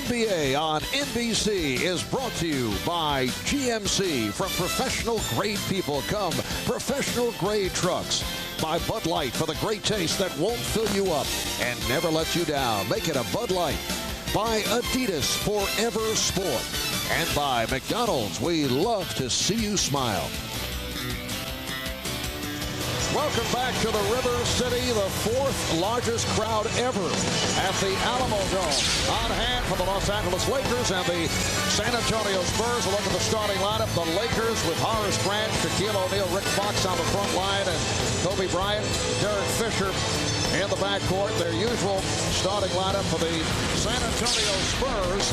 NBA on NBC is brought to you by GMC. From professional grade people come professional grade trucks. By Bud Light for the great taste that won't fill you up and never lets you down. Make it a Bud Light. By Adidas Forever Sport. And by McDonald's. We love to see you smile. Welcome back to the River City, the fourth largest crowd ever at the Alamo Dome. On hand for the Los Angeles Lakers and the San Antonio Spurs. A look at the starting lineup. The Lakers with Horace Grant, Shaquille O'Neal, Rick Fox on the front line, and Kobe Bryant, Derek Fisher in the backcourt. Their usual starting lineup for the San Antonio Spurs.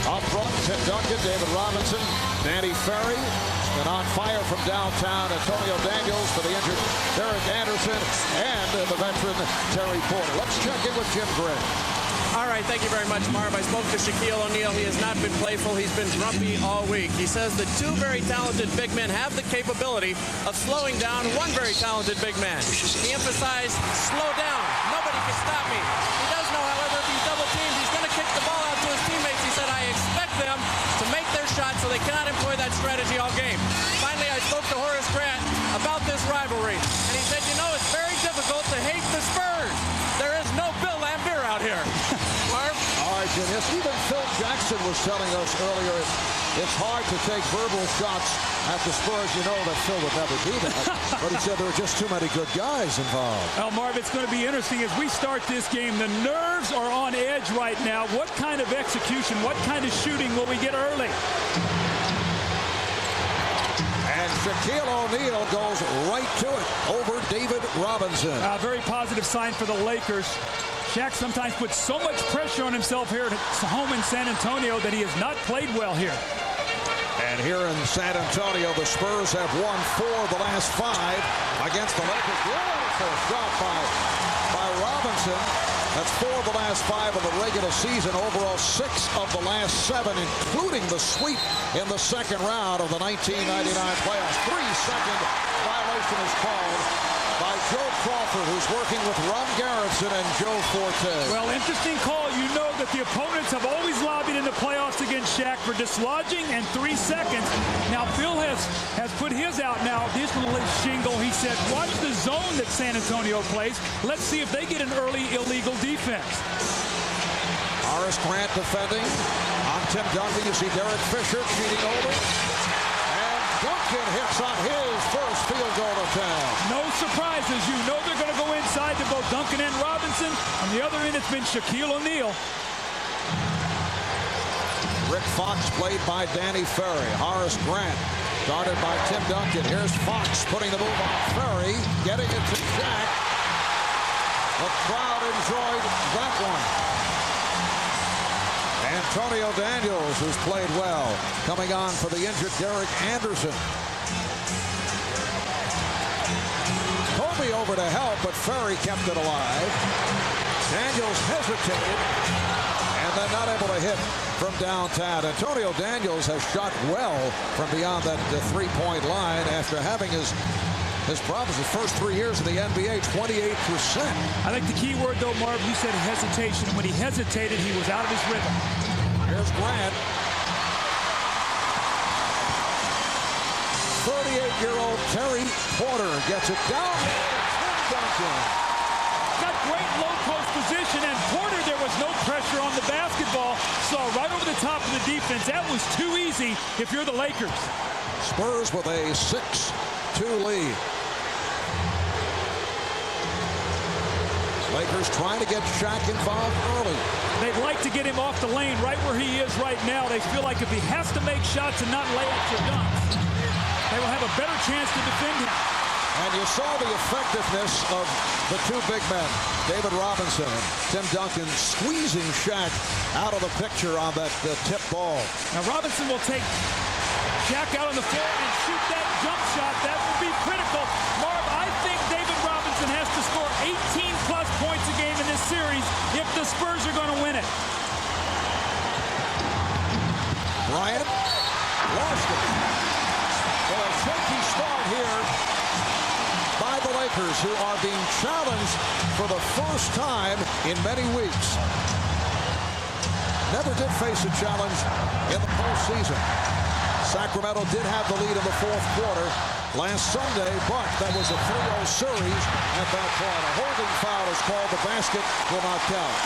Up front, Tim Duncan, David Robinson, Danny Ferry. And on fire from downtown, Antonio Daniels for the injured Derek Anderson and the veteran Terry Porter. Let's check in with Jim Gray. All right, thank you very much, Marv. I spoke to Shaquille O'Neal. He has not been playful. He's been grumpy all week. He says the two very talented big men have the capability of slowing down one very talented big man. He emphasized, slow down. Nobody can stop me. He does know, however, if he's double teamed, he's going to kick the ball out to his teammates. He said, I expect them to make their shots so they cannot employ that strategy all game. Finally, I spoke to Horace Grant about this rivalry. And he said, you know, it's very difficult to hate the Spurs. There is no Bill Laimbeer out here. Marv? All right, Jim. Yes, even Phil Jackson was telling us earlier it's hard to take verbal shots at the Spurs. You know that Phil would never do that. But he said there were just too many good guys involved. Well, Marv, it's going to be interesting as we start this game. The nerves are on edge right now. What kind of execution, what kind of shooting will we get early? And Shaquille O'Neal goes right to it over David Robinson. A very positive sign for the Lakers. Shaq sometimes puts so much pressure on himself here at home in San Antonio that he has not played well here. And here in San Antonio, the Spurs have won 4 of the last 5 against the Lakers. Beautiful shot by Robinson. That's 4 of the last 5 of the regular season. Overall, 6 of the last 7, including the sweep in the second round of the 1999 playoffs. 3-second violation is called by Joe Crawford, who's working with Ron Garrison and Joe Forte. Well, interesting call. You know that the opponents have always lobbied in the playoffs against Shaq for dislodging and 3 seconds. Now, Phil has put his out now, this little shingle. He said, watch the zone that San Antonio plays. Let's see if they get an early illegal defense. Horace Grant defending on Tim Duncan. You see Derek Fisher cheating over. Duncan hits on his first field goal attempt. No surprises. You know they're going to go inside to both Duncan and Robinson. On the other end, it's been Shaquille O'Neal. Rick Fox played by Danny Ferry. Horace Grant guarded by Tim Duncan. Here's Fox putting the move on Ferry, getting it to Shaq. The crowd enjoyed that one. Antonio Daniels, who's played well, coming on for the injured Derek Anderson. Kobe over to help, but Ferry kept it alive. Daniels hesitated, and then not able to hit from downtown. Antonio Daniels has shot well from beyond that three-point line after having his problems the first 3 years of the NBA, 28%. I think the key word, though, Marv, you said hesitation. When he hesitated, he was out of his rhythm. Here's Grant. 38-year-old Terry Porter gets it down. Tim Duncan. Got great low-post position, and Porter, there was no pressure on the basketball. Saw right over the top of the defense. That was too easy if you're the Lakers. Spurs with a 6-2 lead. Lakers trying to get Shaq involved early. They'd like to get him off the lane right where he is right now. They feel like if he has to make shots and not layups or dunks, they will have a better chance to defend him. And you saw the effectiveness of the two big men, David Robinson and Tim Duncan, squeezing Shaq out of the picture on that tip ball. Now Robinson will take Shaq out on the floor and shoot that jump shot. That will be critical. Marv, I think David Robinson has to score 18-plus points a game in this series if the Spurs are going to win it. Bryant lost it. Well, a shaky start here by the Lakers, who are being challenged for the first time in many weeks. never did face a challenge in the postseason. Sacramento did have the lead in the fourth quarter last Sunday, but that was a 3-0 series at that point. A holding foul is called. The basket will not count.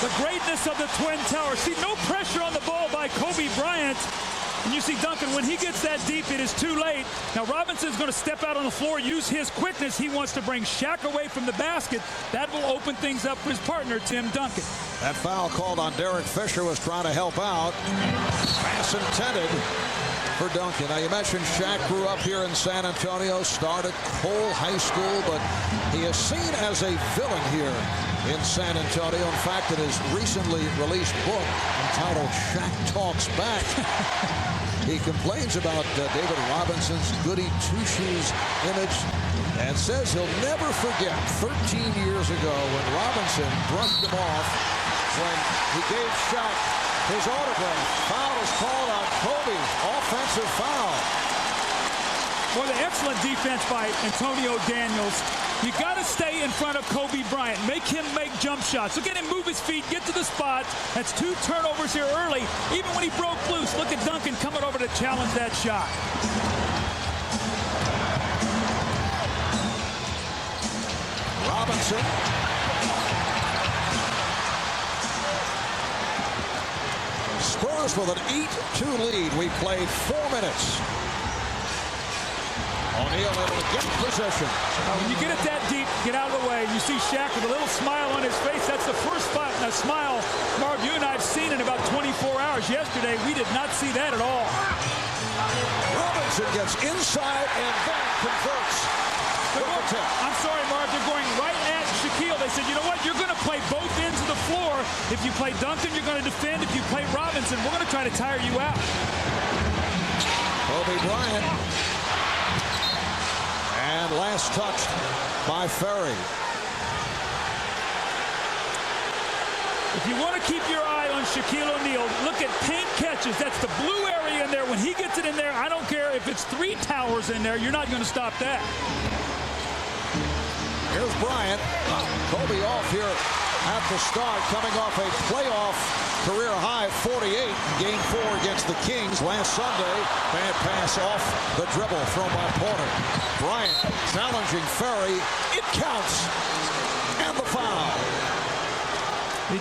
The greatness of the Twin Towers. See, no pressure on the ball by Kobe Bryant. And you see Duncan, when he gets that deep, it is too late. Now Robinson's going to step out on the floor, use his quickness. He wants to bring Shaq away from the basket. That will open things up for his partner, Tim Duncan. That foul called on Derek Fisher was trying to help out. Pass intended for Duncan. Now, you mentioned Shaq grew up here in San Antonio, started Cole High School, but he is seen as a villain here in San Antonio. In fact, in his recently released book entitled Shaq Talks Back, he complains about David Robinson's goody two-shoes image and says he'll never forget 13 years ago when Robinson brushed him off when he gave Shaq his autograph. Foul is called on Kobe. Offensive foul. Well, the excellent defense by Antonio Daniels. You got to stay in front of Kobe Bryant. Make him make jump shots. Look at him move his feet, get to the spot. That's 2 turnovers here early. Even when he broke loose, look at Duncan coming over to challenge that shot. Robinson. Spurs with an 8-2 lead. We played 4 minutes. O'Neal able to get possession. When you get it that deep, get out of the way. You see Shaq with a little smile on his face. That's the first spot, a smile, Marv, you and I have seen in about 24 hours. Yesterday, we did not see that at all. Robinson gets inside and then converts. I'm sorry, Marv, they're going right at Shaquille. They said, you know what, you're going to play both ends of the floor. If you play Duncan, you're going to defend. If you play Robinson, we're going to try to tire you out. Kobe Bryant. And last touched by Ferry. If you want to keep your eye on Shaquille O'Neal, look at paint catches. That's the blue area in there. When he gets it in there, I don't care if it's 3 towers in there. You're not going to stop that. Here's Bryant. Kobe off here at the start, coming off a playoff career-high 48 in Game 4 against the Kings last Sunday. Bad pass off the dribble thrown by Porter. Bryant challenging Ferry. It counts. And the foul.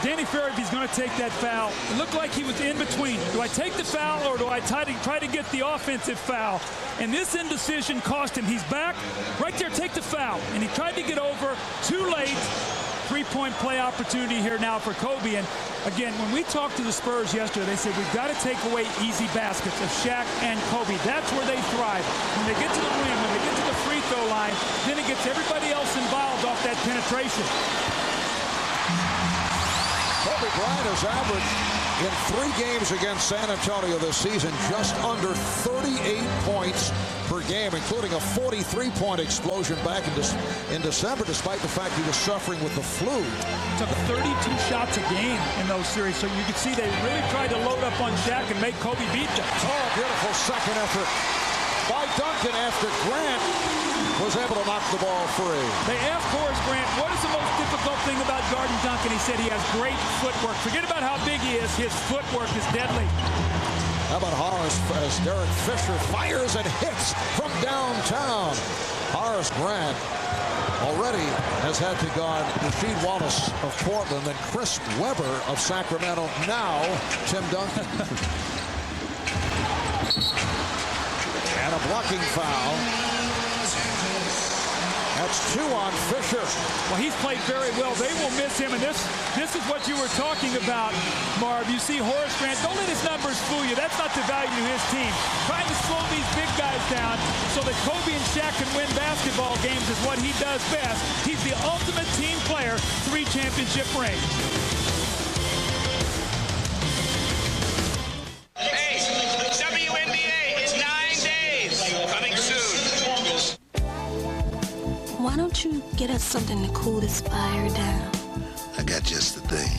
Danny Ferry, if he's going to take that foul, it looked like he was in between. Do I take the foul or do I try to get the offensive foul? And this indecision cost him. He's back. Right there, take the foul. And he tried to get over. Too late. 3-point play opportunity here now for Kobe. And again, when we talked to the Spurs yesterday, they said we've got to take away easy baskets of Shaq and Kobe. That's where they thrive. When they get to the rim, when they get to the free throw line, then it gets everybody else involved off that penetration. Kobe Bryant has averaged in 3 games against San Antonio this season just under 38 points per game, including a 43-point explosion back in December, despite the fact he was suffering with the flu. Took 32 shots a game in those series, so you can see they really tried to load up on Shaq and make Kobe beat them. Oh, beautiful second effort by Duncan after Grant was able to knock the ball free. They asked Horace Grant, what is the most difficult thing about guarding Duncan? He said he has great footwork. Forget about how big he is. His footwork is deadly. How about Horace as Derek Fisher fires and hits from downtown? Horace Grant already has had to guard Rasheed Wallace of Portland and Chris Webber of Sacramento. Now, Tim Duncan. And a blocking foul. That's 2 on Fisher. Well, he's played very well. They will miss him, and this is what you were talking about, Marv. You see Horace Grant. Don't let his numbers fool you. That's not the value to his team. Trying to slow these big guys down so that Kobe and Shaq can win basketball games is what he does best. He's the ultimate team player. 3 championship rings. Hey, WNBA is 9 days. Coming soon. Why don't you get us something to cool this fire down? I got just the thing.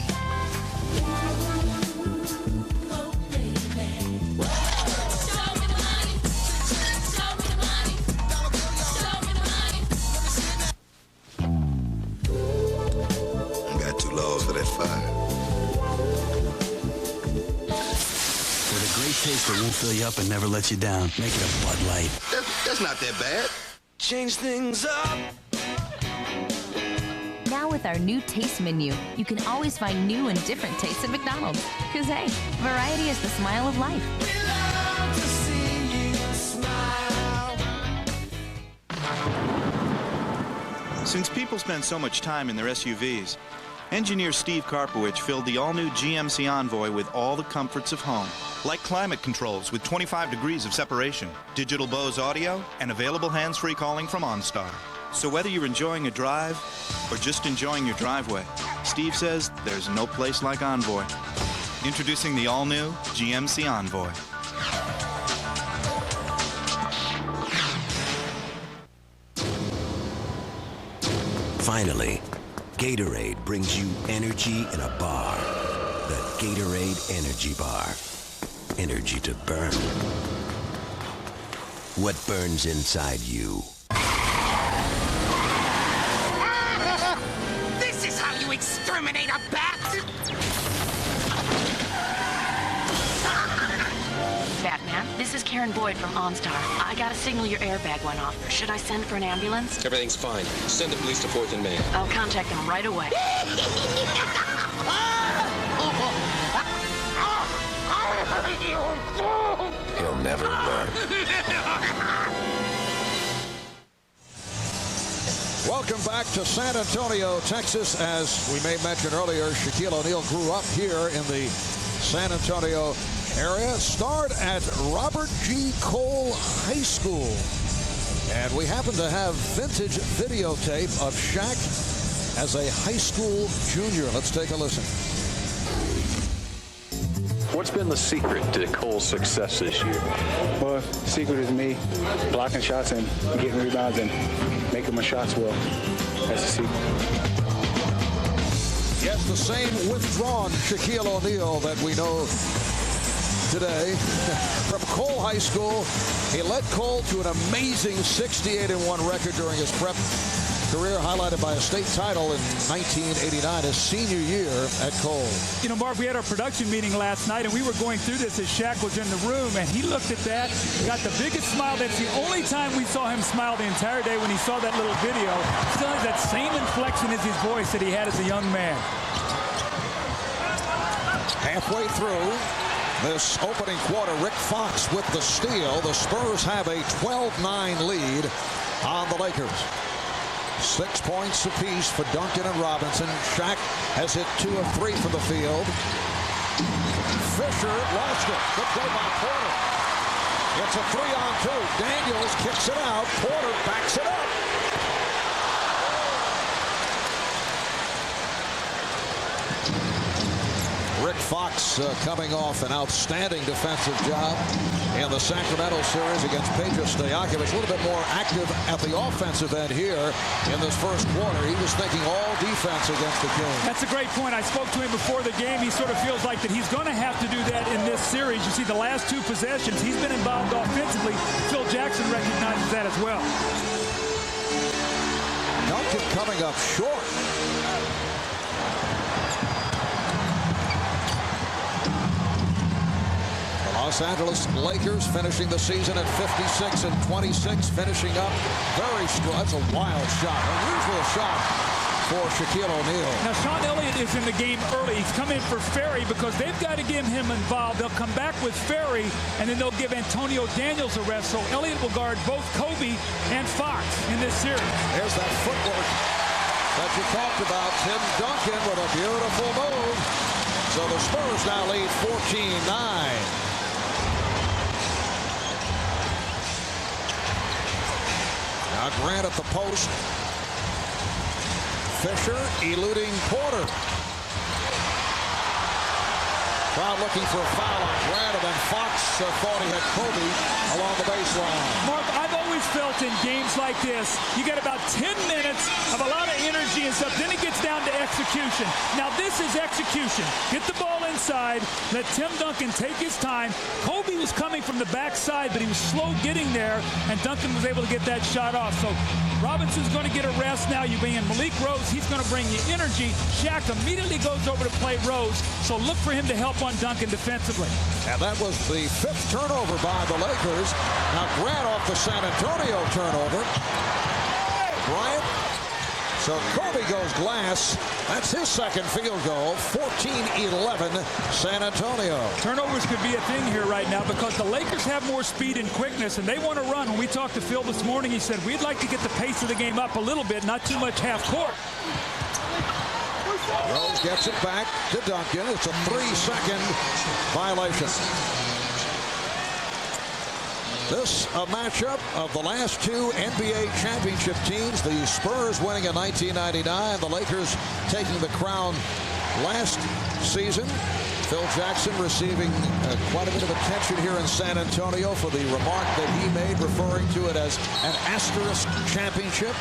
applause for that fire. With a great taste that won't fill you up and never let you down. Make it a Bud Light. That's not that bad. Change things up. Now with our new taste menu, you can always find new and different tastes at McDonald's. Because, hey, variety is the smile of life. We love to see you smile. Since people spend so much time in their SUVs, engineer Steve Karpowicz filled the all-new GMC Envoy with all the comforts of home, like climate controls with 25 degrees of separation, digital Bose audio, and available hands-free calling from OnStar. So whether you're enjoying a drive or just enjoying your driveway, Steve says there's no place like Envoy. Introducing the all-new GMC Envoy. Finally, Gatorade brings you energy in a bar. The Gatorade Energy Bar. Energy to burn. What burns inside you? This is how you exterminate a bat! Batman, this is Karen Boyd from OnStar. I got a signal your airbag went off. Should I send for an ambulance? Everything's fine. Send the police to 4th and Main. I'll contact them right away. He'll never learn. Welcome back to San Antonio, Texas. As we may mention earlier, Shaquille O'Neal grew up here in the San Antonio area. Starred at Robert G. Cole High School. And we happen to have vintage videotape of Shaq as a high school junior. Let's take a listen. What's been the secret to Cole's success this year? Well, the secret is me blocking shots and getting rebounds and making my shots well. That's the secret. Yes, the same withdrawn Shaquille O'Neal that we know today from Cole High School. He led Cole to an amazing 68-1 record during his prep career, highlighted by a state title in 1989, his senior year at Cole. You know, Mark, we had our production meeting last night, and we were going through this as Shaq was in the room, and he looked at that, got the biggest smile. That's the only time we saw him smile the entire day when he saw that little video. Still has that same inflection in his voice that he had as a young man. Halfway through this opening quarter, Rick Fox with the steal. The Spurs have a 12-9 lead on the Lakers. 6 points apiece for Duncan and Robinson. Shaq has hit 2 of 3 from the field. Fisher lost it. Good play by Porter. It's a 3-on-2. Daniels kicks it out. Porter backs it up. Rick Fox coming off an outstanding defensive job in the Sacramento series against Peja Stojakovic. A little bit more active at the offensive end here in this first quarter. He was thinking all defense against the Kings. That's a great point. I spoke to him before the game. He sort of feels like that he's going to have to do that in this series. You see, the last 2 possessions, he's been involved offensively. Phil Jackson recognizes that as well. Duncan coming up short. Los Angeles Lakers finishing the season at 56-26, finishing up very strong. That's a wild shot, unusual shot for Shaquille O'Neal. Now, Sean Elliott is in the game early. He's come in for Ferry because they've got to get him involved. They'll come back with Ferry, and then they'll give Antonio Daniels a rest. So Elliott will guard both Kobe and Fox in this series. There's that footwork that you talked about. Tim Duncan with a beautiful move. So the Spurs now lead 14-9. Now Grant at the post. Fisher eluding Porter. Crowd looking for a foul on Grant, and then Fox thought he had Kobe along the baseline. Mark, I've always felt in games like this, you get about 10 minutes of a lot of energy and stuff. Then it gets down to execution. Now this is execution. Get the ball inside. Let Tim Duncan take his time. Kobe was coming from the backside, but he was slow getting there, and Duncan was able to get that shot off. So Robinson's going to get a rest now. You bring in Malik Rose. He's going to bring you energy. Shaq immediately goes over to play Rose. So look for him to help on Duncan defensively. And that was the 5th turnover by the Lakers. Now Grant off the San Antonio turnover. Bryant. So Kobe goes glass. That's his second field goal. 14-11 San Antonio. Turnovers could be a thing here right now because the Lakers have more speed and quickness, and they want to run. When we talked to Phil this morning, he said, we'd like to get the pace of the game up a little bit, not too much half court. Rose gets it back to Duncan. It's a 3-second violation. This a matchup of the last 2 NBA championship teams. The Spurs winning in 1999. The Lakers taking the crown last season. Phil Jackson receiving quite a bit of attention here in San Antonio for the remark that he made referring to it as an asterisk championship.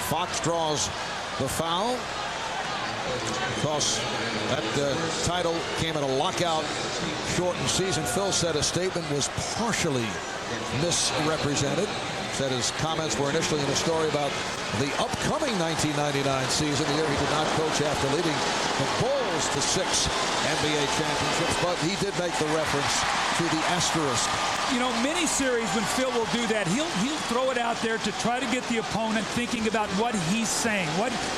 Fox draws the foul because that title came in a lockout shortened season. Phil said a statement was partially misrepresented. Said his comments were initially in a story about the upcoming 1999 season, the year he did not coach after leading the Bulls to 6 NBA championships, but he did make the reference to the asterisk. You know, many series when Phil will do that, he'll throw it out there to try to get the opponent thinking about what he's saying,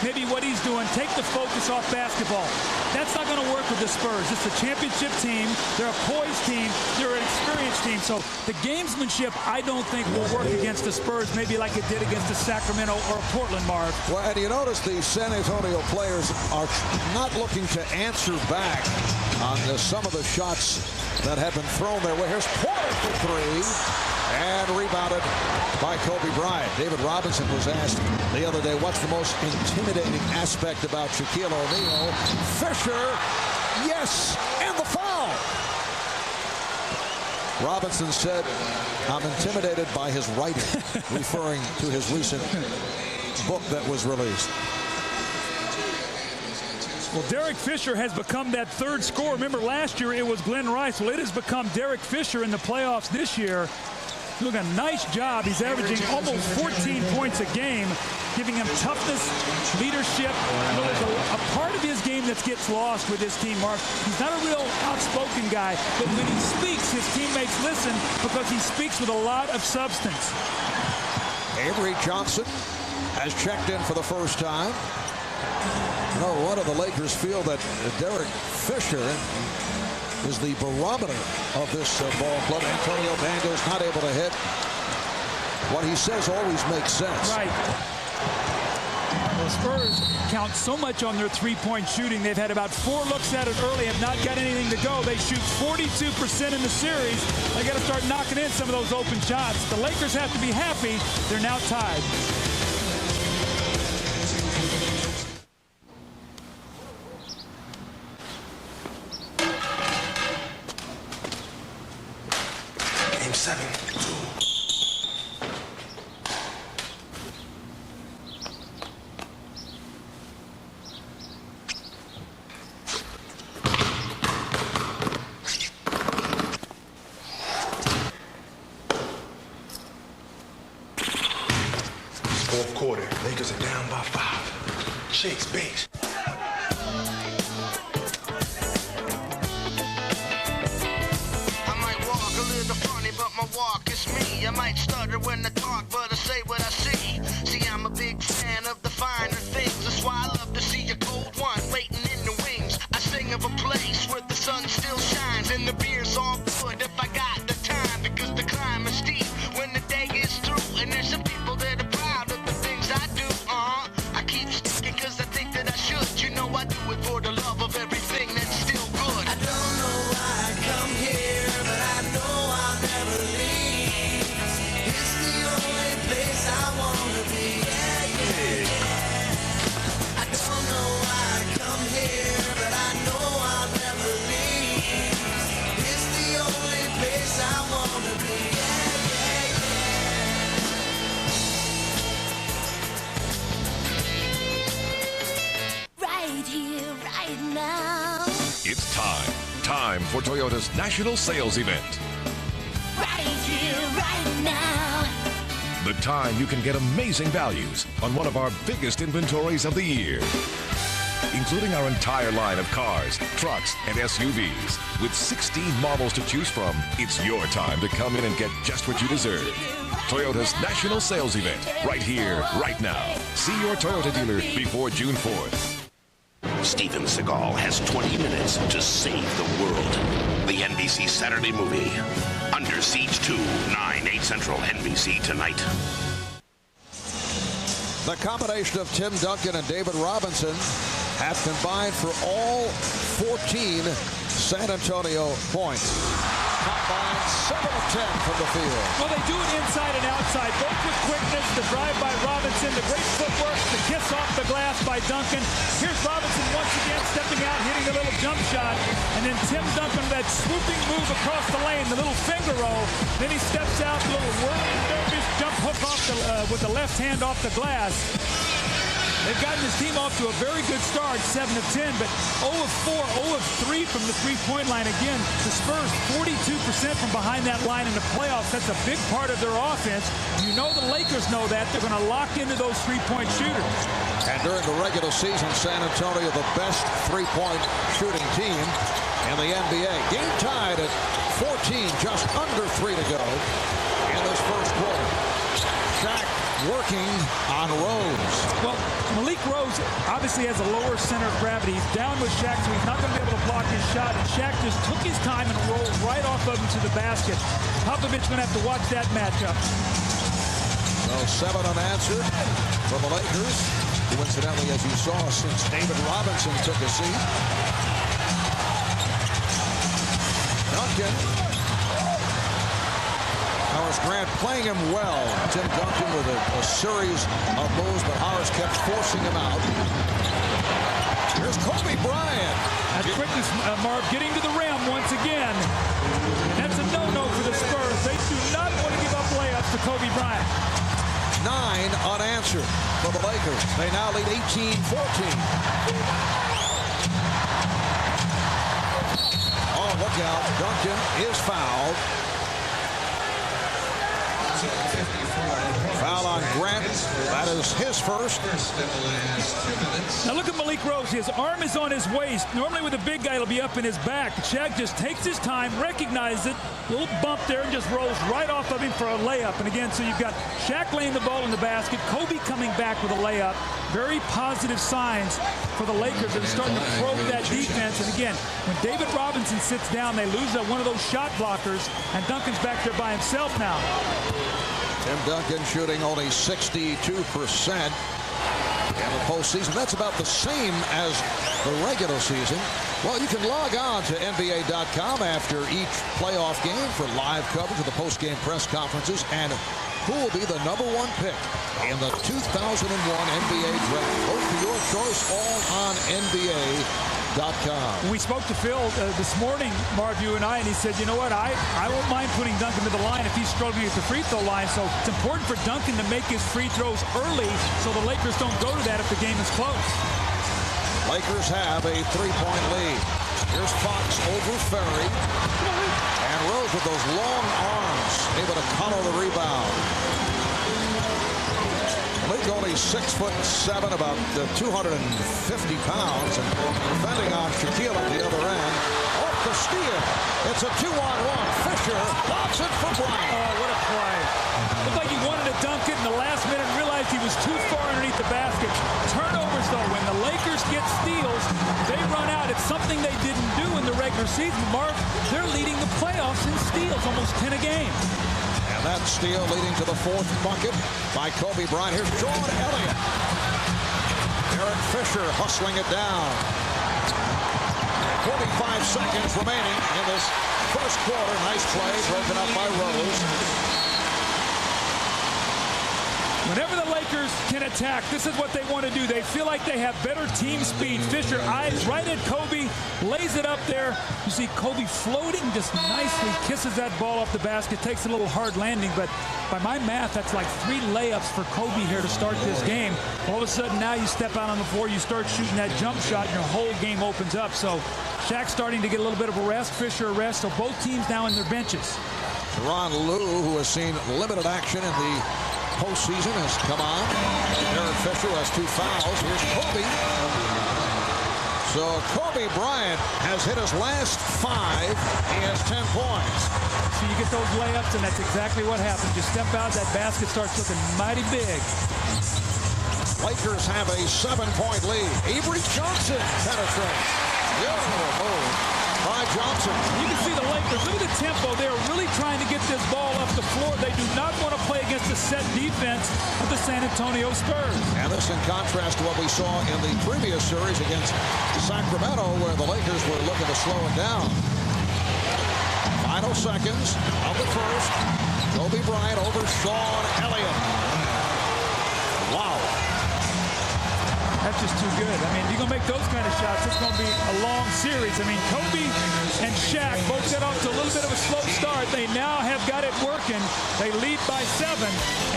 maybe what he's doing, take the focus off basketball. That's not going to work with the Spurs. It's a championship team. They're a poised team. They're an experienced team. So the gamesmanship, I don't think, will work against the Spurs, maybe like it did against the Sacramento or Portland, Marv. Well, and you notice the San Antonio players are not looking to answer back on some of the shots that have been thrown their way. Here's Porter for 3 and rebounded by Kobe Bryant. David Robinson was asked the other day, what's the most intimidating aspect about Shaquille O'Neal? Fisher, yes, and the foul. Robinson said, I'm intimidated by his writing, referring to his recent book that was released. Well, Derek Fisher has become that third scorer. Remember, last year it was Glenn Rice. Well, it has become Derek Fisher in the playoffs this year. Doing a nice job. He's averaging almost 14 points a game, giving him toughness, leadership. You know, there's a part of his game that gets lost with his team, Mark. He's not a real outspoken guy, but when he speaks, his teammates listen because he speaks with a lot of substance. Avery Johnson has checked in for the first time. You know, one of the Lakers feel that Derek Fisher is the barometer of this ball club. Antonio Bango's not able to hit. What he says always makes sense. Right. The Spurs count so much on their three-point shooting. They've had about 4 looks at it early, have not got anything to go. They shoot 42% in the series. They got to start knocking in some of those open shots. The Lakers have to be happy. They're now tied. Game 7. Fourth quarter, Lakers are down by 5. Chase bait. Walk, it's me. I might stutter when I talk, but I say what I see. See, I'm a big fan of the finer things. That's why I love to see a cold one waiting in the wings. I sing of a place where the sun still shines and the beer's all good if I got the time, because the climb is steep when the day is through. And there's some people that are proud of the things I do. I keep sticking because I think that I should. You know I do it for the love of everything that's still good. I don't know why I come here, but I know I'll never leave. It's the Time for Toyota's national sales event. Right here, right now. The time you can get amazing values on one of our biggest inventories of the year, including our entire line of cars, trucks, and SUVs. With 16 models to choose from, it's your time to come in and get just what you deserve. Toyota's national sales event, right here, right now. See your Toyota dealer before June 4th. Steven Seagal has 20 minutes to save the world. The NBC Saturday movie, Under Siege 2, 9/8 Central, NBC tonight. The combination of Tim Duncan and David Robinson have combined for all 14 San Antonio points. Combined 7 of 10 from the field. Well, they do it inside and outside, both with quickness, the drive by Robinson, the great footwork, the kiss off the glass by Duncan. Here's Robinson once again stepping out, hitting a little jump shot, and then Tim Duncan, that swooping move across the lane, the little finger roll. Then he steps out, the little whirling dervish jump hook off with the left hand off the glass. They've gotten this team off to a very good start, 7 of 10, but 0 of 4, 0 of 3 from the three-point line. Again, the Spurs, 42% from behind that line in the playoffs. That's a big part of their offense. You know the Lakers know that. They're going to lock into those three-point shooters. And during the regular season, San Antonio, the best three-point shooting team in the NBA. Game tied at 14, just under 3 to go in this first quarter. Shaq working on Rose. Well, Malik Rose obviously has a lower center of gravity. He's down with Shaq, so he's not going to be able to block his shot. And Shaq just took his time and rolled right off of him to the basket. Popovich going to have to watch that matchup. So 7 unanswered for the Lakers, who incidentally, as you saw, since David Robinson took a seat. Duncan. Horace Grant playing him well. Tim Duncan with a series of moves, but Horace kept forcing him out. Here's Kobe Bryant. That quickness, Marv, getting to the rim once again. And that's a no-no for the Spurs. They do not want to give up layups to Kobe Bryant. 9 unanswered for the Lakers. They now lead 18-14. Oh, look out. Duncan is fouled. Foul on Grant. That is his first. Now look at Malik Rose. His arm is on his waist. Normally with a big guy, it'll be up in his back. Shaq just takes his time, recognizes it, a little bump there, and just rolls right off of him for a layup. And again, so you've got Shaq laying the ball in the basket, Kobe coming back with a layup. Very positive signs for the Lakers that are starting to probe that defense. And again, when David Robinson sits down, they lose one of those shot blockers, and Duncan's back there by himself now. Tim Duncan shooting only 62% in the postseason. That's about the same as the regular season. Well, you can log on to NBA.com after each playoff game for live coverage of the post-game press conferences and who will be the #1 pick in the 2001 NBA draft. Vote for your choice, all on NBA.com. We spoke to Phil this morning, Marv, you and I, and he said, you know what, I won't mind putting Duncan to the line if he's struggling at the free throw line. So it's important for Duncan to make his free throws early so the Lakers don't go to that if the game is close. Lakers have a 3-point lead. Here's Fox over Ferry. And Rose with those long arms, able to collar the rebound. Malik only 6'7", about 250 pounds, and defending on Shaquille at the other end. Off the steal. It's a 2-on-1. Fisher blocks it for Bryant. Oh, what a play. Looked like he wanted to dunk it in the last minute and realized he was too far underneath the basket. Turnovers, though, when the Lakers get steals, they run out. It's something they didn't do in the regular season. Mark, they're leading the playoffs in steals, almost 10 a game. And that steal leading to the 4th bucket by Kobe Bryant. Here's John Elliott. Eric Fisher hustling it down. 45 seconds remaining in this first quarter. Nice play broken up by Rose. Whenever the Lakers can attack, this is what they want to do. They feel like they have better team speed. Fisher eyes right at Kobe, lays it up there. You see Kobe floating just nicely, kisses that ball off the basket, takes a little hard landing, but by my math, that's like 3 layups for Kobe here to start this game. All of a sudden, now you step out on the floor, you start shooting that jump shot, and your whole game opens up. So Shaq's starting to get a little bit of a rest, Fisher a rest, so both teams now in their benches. Ron Lou, who has seen limited action in the postseason, has come on. Derek Fisher has 2 fouls. Here's Kobe. So Kobe Bryant has hit his last 5. He has 10 points. So you get those layups, and that's exactly what happens. You step out, that basket starts looking mighty big. Lakers have a 7-point lead. Avery Johnson penetrates. Beautiful move by Johnson. You can see the Lakers. Look at the tempo. They are really trying to get this ball up the floor. They do not want to play against the set defense of the San Antonio Spurs. And this in contrast to what we saw in the previous series against Sacramento, where the Lakers were looking to slow it down. Final seconds of the first. Kobe Bryant over Sean Elliott. Wow. That's just too good. I mean, you're going to make those kind of shots, it's going to be a long series. I mean, Kobe and Shaq both got off to a little bit of a slow start. They now have got it working. They lead by 7,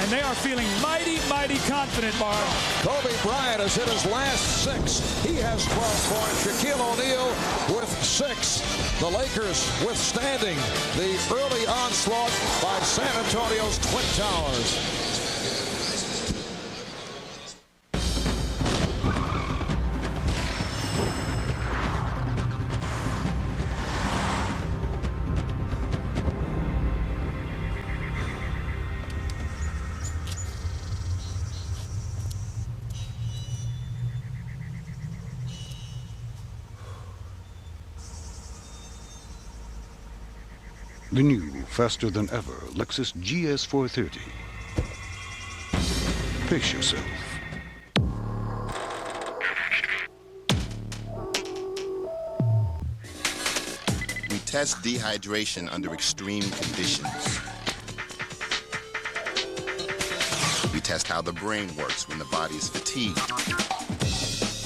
and they are feeling mighty, mighty confident, Barb. Kobe Bryant has hit his last 6. He has 12 points. Shaquille O'Neal with 6. The Lakers withstanding the early onslaught by San Antonio's Twin Towers. The new, faster than ever Lexus GS430. Pace yourself. We test dehydration under extreme conditions. We test how the brain works when the body is fatigued.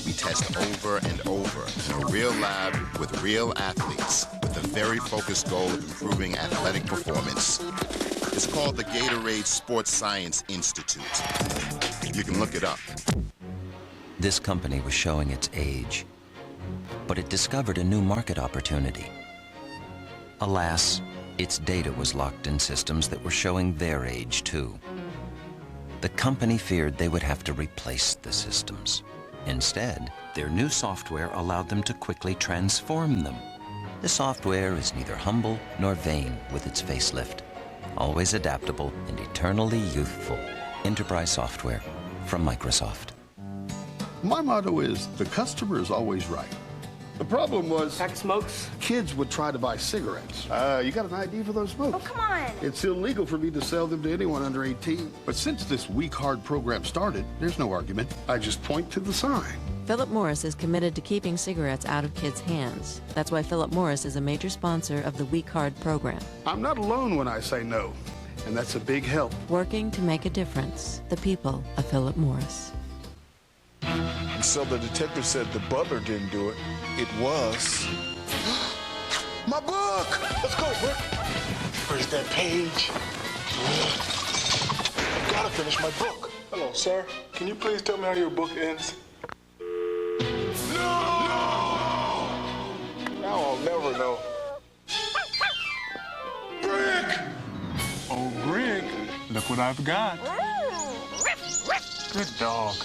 We test over and over in a real lab with real athletes with a very focused goal of improving athletic performance. It's called the Gatorade Sports Science Institute. You can look it up. This company was showing its age, but it discovered a new market opportunity. Alas, its data was locked in systems that were showing their age too. The company feared they would have to replace the systems. Instead, their new software allowed them to quickly transform them. The software is neither humble nor vain with its facelift. Always adaptable and eternally youthful. Enterprise software from Microsoft. My motto is, the customer is always right. The problem was, Pack smokes? Kids would try to buy cigarettes. You got an ID for those smokes? Oh, come on. It's illegal for me to sell them to anyone under 18. But since this We Card program started, there's no argument. I just point to the sign. Philip Morris is committed to keeping cigarettes out of kids' hands. That's why Philip Morris is a major sponsor of the We Card program. I'm not alone when I say no, and that's a big help. Working to make a difference. The people of Philip Morris. And so the detective said the butler didn't do it. It was... My book! Let's go, Brick. Where's that page? I gotta finish my book. Hello, sir. Can you please tell me how your book ends? No! Now I'll never know. Brick! Oh, Brick, look what I've got. Good dog.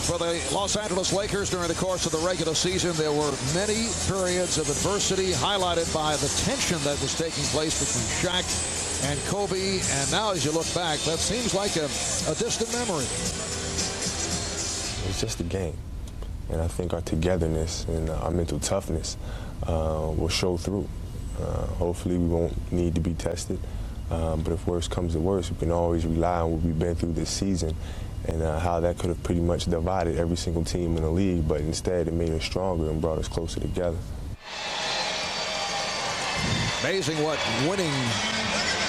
For the Los Angeles Lakers during the course of the regular season, there were many periods of adversity highlighted by the tension that was taking place between Shaq and Kobe. And now as you look back, that seems like a distant memory. It's just a game. And I think our togetherness and our mental toughness will show through. Hopefully we won't need to be tested. But if worse comes to worse, we can always rely on what we've been through this season and how that could have pretty much divided every single team in the league, but instead it made us stronger and brought us closer together. Amazing what winning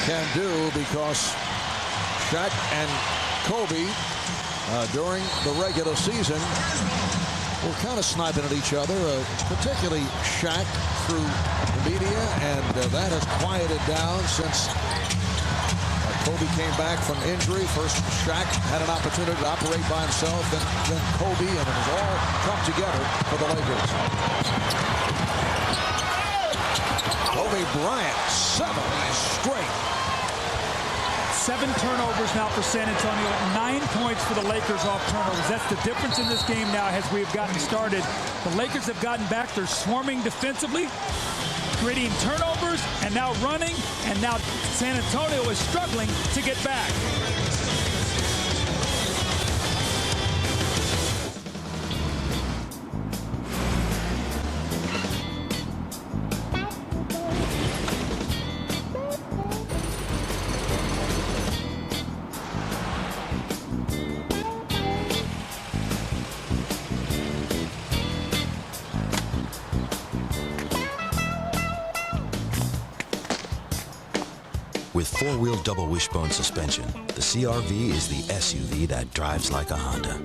can do, because Shaq and Kobe during the regular season were kind of sniping at each other, particularly Shaq through the media, and that has quieted down since Kobe came back from injury. First, Shaq had an opportunity to operate by himself, then Kobe, and it has all come together for the Lakers. Kobe Bryant, 7 straight. 7 turnovers now for San Antonio, 9 points for the Lakers off turnovers. That's the difference in this game now as we've gotten started. The Lakers have gotten back. They're swarming defensively, creating turnovers, and now running, and now San Antonio is struggling to get back. With 4-wheel double wishbone suspension, the CR-V is the SUV that drives like a Honda.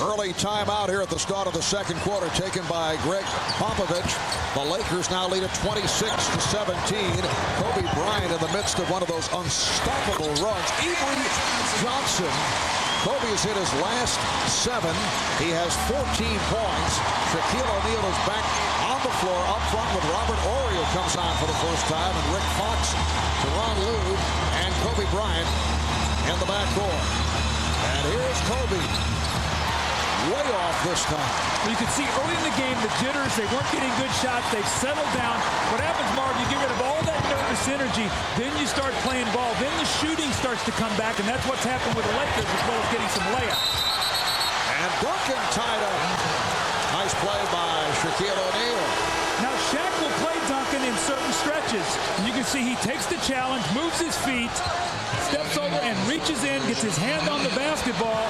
Early timeout here at the start of the second quarter taken by Greg Popovich. The Lakers now lead at 26-17. Kobe Bryant in the midst of one of those unstoppable runs. Avery Johnson. Kobe has hit his last 7. He has 14 points. Shaquille O'Neal is back on the floor up front with Robert Horry comes on for the first time, and Rick Fox, Teron Lue, and Kobe Bryant in the backcourt. And here's Kobe. Way off this time. You can see early in the game the jitters. They weren't getting good shots. They've settled down. What happens, Marv, you get rid of all that nervous energy, then you start playing ball. Then the shooting starts to come back, and that's what's happened with the Lakers as well as getting some layups. And Duncan tied up. Nice play by Shaquille O'Neal. Now Shaq will play Duncan in certain stretches. And you can see he takes the challenge, moves his feet, steps over and reaches in, gets his hand on the basketball.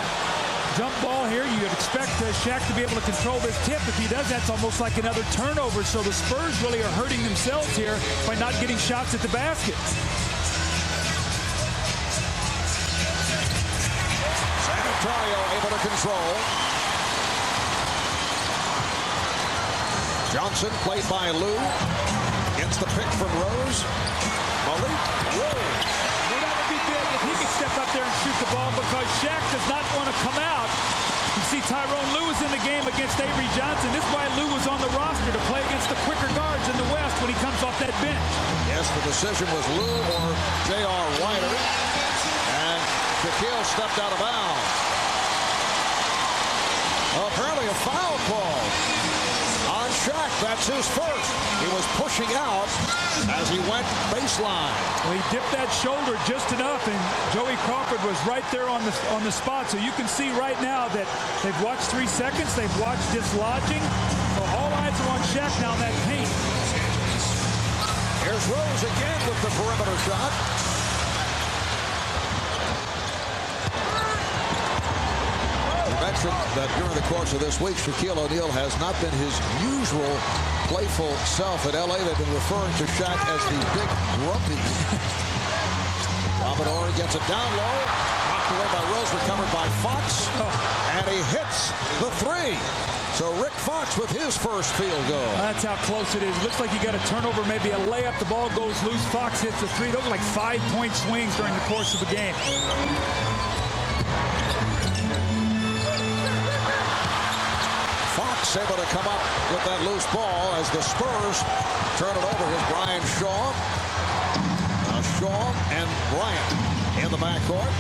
Jump ball here. You'd expect Shaq to be able to control this tip. If he does, that's almost like another turnover. So the Spurs really are hurting themselves here by not getting shots at the basket. San Antonio able to control. Johnson played by Lue. Gets the pick from Rose. Malik Rose. Well, that would be big if he could step up there and shoot the ball because Shaq does not want to come out. You see Tyrone Lue is in the game against Avery Johnson. This is why Lue was on the roster, to play against the quicker guards in the West when he comes off that bench. Yes, the decision was Lue or J.R. Whiter. And Shaquille stepped out of bounds. Apparently a foul call on Shaq. That's his first. He was pushing out as he went baseline. Well, he dipped that shoulder just enough, and Joey Crawford was right there on the spot. So you can see right now that they've watched 3 seconds. They've watched dislodging. So all eyes are on Shaq now in that paint. Here's Rose again with the perimeter shot. Mentioned that during the course of this week, Shaquille O'Neal has not been his usual playful self at L.A. They've been referring to Shaq as the big grumpy. Robert Horry gets it down low. Knocked away by Rose, recovered by Fox. And he hits the 3. So Rick Fox with his first field goal. That's how close it is. Looks like you got a turnover, maybe a layup. The ball goes loose. Fox hits the 3. Those are like 5-point swings during the course of the game. Fox able to come up with that loose ball as the Spurs turn it over. Here's Brian Shaw. Now Shaw and Bryant in the backcourt.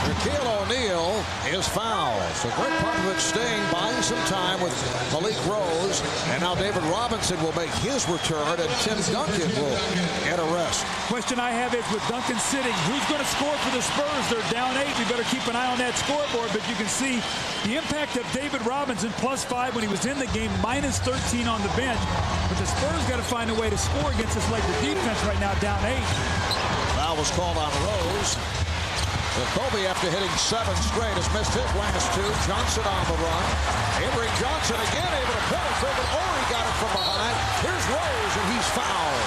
Shaquille O'Neal is fouled. So Greg Popovich staying, buying some time with Malik Rose. And now David Robinson will make his return, and Tim Duncan will get a rest. Question I have is, with Duncan sitting, who's going to score for the Spurs? They're down 8. We better keep an eye on that scoreboard. But you can see the impact of David Robinson, +5 when he was in the game, -13 on the bench. But the Spurs got to find a way to score against this Laker defense right now, down 8. Foul was called on Rose. Kobe, after hitting 7 straight, has missed his last 2. Johnson on the run. Avery Johnson again able to pull it through, but Horry got it from behind. Here's Rose, and he's fouled.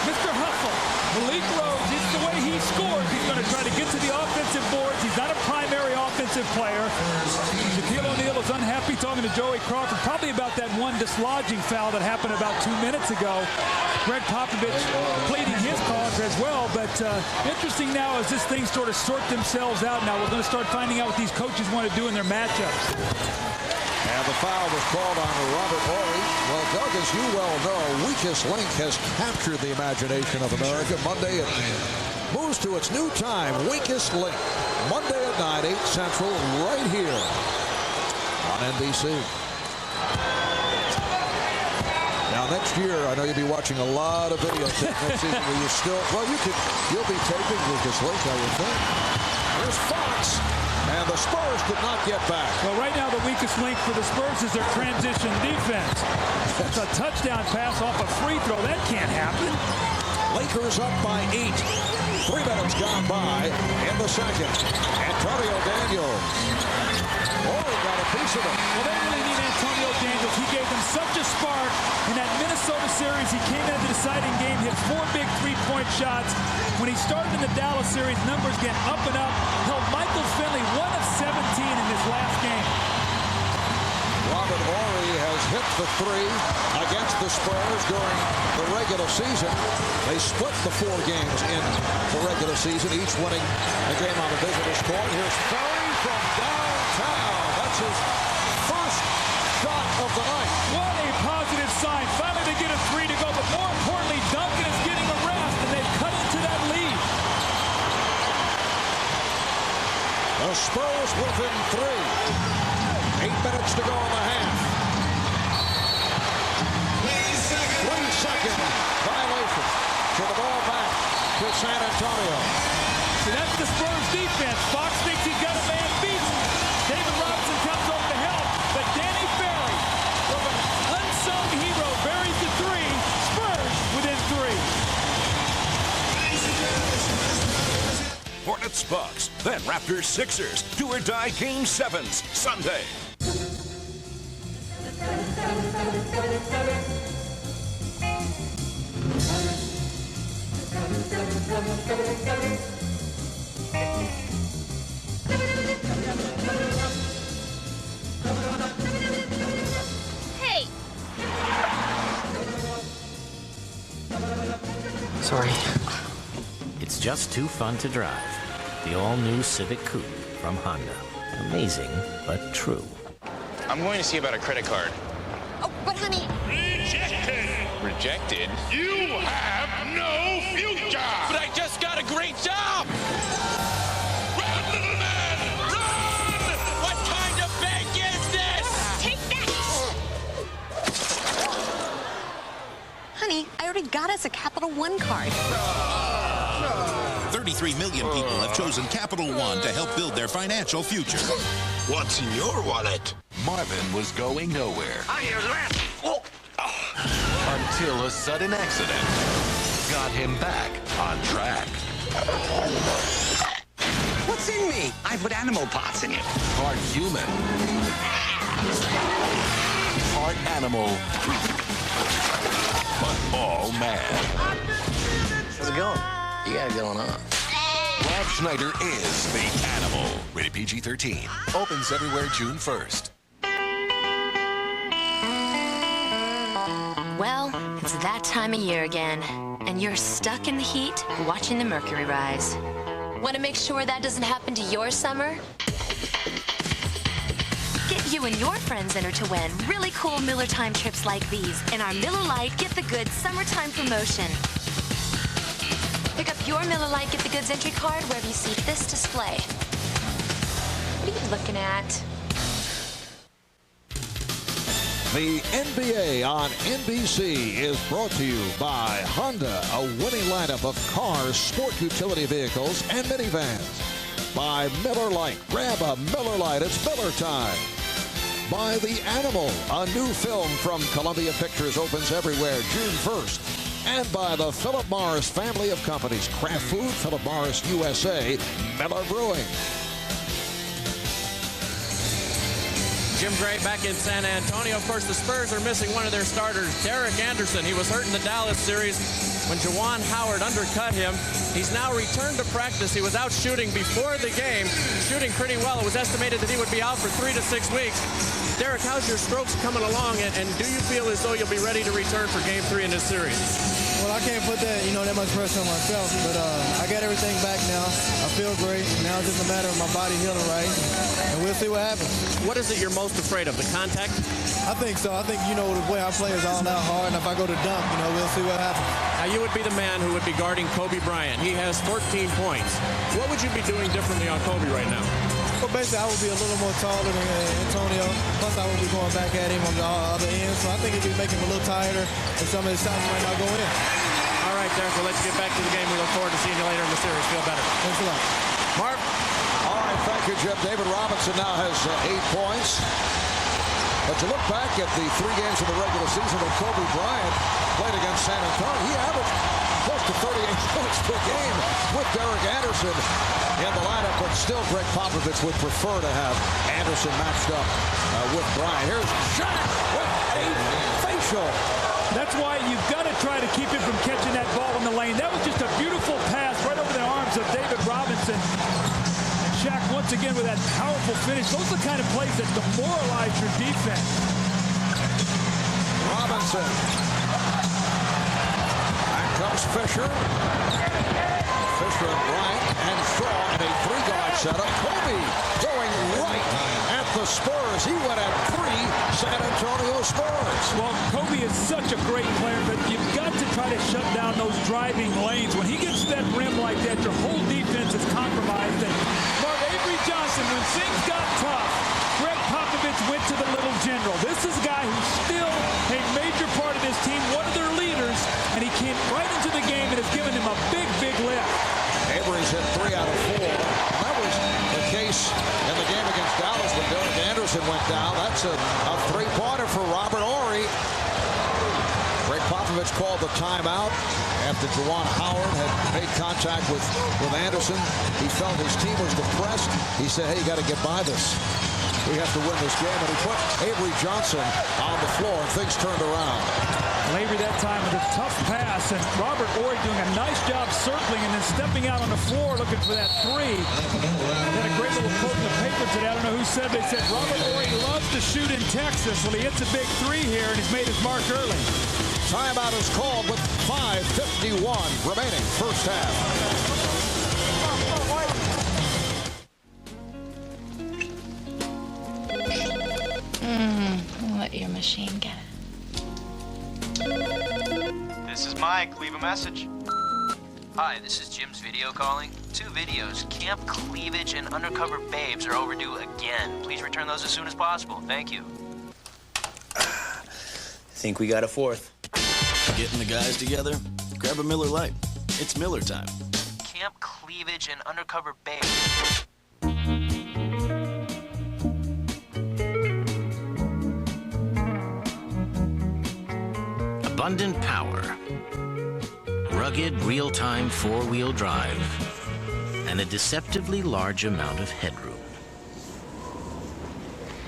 Mr. Hustle, Malik Rose, it's the way he scores. He's going to try to get to the offensive boards. He's not a primary offensive player. Shaquille O'Neal is unhappy talking to Joey Crawford, probably about that one dislodging foul that happened about 2 minutes ago. Greg Popovich pleading his cause as well, but interesting now as this thing sort of sort themselves out. Now we're going to start finding out what these coaches want to do in their matchups. And the foul was called on Robert Horry. Well, Doug, as you well know, Weakest Link has captured the imagination of America. Monday it moves to its new time, Weakest Link. Monday at 9, 8 Central, right here on NBC. Now, next year, I know you'll be watching a lot of videos next season where you still, well, you'll be taping Weakest Link, I would think. Here's Fox. And the Spurs could not get back. Well, right now the weakest link for the Spurs is their transition defense. It's a touchdown pass off a free throw. That can't happen. Lakers up by 8. 3 minutes gone by in the second. Antonio Daniels. Horry got a piece of it. Well, they really need Antonio Daniels. He gave them such a spark. In that Minnesota series, he came into the deciding game, hit 4 big three-point shots. When he started in the Dallas series, numbers get up and up. Held Michael Finley 1 of 17 in this last game. Robert Horry has hit the 3 against the Spurs during the regular season. They split the 4 games in the regular season, each winning a game on the visitor's court. Here's Curry from downtown. That's his first shot of the night. What a positive sign. Finally they get a 3 to go, but more importantly, Duncan is getting a rest, and they've cut into that lead. The Spurs within 3. 8 minutes to go in the half. 3-second violation. To the ball back to San Antonio. See, that's the Spurs defense. Fox thinks he's got a man beaten. David Robinson comes over to help, but Danny Ferry, from an unsung hero, buries the 3. Spurs within 3. Hornets Bucks, then Raptors Sixers, do or die Game 7s Sunday. Hey! Sorry. It's just too fun to drive. The all-new Civic Coupe from Honda. Amazing, but true. I'm going to see about a credit card. Oh, but honey... Rejected? You have no future! But I just got a great job! Run, little man! Run! What kind of bank is this? Take that! Honey, I already got us a Capital One card. 33 million people have chosen Capital One to help build their financial future. What's in your wallet? Marvin was going nowhere. I hear that. Oh. Until a sudden accident got him back on track. What's in me? I put animal parts in it. Part human. Part animal. But all man. How's it going? You got it going on. Rob Schneider is the animal. Rated PG-13. Opens everywhere June 1st. Well, it's that time of year again, and you're stuck in the heat watching the mercury rise. Want to make sure that doesn't happen to your summer? Get you and your friends entered to win really cool Miller Time trips like these in our Miller Lite Get the Goods Summertime promotion. Pick up your Miller Lite Get the Goods entry card wherever you see this display. What are you looking at? The NBA on NBC is brought to you by Honda, a winning lineup of cars, sport utility vehicles, and minivans. By Miller Lite. Grab a Miller Lite. It's Miller time. By The Animal, a new film from Columbia Pictures opens everywhere June 1st. and by the Philip Morris family of companies. Kraft Food, Philip Morris USA, Miller Brewing. Jim Gray back in San Antonio. Of course, the Spurs are missing one of their starters, Derek Anderson. He was hurt in the Dallas series when Juwan Howard undercut him. He's now returned to practice. He was out shooting before the game, shooting pretty well. It was estimated that he would be out for 3 to 6 weeks. Derek, how's your strokes coming along, and do you feel as though you'll be ready to return for Game 3 in this series? Well, I can't put that much pressure on myself, but I got everything back now. I feel great. Now it's just a matter of my body healing right, and we'll see what happens. What is it you're most afraid of, the contact? I think so. I think, the way I play is all out hard, and if I go to dunk, we'll see what happens. Now, you would be the man who would be guarding Kobe Bryant. He has 14 points. What would you be doing differently on Kobe right now? Well, basically, I would be a little more taller than Antonio. Plus, I would be going back at him on the other end. So I think it'd be making him a little tighter, and some of his shots might not go in. All right, Derek, well, let's get back to the game. We look forward to seeing you later in the series. Feel better. Thanks a lot. Mark. All right, thank you, Jim. David Robinson now has 8 points. But you look back at the 3 games of the regular season that Kobe Bryant played against San Antonio, he averaged close to 38 points per game with Derek Anderson in the lineup, but still Greg Popovich would prefer to have Anderson matched up with Bryant. Here's Shaq with a facial. That's why you've got to try to keep him from catching that ball in the lane. That was just a beautiful pass right over the arms of David Robinson. And Shaq once again with that powerful finish. Those are the kind of plays that demoralize your defense. Robinson. Back comes Fisher. Fisher and Bryant and Shaw in a 3-guard setup. Kobe going right at the Spurs. He went at 3 San Antonio Spurs. Well, Kobe is such a great player, but you've got to try to shut down those driving lanes. When he gets to that rim like that, your whole defense is compromised. And Mark Avery Johnson, when things got tough, Greg Popovich went to the little general. This is a guy who's still a major part of this team, one of their leaders, and he came right into the game and has given him a big, big lift. Avery's hit 3 out of 4. That was the case in the game against Dallas when Derek Anderson went down. That's a 3-pointer for Robert Horry. Greg Popovich called the timeout after Juwan Howard had made contact with Anderson. He felt his team was depressed. He said, hey, you got to get by this. We have to win this game. And he put Avery Johnson on the floor, and things turned around. Avery that time with a tough pass, and Robert Horry doing a nice job circling and then stepping out on the floor looking for that 3. Then a great little quote in the paper today. I don't know who said, they said Robert Horry loves to shoot in Texas. Well, he hits a big 3 here, and he's made his mark early. Timeout is called with 5:51 remaining first half. Let your machine get it. This is Mike. Leave a message. Hi, this is Jim's video calling. 2 videos, Camp Cleavage and Undercover Babes, are overdue again. Please return those as soon as possible. Thank you. Think we got a 4th. Getting the guys together? Grab a Miller Lite. It's Miller time. Camp Cleavage and Undercover Babes. Abundant power, rugged real-time 4-wheel drive, and a deceptively large amount of headroom.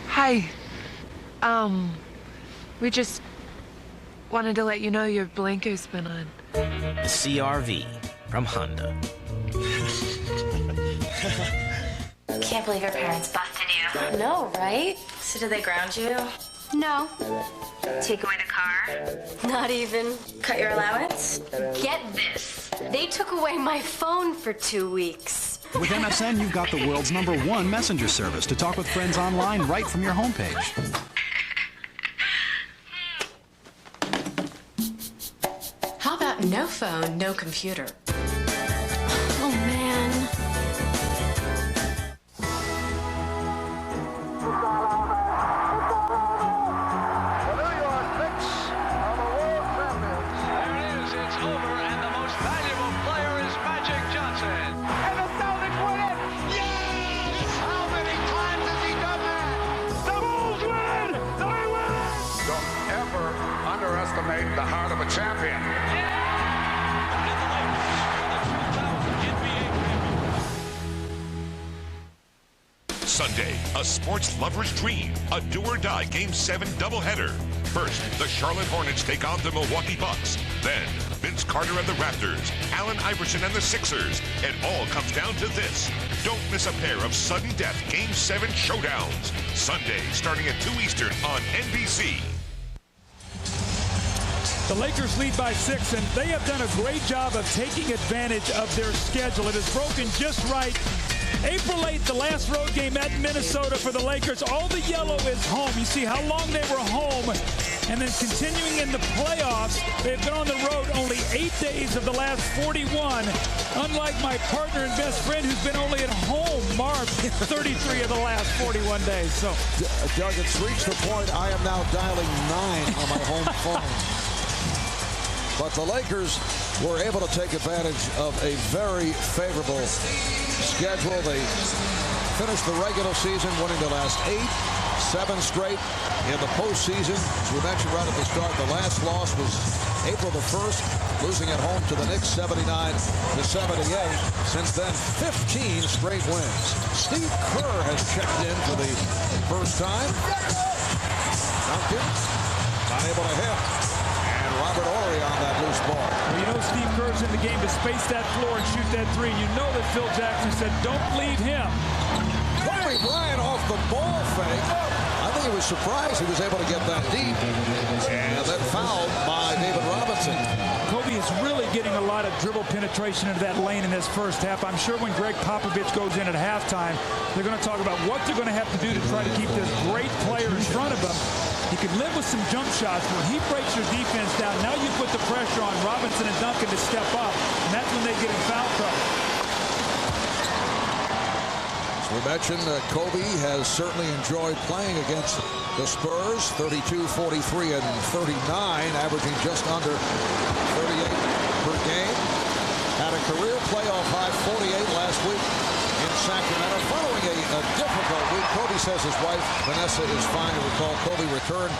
Hi. We just wanted to let you know your blinker's been on. The CR-V from Honda. Can't believe your parents busted you. No, right? So did they ground you? No. Take away the car? Not even. Cut your allowance? Get this. They took away my phone for 2 weeks. With MSN, you've got the world's #1 messenger service to talk with friends online right from your homepage. How about no phone, no computer? Oh, man. The heart of a champion. Sunday, a sports lover's dream, a do-or-die Game 7 doubleheader. First, the Charlotte Hornets take on the Milwaukee Bucks. Then, Vince Carter and the Raptors, Allen Iverson and the Sixers. It all comes down to this. Don't miss a pair of sudden death Game 7 showdowns. Sunday, starting at 2 Eastern on NBC. The Lakers lead by 6, and they have done a great job of taking advantage of their schedule. It is broken just right. April 8th, the last road game at Minnesota for the Lakers. All the yellow is home. You see how long they were home. And then continuing in the playoffs, they've been on the road only 8 days of the last 41. Unlike my partner and best friend who's been only at home, Marv, 33 of the last 41 days. So, Doug, it's reached the point I am now dialing 9 on my home phone. But the Lakers were able to take advantage of a very favorable schedule. They finished the regular season winning the last 7 straight in the postseason. As we mentioned right at the start, the last loss was April the 1st, losing at home to the Knicks 79-78. Since then, 15 straight wins. Steve Kerr has checked in for the first time. Duncan, not able to hit. And Robert Horry on that loose ball. Well, you know Steve Kerr's in the game to space that floor and shoot that three. You know that Phil Jackson said, don't leave him. Bryant off the ball fake. I think he was surprised he was able to get that deep. And then fouled by David Robinson. Kobe is really getting a lot of dribble penetration into that lane in this first half. I'm sure when Greg Popovich goes in at halftime, they're going to talk about what they're going to have to do to try to keep this great player in front of them. He could live with some jump shots, but when he breaks your defense down, now you put the pressure on Robinson and Duncan to step up, and that's when they get in foul trouble. We mentioned Kobe has certainly enjoyed playing against the Spurs, 32, 43, and 39, averaging just under 38 per game. Had a career playoff high 48 last week in Sacramento. Following a difficult week, Kobe says his wife, Vanessa, is fine. You recall Kobe returned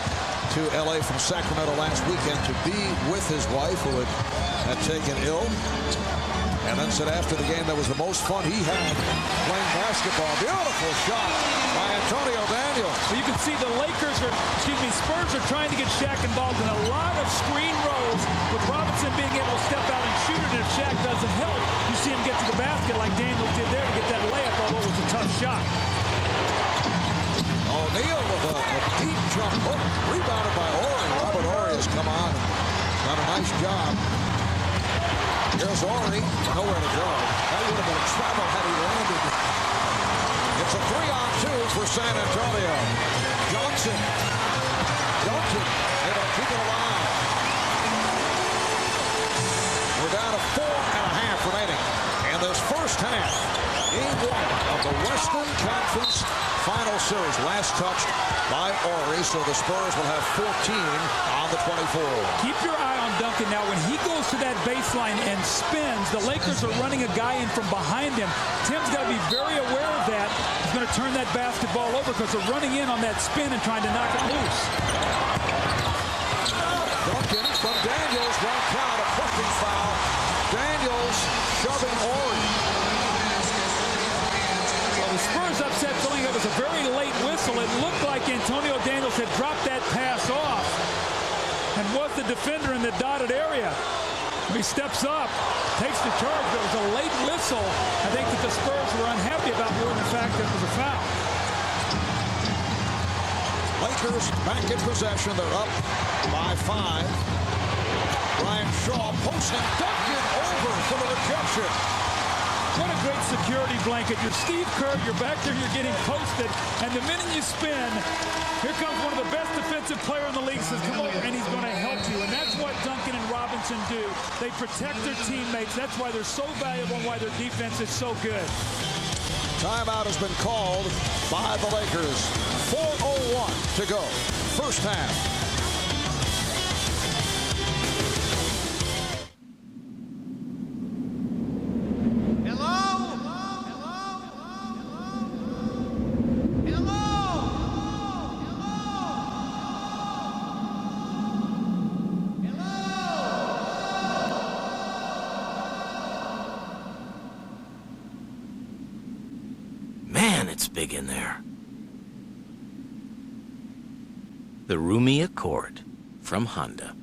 to L.A. from Sacramento last weekend to be with his wife, who had taken ill. And then said after the game that was the most fun he had playing basketball. Beautiful shot by Antonio Daniels. So you can see the Spurs are trying to get Shaq involved in a lot of screen rolls, with Robinson being able to step out and shoot it. And if Shaq doesn't help, you see him get to the basket like Daniels did there to get that layup, although it was a tough shot. O'Neal with a deep jump hook, rebounded by Horry. Robert Horry has come on and done a nice job. Here's Horry, nowhere to go. That would have been a travel had he landed. It's a 3-on-2 for San Antonio. Johnson, Duncan, able to keep it alive. We're down to 4.5 remaining in this first half. Game 1 of the Western Conference Final Series. Last touched by Horry, so the Spurs will have 14 on the 24. Keep your eye on Duncan now. When he goes to that baseline and spins, the Lakers are running a guy in from behind him. Tim's got to be very aware of that. He's going to turn that basketball over because they're running in on that spin and trying to knock it loose. Duncan from Daniels, one count, a pushing foul. Daniels shoving Horry. The Spurs upset feeling it was a very late whistle. It looked like Antonio Daniels had dropped that pass off and was the defender in the dotted area. He steps up, takes the charge, but it was a late whistle. I think that the Spurs were unhappy about more than the fact that it was a foul. Lakers back in possession. They're up by 5. Brian Shaw posting Duncan over for the rejection. What a great security blanket. You're Steve Kerr, you're back there, you're getting posted, and the minute you spin, here comes one of the best defensive players in the league, says, come over, and he's going to help you. And that's what Duncan and Robinson do. They protect their teammates. That's why they're so valuable and why their defense is so good. Timeout has been called by the Lakers. 4:01 to go. First half. it's big in there. The roomy Accord from Honda.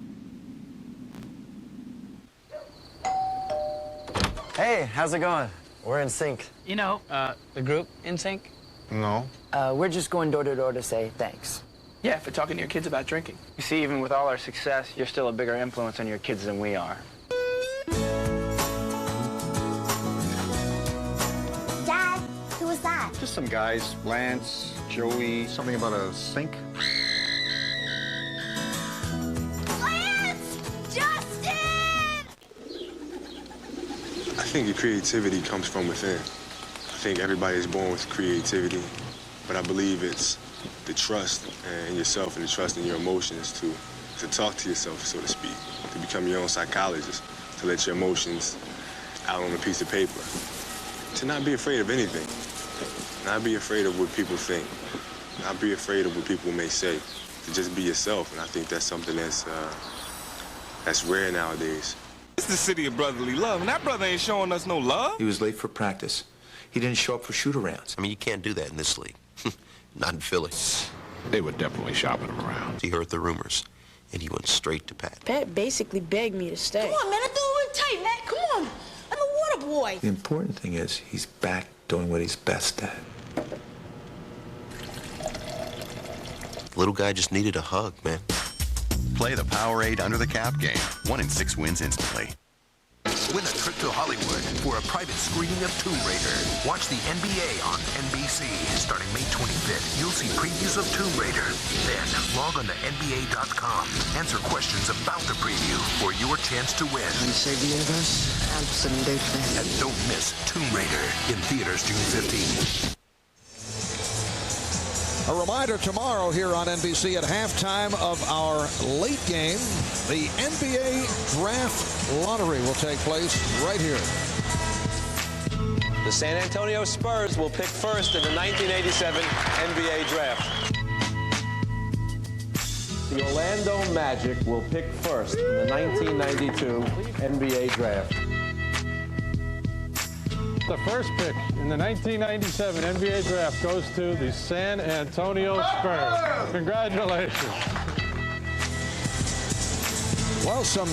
Hey, how's it going? We're in sync. You know, the group in sync? No. We're just going door to door to say thanks. Yeah, for talking to your kids about drinking. You see, even with all our success, you're still a bigger influence on your kids than we are. Dad, who was that? Just some guys, Lance, Joey, something about a sink. Lance! Justin! I think your creativity comes from within. I think everybody is born with creativity, but I believe it's the trust in yourself and the trust in your emotions to talk to yourself, so to speak, to become your own psychologist, to let your emotions out on a piece of paper, to not be afraid of anything, not be afraid of what people think, not be afraid of what people may say, to just be yourself. And I think that's something that's rare nowadays. It's the city of brotherly love, and that brother ain't showing us no love. He was late for practice. He didn't show up for shoot-arounds. I mean, you can't do that in this league. Not in Philly. They were definitely shopping him around. He heard the rumors, and he went straight to Pat. Pat basically begged me to stay. Come on, man, I threw it tight, man. Come on. I'm a water boy. The important thing is he's back doing what he's best at. The little guy just needed a hug, man. Play the Powerade Under the Cap game. 1 in 6 wins instantly. Win a trip to Hollywood for a private screening of Tomb Raider. Watch the NBA on NBC. Starting May 25th, you'll see previews of Tomb Raider. Then log on to NBA.com. Answer questions about the preview for your chance to win. You save the universe? Absolutely. And don't miss Tomb Raider in theaters June 15th. A reminder tomorrow here on NBC at halftime of our late game, the NBA Draft Lottery will take place right here. The San Antonio Spurs will pick first in the 1987 NBA Draft. The Orlando Magic will pick first in the 1992 NBA Draft. The first pick in the 1997 NBA Draft goes to the San Antonio Spurs. Congratulations. Well, some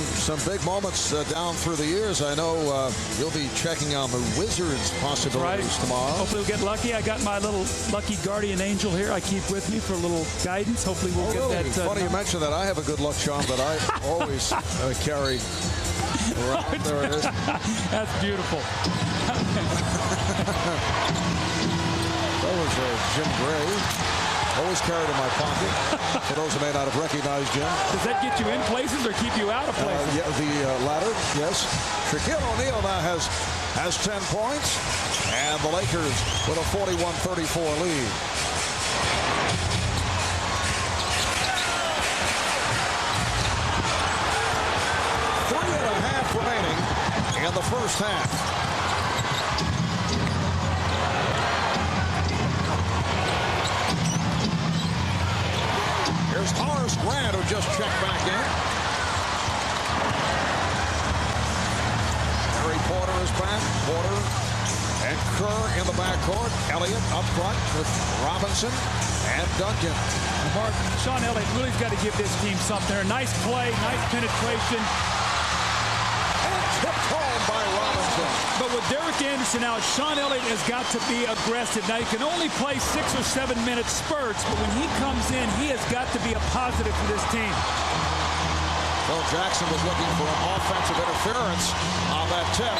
big moments down through the years. I know you'll be checking on the Wizards' possibilities tomorrow. Hopefully we'll get lucky. I got my little lucky guardian angel here I keep with me for a little guidance. Hopefully we'll get that. Funny you mention that. I have a good luck charm that I always carry around. There it is. That's beautiful. That was Jim Gray. Always carried in my pocket. For those who may not have recognized Jim. Does that get you in places or keep you out of places? Yeah, the latter, yes. Shaquille O'Neal now has 10 points, and the Lakers with a 41-34 lead. Three and a half remaining in the first half. Here's Horace Grant, who just checked back in. Harry Porter is back. Porter and Kerr in the backcourt. Elliott up front with Robinson and Duncan. Mark, Sean Elliott really's got to give this team something. A nice play, nice penetration. And tipped home by Robinson. But with Derek Anderson out, Sean Elliott has got to be aggressive. Now, he can only play 6 or 7 minute spurts, but when he comes in, he has got to be a positive for this team. Phil Jackson was looking for an offensive interference on that tip.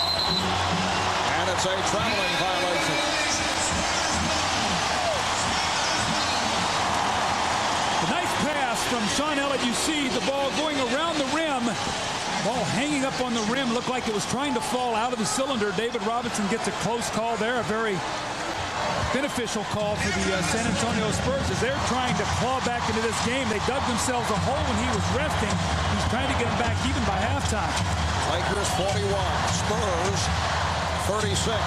And it's a traveling violation. A nice pass from Sean Elliott. You see the ball going around the rim. Ball hanging up on the rim. Looked like it was trying to fall out of the cylinder. David Robinson gets a close call there. A very beneficial call for the San Antonio Spurs as they're trying to claw back into this game. They dug themselves a hole when he was resting. He's trying to get them back even by halftime. Lakers 41, Spurs 36.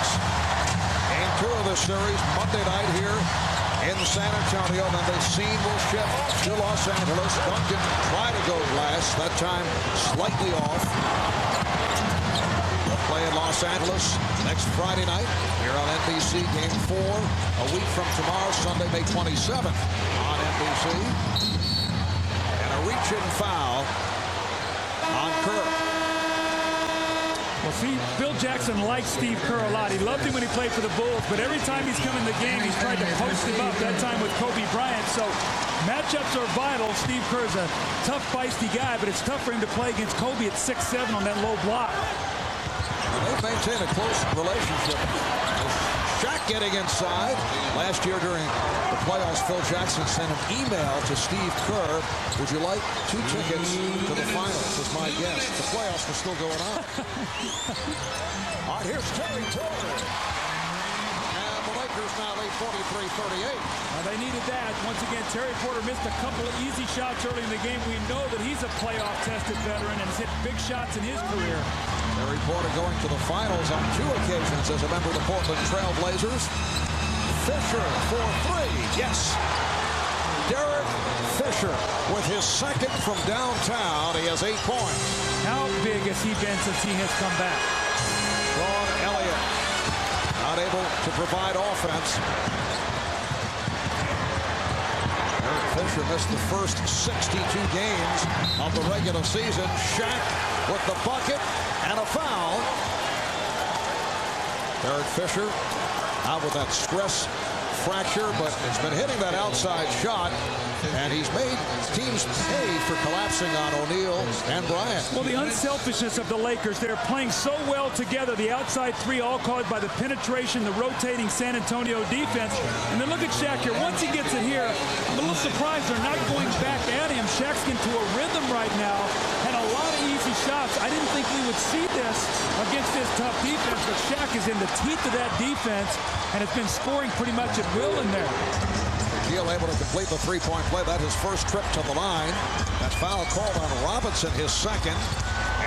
Game 2 of the series Monday night here in San Antonio. Then the scene will shift to Los Angeles. Duncan tried to go last, that time slightly off. play in Los Angeles next Friday night here on NBC. Game 4 a week from tomorrow, Sunday, May 27th on NBC. And a reach-in foul on Kerr. Well, see, Phil Jackson likes Steve Kerr a lot. He loved him when he played for the Bulls, but every time he's come in the game, he's tried to post him up, that time with Kobe Bryant. So matchups are vital. Steve Kerr's a tough, feisty guy, but it's tough for him to play against Kobe at 6'7" on that low block. They've maintained a close relationship. Shaq getting inside. Last year during the playoffs, Phil Jackson sent an email to Steve Kerr. Would you like 2 tickets to the finals as my guest? The playoffs were still going on. All right, here's Terry Porter. And the Lakers now lead 43-38. They needed that. Once again, Terry Porter missed a couple of easy shots early in the game. We know that he's a playoff-tested veteran and has hit big shots in his career. Terry Porter going to the finals on 2 occasions as a member of the Portland Trail Blazers. Fisher for 3. Yes. Derek Fisher with his second from downtown. He has 8 points. How big has he been since he has come back? Sean Elliott not able to provide offense. Derek Fisher missed the first 62 games of the regular season. Shaq with the bucket and a foul. Derek Fisher out with that stress fracture, but he's been hitting that outside shot, and he's made teams pay for collapsing on O'Neal and Bryant. Well, the unselfishness of the Lakers, they're playing so well together. The outside 3 all caused by the penetration, the rotating San Antonio defense. And then look at Shaq here. Once he gets it here, I'm a little surprised they're not going back at him. Shaq's into a rhythm right now, and a lot of easy shots. I didn't think we would see this against this tough defense, but Shaq is in the teeth of that defense and has been scoring pretty much at will in there. Shaquille able to complete the 3-point play. That's his first trip to the line. That foul called on Robinson, his second.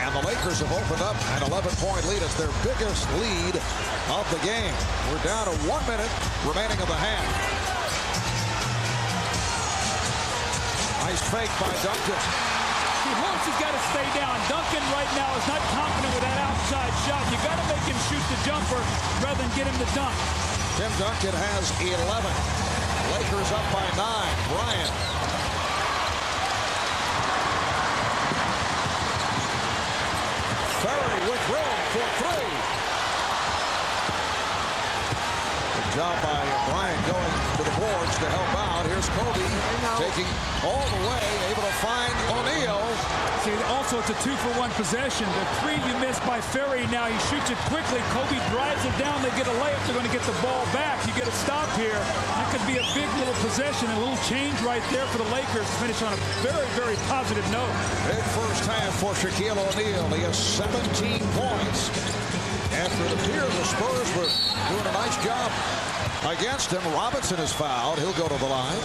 And the Lakers have opened up an 11-point lead. It's their biggest lead of the game. We're down to 1 minute remaining of the half. Nice fake by Duncan. Holmes has got to stay down. Duncan right now is not confident with that outside shot. You got to make him shoot the jumper rather than get him to dunk. Tim Duncan has 11. Lakers up by 9. Bryant. Ferry with room for 3. Good job by Bryant going to the boards to help out. Here's Kobe taking all the way, able to find O'Neal. See, also it's a 2-for-1 possession. The 3 you missed by Ferry. Now he shoots it quickly. Kobe drives it down. They get a layup. They're going to get the ball back. You get a stop here. That could be a big little possession, a little change right there for the Lakers to finish on a very, very positive note. Big first half for Shaquille O'Neal. He has 17 points. After it appeared the Spurs were doing a nice job against him. Robinson is fouled. He'll go to the line.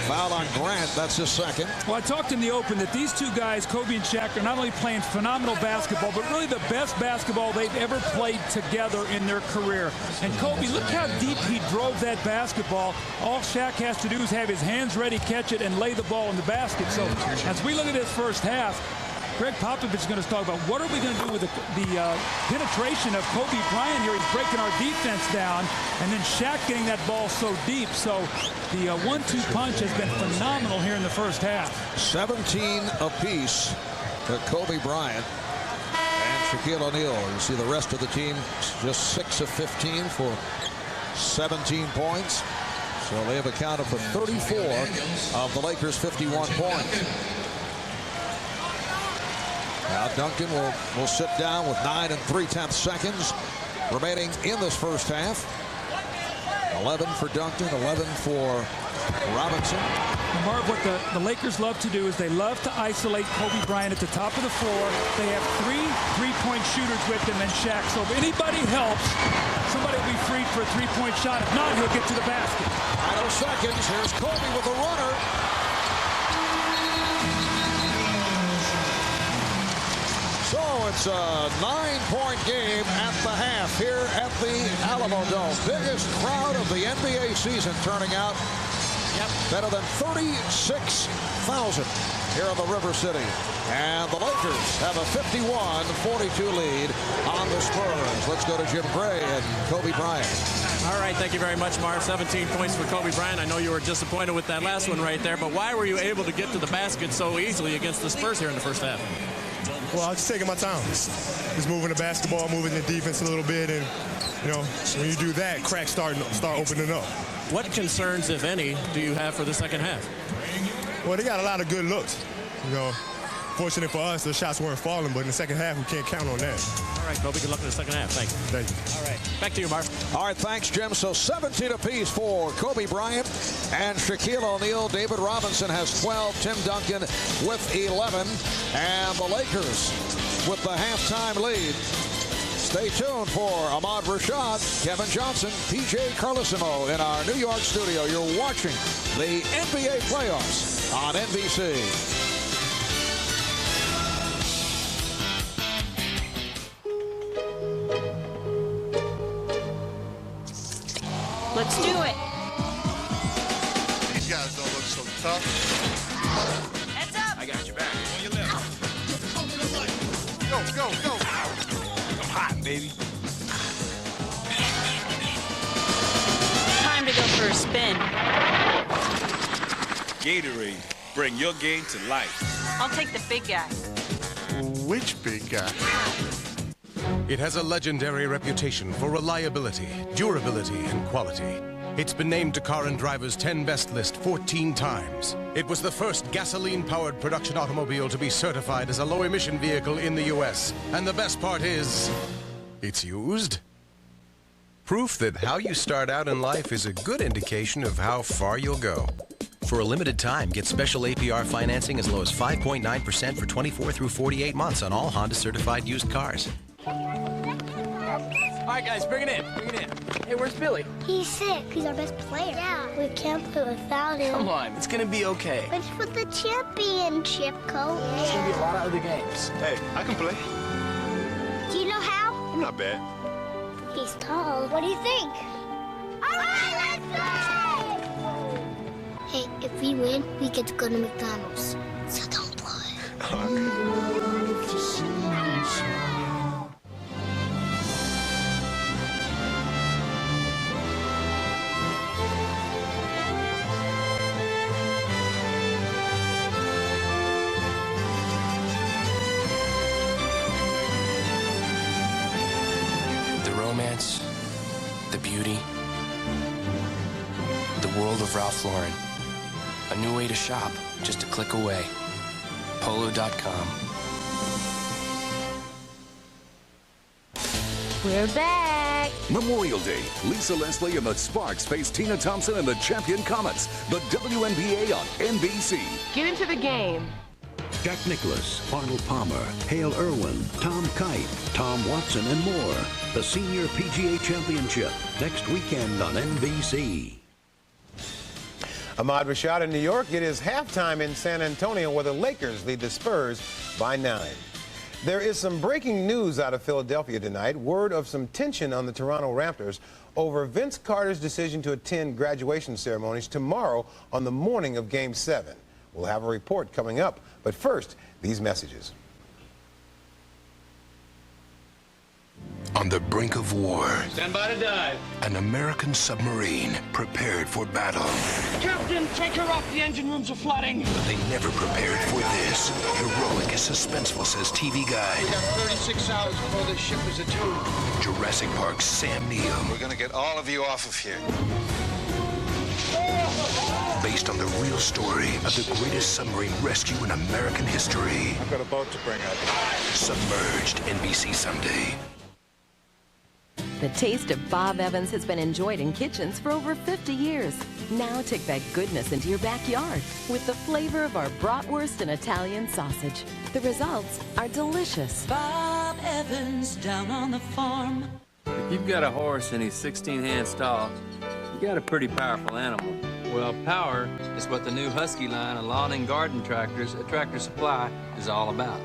Foul on Grant. That's his second. Well, I talked in the open that these 2 guys, Kobe and Shaq, are not only playing phenomenal basketball, but really the best basketball they've ever played together in their career. And Kobe, look how deep he drove that basketball. All Shaq has to do is have his hands ready, catch it, and lay the ball in the basket. So as we look at this first half, Greg Popovich is going to talk about what are we going to do with the penetration of Kobe Bryant here. He's breaking our defense down, and then Shaq getting that ball so deep. So the 1-2 punch has been phenomenal here in the first half. 17 apiece for Kobe Bryant and Shaquille O'Neal. You see the rest of the team just 6 of 15 for 17 points. So they have accounted for 34 of the Lakers' 51 points. Now Duncan will sit down with 9 3/10 seconds remaining in this first half. 11 for Duncan, 11 for Robinson. And Marv, what the Lakers love to do is they love to isolate Kobe Bryant at the top of the floor. They have 3 3-point shooters with them and Shaq. So if anybody helps, somebody will be freed for a 3-point shot. If not, he'll get to the basket. Final seconds. Here's Kobe with the runner. So it's a 9-point game at the half here at the Alamo Dome. Biggest crowd of the NBA season turning out. Better than 36,000. here in the River City. And the Lakers have a 51-42 lead on the Spurs. Let's go to Jim Gray and Kobe Bryant. All right, thank you very much, Marv. 17 points for Kobe Bryant. I know you were disappointed with that last one right there, but why were you able to get to the basket so easily against the Spurs here in the first half? Well, I was just taking my time. Just moving the basketball, moving the defense a little bit, and, you know, when you do that, cracks start opening up. What concerns, if any, do you have for the second half? Well, they got a lot of good looks. You know, fortunate for us, the shots weren't falling, but in the second half, we can't count on that. All right, Kobe, good luck in the second half. Thank you. Thank you. All right, back to you, Marv. All right, thanks, Jim. So 17 apiece for Kobe Bryant and Shaquille O'Neal. David Robinson has 12. Tim Duncan with 11. And the Lakers with the halftime lead. Stay tuned for Ahmad Rashad, Kevin Johnson, PJ Carlesimo in our New York studio. You're watching the NBA playoffs on NBC. Let's do it. These guys don't look so tough. Heads up. I got your back. On your left. Go. I'm hot, baby. Time to go for a spin. Gatorade, bring your game to life. I'll take the big guy. Which big guy? It has a legendary reputation for reliability, durability, and quality. It's been named to Car and Driver's 10 Best list 14 times. It was the first gasoline-powered production automobile to be certified as a low-emission vehicle in the U.S. And the best part is, it's used. Proof that how you start out in life is a good indication of how far you'll go. For a limited time, get special APR financing as low as 5.9% for 24 through 48 months on all Honda-certified used cars. All right, guys, bring it in. Hey, where's Billy? He's sick. He's our best player. Yeah, we can't play without him. Come on, it's gonna be okay. It's for the championship, Coach. There's gonna be a lot of other games. Hey, I can play. Do you know how? I'm not bad. He's tall. What do you think? All right, let's go! Hey, if we win, we get to go to McDonald's. So don't play. The beauty, the world of Ralph Lauren. A new way to shop, just a click away. Polo.com. We're back. Memorial Day, Lisa Leslie and the Sparks face Tina Thompson and the Champion Comets. The WNBA on NBC. Get into the game. Jack Nicklaus, Arnold Palmer, Hale Irwin, Tom Kite, Tom Watson, and more. The Senior PGA Championship, next weekend on NBC. Ahmad Rashad in New York. It is halftime in San Antonio where the Lakers lead the Spurs by 9. There is some breaking news out of Philadelphia tonight. Word of some tension on the Toronto Raptors over Vince Carter's decision to attend graduation ceremonies tomorrow on the morning of Game 7. We'll have a report coming up. But first, these messages. On the brink of war, Stand by to dive. an American submarine prepared for battle. Captain, take her off. The engine rooms are flooding. But they never prepared for this. Heroic is suspenseful, says TV Guide. We got 36 hours before this ship is attuned. Jurassic Park's Sam Neill. We're gonna get all of you off of here. Based on the real story of the greatest submarine rescue in American history. I've got a boat to bring up. Submerged, NBC Sunday. The taste of Bob Evans has been enjoyed in kitchens for over 50 years. Now take that goodness into your backyard with the flavor of our bratwurst and Italian sausage. The results are delicious. Bob Evans down on the farm. If you've got a horse and he's 16 hands tall, you got a pretty powerful animal. Well, power is what the new Husky line of lawn and garden tractors at Tractor Supply is all about.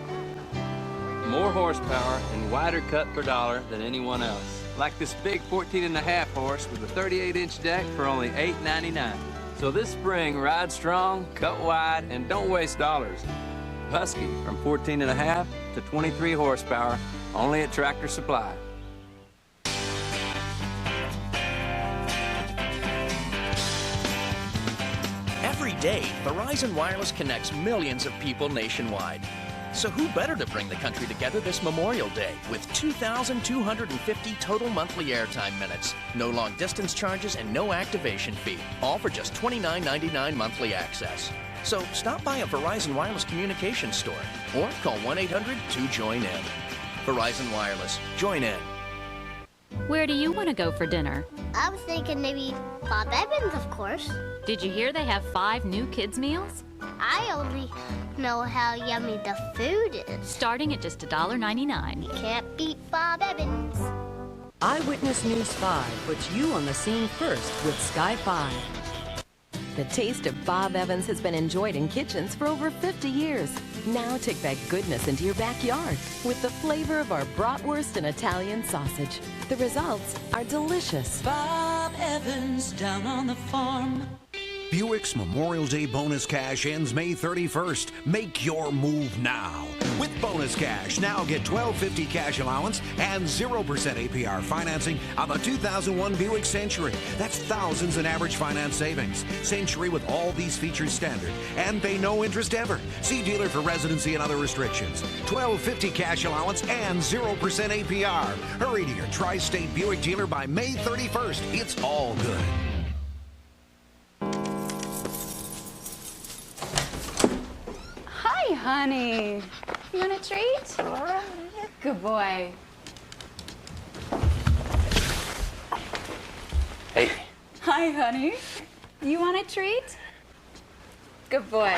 More horsepower and wider cut per dollar than anyone else. Like this big 14.5 horse with a 38-inch deck for only $8.99. So this spring, ride strong, cut wide, and don't waste dollars. Husky from 14.5 to 23 horsepower, only at Tractor Supply. Every day, Verizon Wireless connects millions of people nationwide. So who better to bring the country together this Memorial Day with 2,250 total monthly airtime minutes, no long distance charges, and no activation fee, all for just $29.99 monthly access. So stop by a Verizon Wireless communications store or call 1-800-2JOIN-IN. Verizon Wireless. Join in. Where do you want to go for dinner? I was thinking maybe Bob Evans, of course. Did you hear they have 5 new kids' meals? I only know how yummy the food is. Starting at just $1.99. You can't beat Bob Evans. Eyewitness News 5 puts you on the scene first with Sky 5. The taste of Bob Evans has been enjoyed in kitchens for over 50 years. Now take that goodness into your backyard with the flavor of our bratwurst and Italian sausage. The results are delicious. Bob Evans down on the farm. Buick's Memorial Day bonus cash ends May 31st. Make your move now. With bonus cash, now get $12.50 cash allowance and 0% APR financing on the 2001 Buick Century. That's thousands in average finance savings. Century with all these features standard and pay no interest ever. See dealer for residency and other restrictions. $12.50 cash allowance and 0% APR. Hurry to your tri-state Buick dealer by May 31st. It's all good. Hi, honey. You want a treat? Good boy. Hey. Hi, honey. You want a treat? Good boy.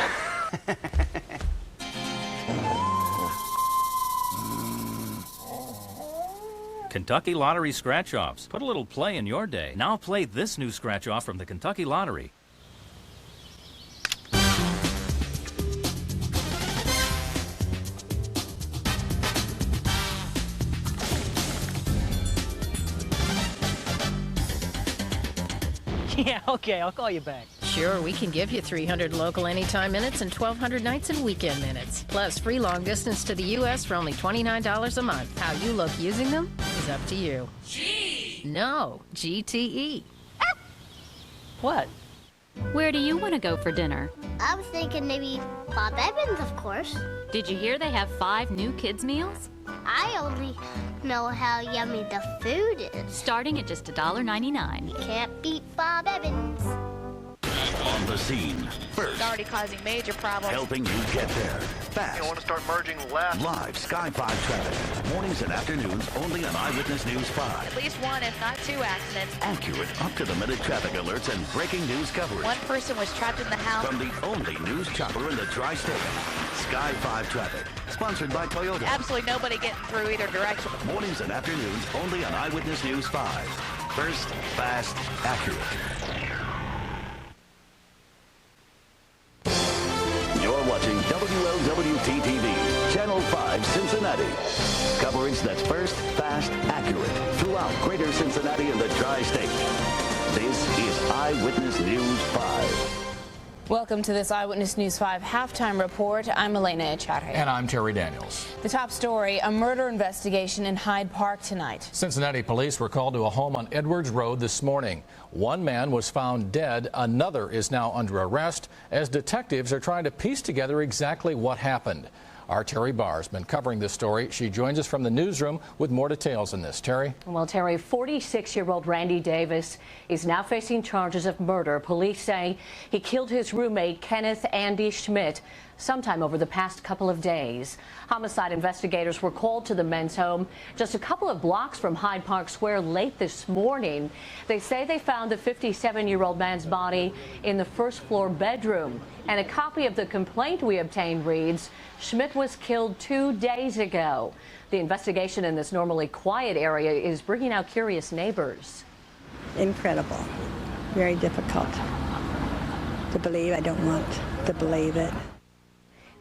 Kentucky Lottery Scratch-Offs. Put a little play in your day. Now play this new scratch-off from the Kentucky Lottery. Yeah, okay, I'll call you back. Sure, we can give you 300 local anytime minutes and 1,200 nights and weekend minutes. Plus, free long distance to the U.S. for only $29 a month. How you look using them is up to you. G! No, GTE. What? Where do you want to go for dinner? I was thinking maybe Bob Evans, of course. Did you hear they have 5 new kids' meals? I only know how yummy the food is. Starting at just $1.99. You can't beat Bob Evans. On the scene, first. It's already causing major problems. Helping you get there. Fast. You want to start merging left. Live Sky 5 traffic. Mornings and afternoons only on Eyewitness News 5. At least 1, if not 2 accidents. Accurate, up-to-the-minute traffic alerts and breaking news coverage. 1 person was trapped in the house. From the only news chopper in the tri-state. Sky 5 traffic. Sponsored by Toyota. Absolutely nobody getting through either direction. Mornings and afternoons only on Eyewitness News 5. First, fast, accurate. You're watching WLWT-TV, Channel 5, Cincinnati. Coverage that's first, fast, accurate throughout greater Cincinnati and the tri-state. This is Eyewitness News 5. Welcome to this Eyewitness News 5 halftime report. I'm Elena Echarri. And I'm Terry Daniels. The top story, a murder investigation in Hyde Park tonight. Cincinnati police were called to a home on Edwards Road this morning. One man was found dead. Another is now under arrest as detectives are trying to piece together exactly what happened. Our Terry Barr has been covering this story. She joins us from the newsroom with more details on this. Terry? Well, Terry, 46-year-old Randy Davis is now facing charges of murder. Police say he killed his roommate, Kenneth Andy Schmidt, sometime over the past couple of days. Homicide investigators were called to the men's home just a couple of blocks from Hyde Park Square late this morning. They say they found the 57-year-old man's body in the first-floor bedroom. And a copy of the complaint we obtained reads, Schmidt was killed 2 days ago. The investigation in this normally quiet area is bringing out curious neighbors. Incredible. Very difficult to believe. I don't want to believe it.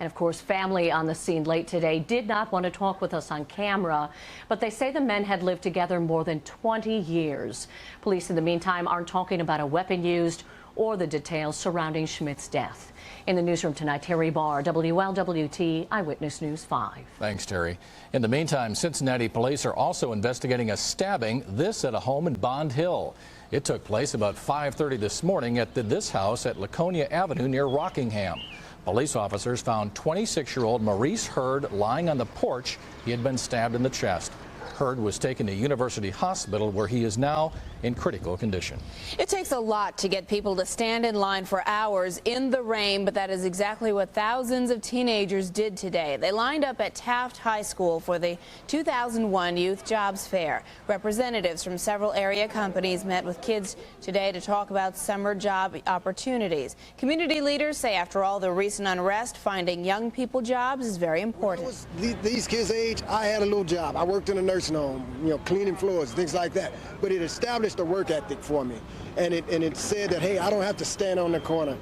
And of course, family on the scene late today did not want to talk with us on camera, but they say the men had lived together more than 20 years. Police in the meantime aren't talking about a weapon used or the details surrounding Schmidt's death. In the newsroom tonight, Terry Barr, WLWT Eyewitness News 5. Thanks, Terry. In the meantime, Cincinnati police are also investigating a stabbing, this at a home in Bond Hill. It took place about 5:30 this morning at this house at Laconia Avenue near Rockingham. Police officers found 26-year-old Maurice Hurd lying on the porch. He had been stabbed in the chest. Hurd was taken to University Hospital, where he is now in critical condition. It takes a lot to get people to stand in line for hours in the rain, but that is exactly what thousands of teenagers did today. They lined up at Taft High School for the 2001 Youth Jobs Fair. Representatives from several area companies met with kids today to talk about summer job opportunities. Community leaders say after all the recent unrest, finding young people jobs is very important. When I was these kids' age, I had a little job. I worked in a nursing home, cleaning floors, things like that. But it established a work ethic for me, and it said that, hey, I don't have to stand on the corner.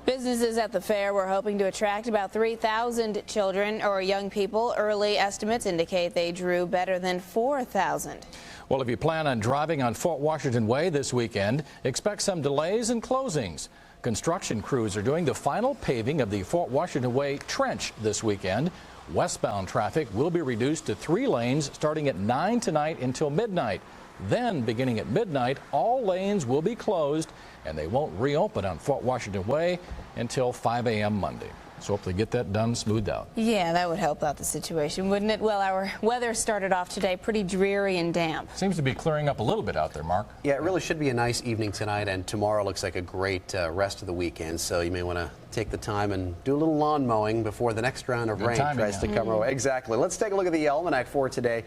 Businesses at the fair were hoping to attract about 3,000 children or young people. Early estimates indicate they drew better than 4,000. Well, if you plan on driving on Fort Washington Way this weekend, expect some delays and closings. Construction crews are doing the final paving of the Fort Washington Way trench this weekend. Westbound traffic will be reduced to 3 lanes starting at 9 tonight until midnight. Then, beginning at midnight, all lanes will be closed, and they won't reopen on Fort Washington Way until 5 a.m. Monday. So hopefully get that done, smoothed out. Yeah, that would help out the situation, wouldn't it? Well, our weather started off today pretty dreary and damp. Seems to be clearing up a little bit out there, Mark. Yeah, it really should be a nice evening tonight, and tomorrow looks like a great rest of the weekend. So you may want to take the time and do a little lawn mowing before the next round of rain tries to come our way. Exactly. Let's take a look at the almanac for today.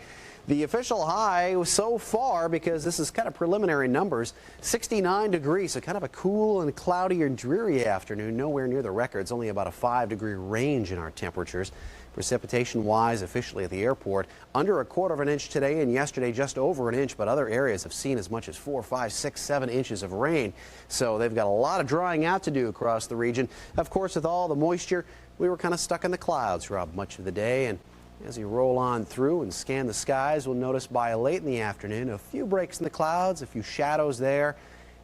The official high so far, because this is kind of preliminary numbers, 69 degrees, so kind of a cool and cloudy and dreary afternoon, nowhere near the records, only about a 5-degree range in our temperatures. Precipitation-wise, officially at the airport, under 1/4 inch today, and yesterday just over 1 inch, but other areas have seen as much as 4, 5, 6, 7 inches of rain. So they've got a lot of drying out to do across the region. Of course, with all the moisture, we were kind of stuck in the clouds throughout much of the day, and as you roll on through and scan the skies, we'll notice by late in the afternoon a few breaks in the clouds, a few shadows there,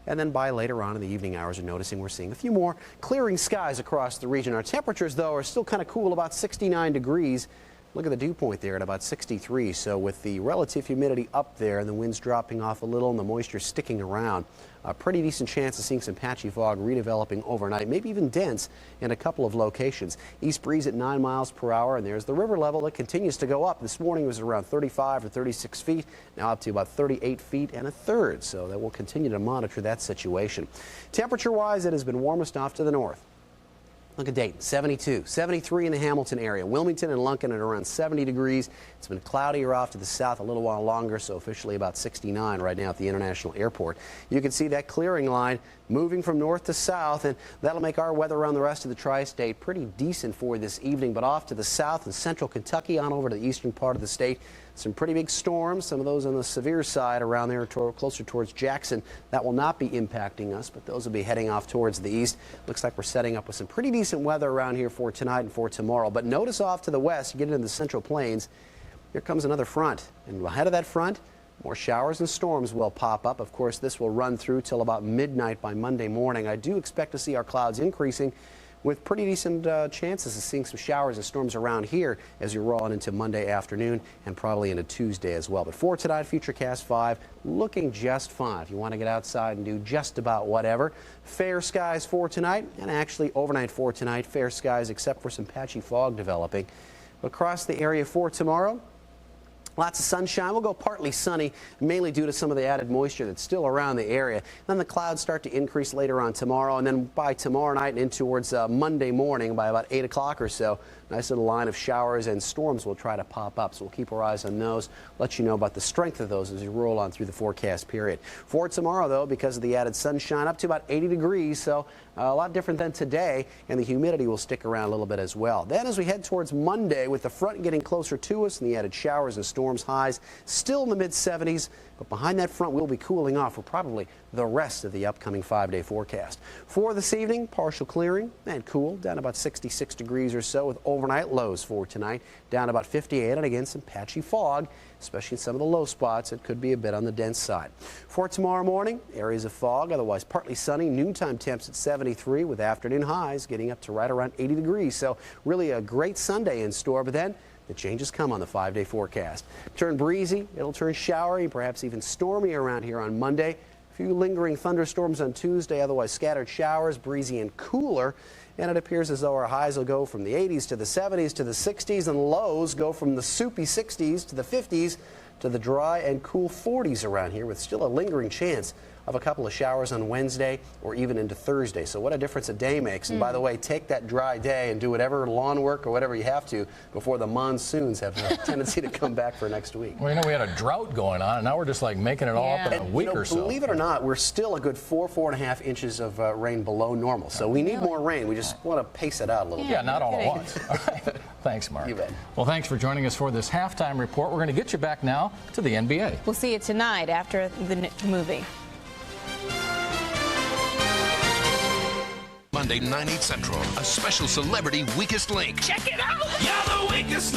and then by later on in the evening hours, you're noticing we're seeing a few more clearing skies across the region. Our temperatures, though, are still kind of cool, about 69 degrees. Look at the dew point there at about 63. So with the relative humidity up there and the winds dropping off a little and the moisture sticking around, a pretty decent chance of seeing some patchy fog redeveloping overnight, maybe even dense in a couple of locations. East breeze at 9 miles per hour, and there's the river level that continues to go up. This morning was around 35 or 36 feet, now up to about 38 feet and a third. So that we'll continue to monitor that situation. Temperature-wise, it has been warmest off to the north. Look at Dayton, 72, 73 in the Hamilton area. Wilmington and Lunken at around 70 degrees. It's been cloudier off to the south a little while longer, so officially about 69 right now at the International Airport. You can see that clearing line moving from north to south, and that'll make our weather around the rest of the tri-state pretty decent for this evening. But off to the south and central Kentucky on over to the eastern part of the state, some pretty big storms, some of those on the severe side around there closer towards Jackson. That will not be impacting us, but those will be heading off towards the east. Looks like we're setting up with some pretty decent weather around here for tonight and for tomorrow. But notice off to the west, you get into the central plains, here comes another front. And ahead of that front, more showers and storms will pop up. Of course, this will run through till about midnight by Monday morning. I do expect to see our clouds increasing with pretty decent chances of seeing some showers and storms around here as you roll on into Monday afternoon and probably into Tuesday as well. But for tonight, Futurecast 5 looking just fine. If you want to get outside and do just about whatever, fair skies for tonight, and actually overnight for tonight, fair skies except for some patchy fog developing. But across the area for tomorrow, lots of sunshine. We'll go partly sunny, mainly due to some of the added moisture that's still around the area. Then the clouds start to increase later on tomorrow, and then by tomorrow night and in towards Monday morning by about 8 o'clock or so, nice little line of showers and storms will try to pop up. So we'll keep our eyes on those, let you know about the strength of those as you roll on through the forecast period. For tomorrow, though, because of the added sunshine, up to about 80 degrees, so a lot different than today, and the humidity will stick around a little bit as well. Then as we head towards Monday, with the front getting closer to us and the added showers and storms, highs still in the mid-70s, but behind that front we'll be cooling off for probably the rest of the upcoming 5-day forecast. For this evening, partial clearing and cool, down about 66 degrees or so, with overnight lows for tonight down about 58, and again some patchy fog especially in some of the low spots. It could be a bit on the dense side. For tomorrow morning, areas of fog, otherwise partly sunny. Noontime temps at 73 with afternoon highs getting up to right around 80 degrees. So really a great Sunday in store, but then the changes come on the 5-day forecast. Turn breezy, it'll turn showery, perhaps even stormy around here on Monday. A few lingering thunderstorms on Tuesday, otherwise scattered showers, breezy and cooler. And it appears as though our highs will go from the 80s to the 70s to the 60s, and lows go from the soupy 60s to the 50s to the dry and cool 40s around here, with still a lingering chance of a couple of showers on Wednesday or even into Thursday. So what a difference a day makes. And by the way, take that dry day and do whatever lawn work or whatever you have to before the monsoons have a tendency to come back for next week. Well, you know, we had a drought going on, and now we're just like making it all up in a week or so. Believe it or not, we're still a good 4.5 inches of rain below normal. So we need more rain. We just want to pace it out a little bit. Yeah, not all at once. All right. Thanks, Mark. You bet. Well, thanks for joining us for this halftime report. We're going to get you back now to the NBA. We'll see you tonight after the movie. Monday, 9, 8 Central, a special celebrity weakest link. Check it out! You're the weakest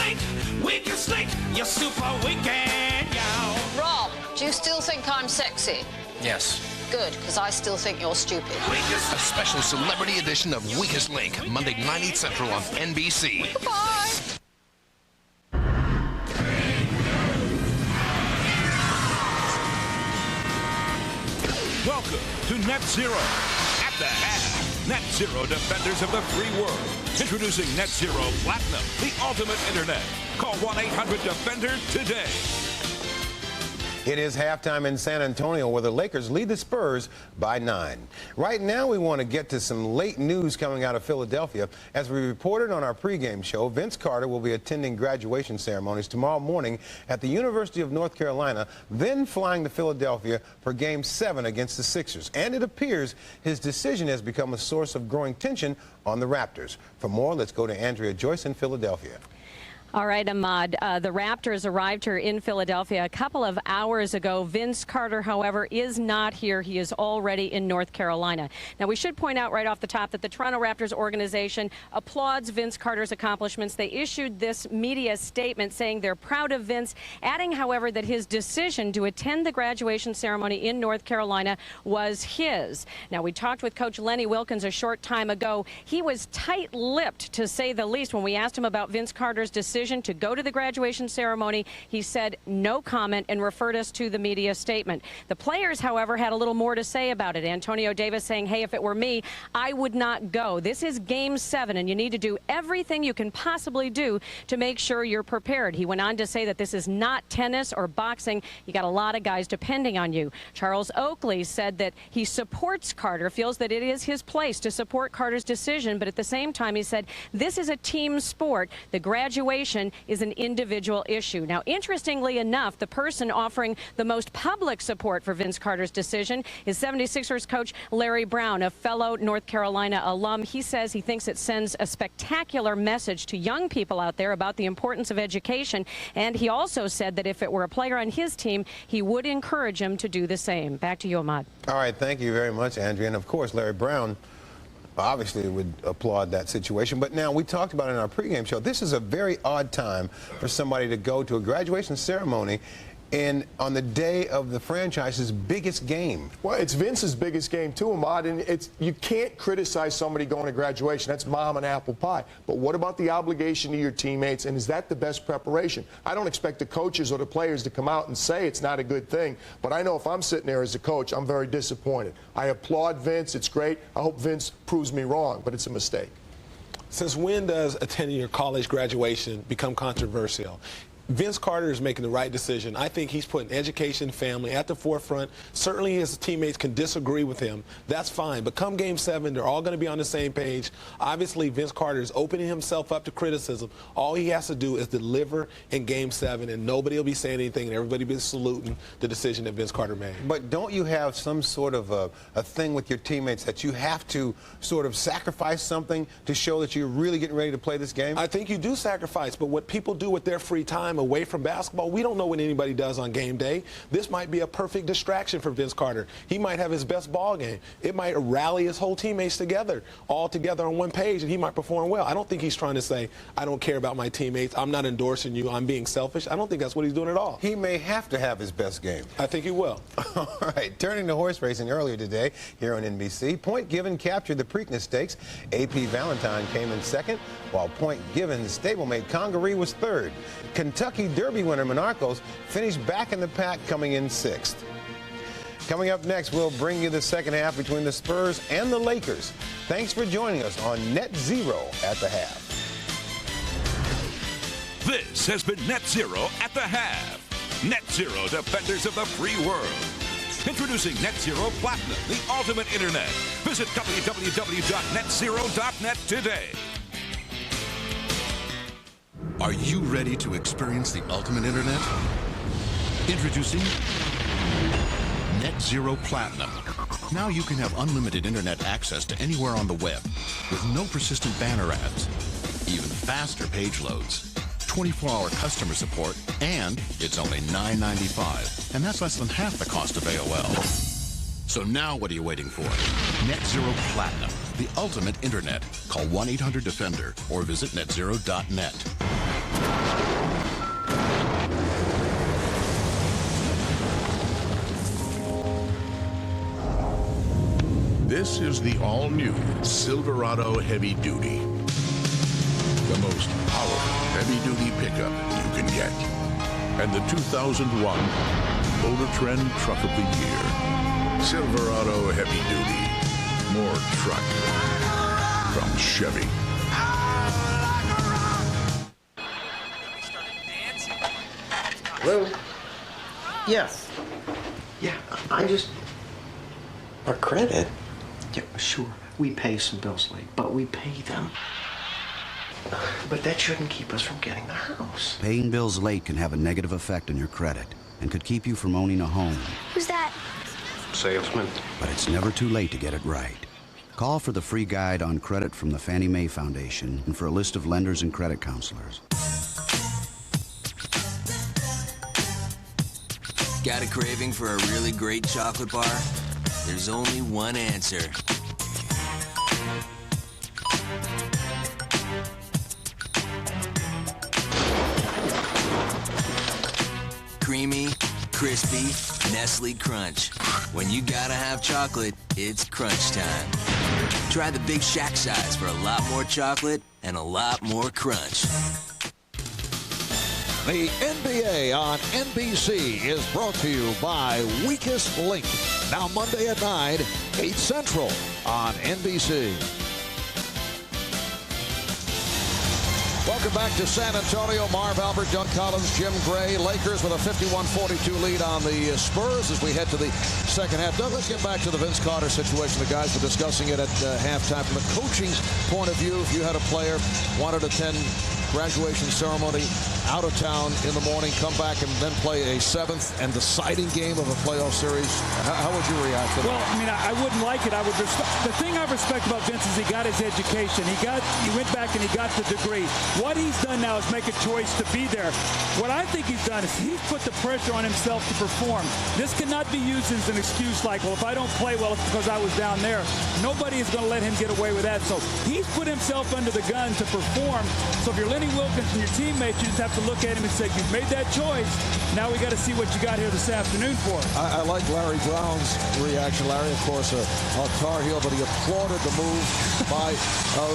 link, you're super weekend, yo. Rob, do you still think I'm sexy? Yes. Good, because I still think you're stupid. A special celebrity edition of Weakest Link, Monday, 9, 8 Central on NBC. Bye. Welcome to Net Zero. At the half, Net Zero Defenders of the Free World. Introducing Net Zero Platinum, the ultimate internet. Call 1-800-DEFENDER today. It is halftime in San Antonio, where the Lakers lead the Spurs by 9. Right now, we want to get to some late news coming out of Philadelphia. As we reported on our pregame show, Vince Carter will be attending graduation ceremonies tomorrow morning at the University of North Carolina, then flying to Philadelphia for Game 7 against the Sixers. And it appears his decision has become a source of growing tension on the Raptors. For more, let's go to Andrea Joyce in Philadelphia. All right, Ahmad, the Raptors arrived here in Philadelphia a couple of hours ago. Vince Carter, however, is not here. He is already in North Carolina. Now, we should point out right off the top that the Toronto Raptors organization applauds Vince Carter's accomplishments. They issued this media statement saying they're proud of Vince, adding, however, that his decision to attend the graduation ceremony in North Carolina was his. Now, we talked with Coach Lenny Wilkins a short time ago. He was tight-lipped, to say the least, when we asked him about Vince Carter's decision to go to the graduation ceremony. He said no comment and referred us to the media statement. The players, however, had a little more to say about it. Antonio Davis saying, hey, if it were me, I would not go. This is Game 7, and you need to do everything you can possibly do to make sure you're prepared. He went on to say that this is not tennis or boxing. You got a lot of guys depending on you. Charles Oakley said that he supports Carter, feels that it is his place to support Carter's decision, but at the same time, he said this is a team sport. The graduation is an individual issue. Now, interestingly enough, the person offering the most public support for Vince Carter's decision is 76ers coach Larry Brown, a fellow North Carolina alum. He says he thinks it sends a spectacular message to young people out there about the importance of education. And he also said that if it were a player on his team, he would encourage him to do the same. Back to you, Ahmad. All right, thank you very much, Andrea. And of course, Larry Brown obviously would applaud that situation. But now, we talked about it in our pregame show, this is a very odd time for somebody to go to a graduation ceremony on the day of the franchise's biggest game. Well, it's Vince's biggest game too, Ahmad, and you can't criticize somebody going to graduation. That's mom and apple pie. But what about the obligation to your teammates, and is that the best preparation? I don't expect the coaches or the players to come out and say it's not a good thing, but I know if I'm sitting there as a coach, I'm very disappointed. I applaud Vince. It's great. I hope Vince proves me wrong, but it's a mistake. Since when does attending your college graduation become controversial? Vince Carter is making the right decision. I think he's putting education, family at the forefront. Certainly his teammates can disagree with him. That's fine. But come Game 7, they're all going to be on the same page. Obviously, Vince Carter is opening himself up to criticism. All he has to do is deliver in Game 7, and nobody will be saying anything, and everybody will be saluting the decision that Vince Carter made. But don't you have some sort of a thing with your teammates that you have to sort of sacrifice something to show that you're really getting ready to play this game? I think you do sacrifice, but what people do with their free time time away from basketball. We don't know what anybody does on game day. This might be a perfect distraction for Vince Carter. He might have his best ball game. It might rally his whole teammates together, all together on one page, and he might perform well. I don't think he's trying to say, I don't care about my teammates. I'm not endorsing you. I'm being selfish. I don't think that's what he's doing at all. He may have to have his best game. I think he will. All right, turning to horse racing earlier today here on NBC, Point Given captured the Preakness Stakes. AP Valentine came in second, while Point Given's stablemate Congaree was third. Kentucky Derby winner Monarchos finished back in the pack, coming in sixth. Coming up next, we'll bring you the second half between the Spurs and the Lakers. Thanks for joining us on Net Zero at the Half. This has been Net Zero at the Half. Net Zero, defenders of the free world. Introducing Net Zero Platinum, the ultimate internet. Visit www.netzero.net today. Are you ready to experience the ultimate internet? Introducing Net Zero Platinum. Now you can have unlimited internet access to anywhere on the web with no persistent banner ads, even faster page loads, 24-hour customer support, and it's only $9.95, and that's less than half the cost of AOL. So now what are you waiting for? Net Zero Platinum, the ultimate internet. Call 1-800-DEFENDER or visit netzero.net. This is the all-new Silverado Heavy Duty. The most powerful heavy-duty pickup you can get. And the 2001 Motor Trend Truck of the Year. Silverado Heavy Duty. More truck. From Chevy. Hello? Yes. Yeah, I just... Our credit? Yeah, sure. We pay some bills late, but we pay them. But that shouldn't keep us from getting the house. Paying bills late can have a negative effect on your credit and could keep you from owning a home. Who's that? Salesman. But it's never too late to get it right. Call for the free guide on credit from the Fannie Mae Foundation and for a list of lenders and credit counselors. Got a craving for a really great chocolate bar? There's only one answer. Creamy, crispy, Nestle Crunch. When you gotta have chocolate, it's crunch time. Try the Big Shack size for a lot more chocolate and a lot more crunch. The NBA on NBC is brought to you by Weakest Link. Now Monday at 9, 8 Central on NBC. Welcome back to San Antonio. Marv Albert, Doug Collins, Jim Gray. Lakers with a 51-42 lead on the Spurs as we head to the second half. Doug, let's get back to the Vince Carter situation. The guys were discussing it at halftime. From a coaching point of view, if you had a player wanted to attend graduation ceremony out of town in the morning, come back and then play a seventh and deciding game of a playoff series, how would you react to that? Well, I mean, I wouldn't like it. I would respect. The thing I respect about Vince is he got his education. He went back and he got the degree. What he's done now is make a choice to be there. What I think he's done is he's put the pressure on himself to perform. This cannot be used as an excuse like, well, if I don't play well, it's because I was down there. Nobody is going to let him get away with that. So he's put himself under the gun to perform. So if you're Lenny Wilkins and your teammates, you just have to look at him and say, you've made that choice. Now we got to see what you got here this afternoon for it. I like Larry Brown's reaction. Larry, of course, a Tar Heel, but he applauded the move by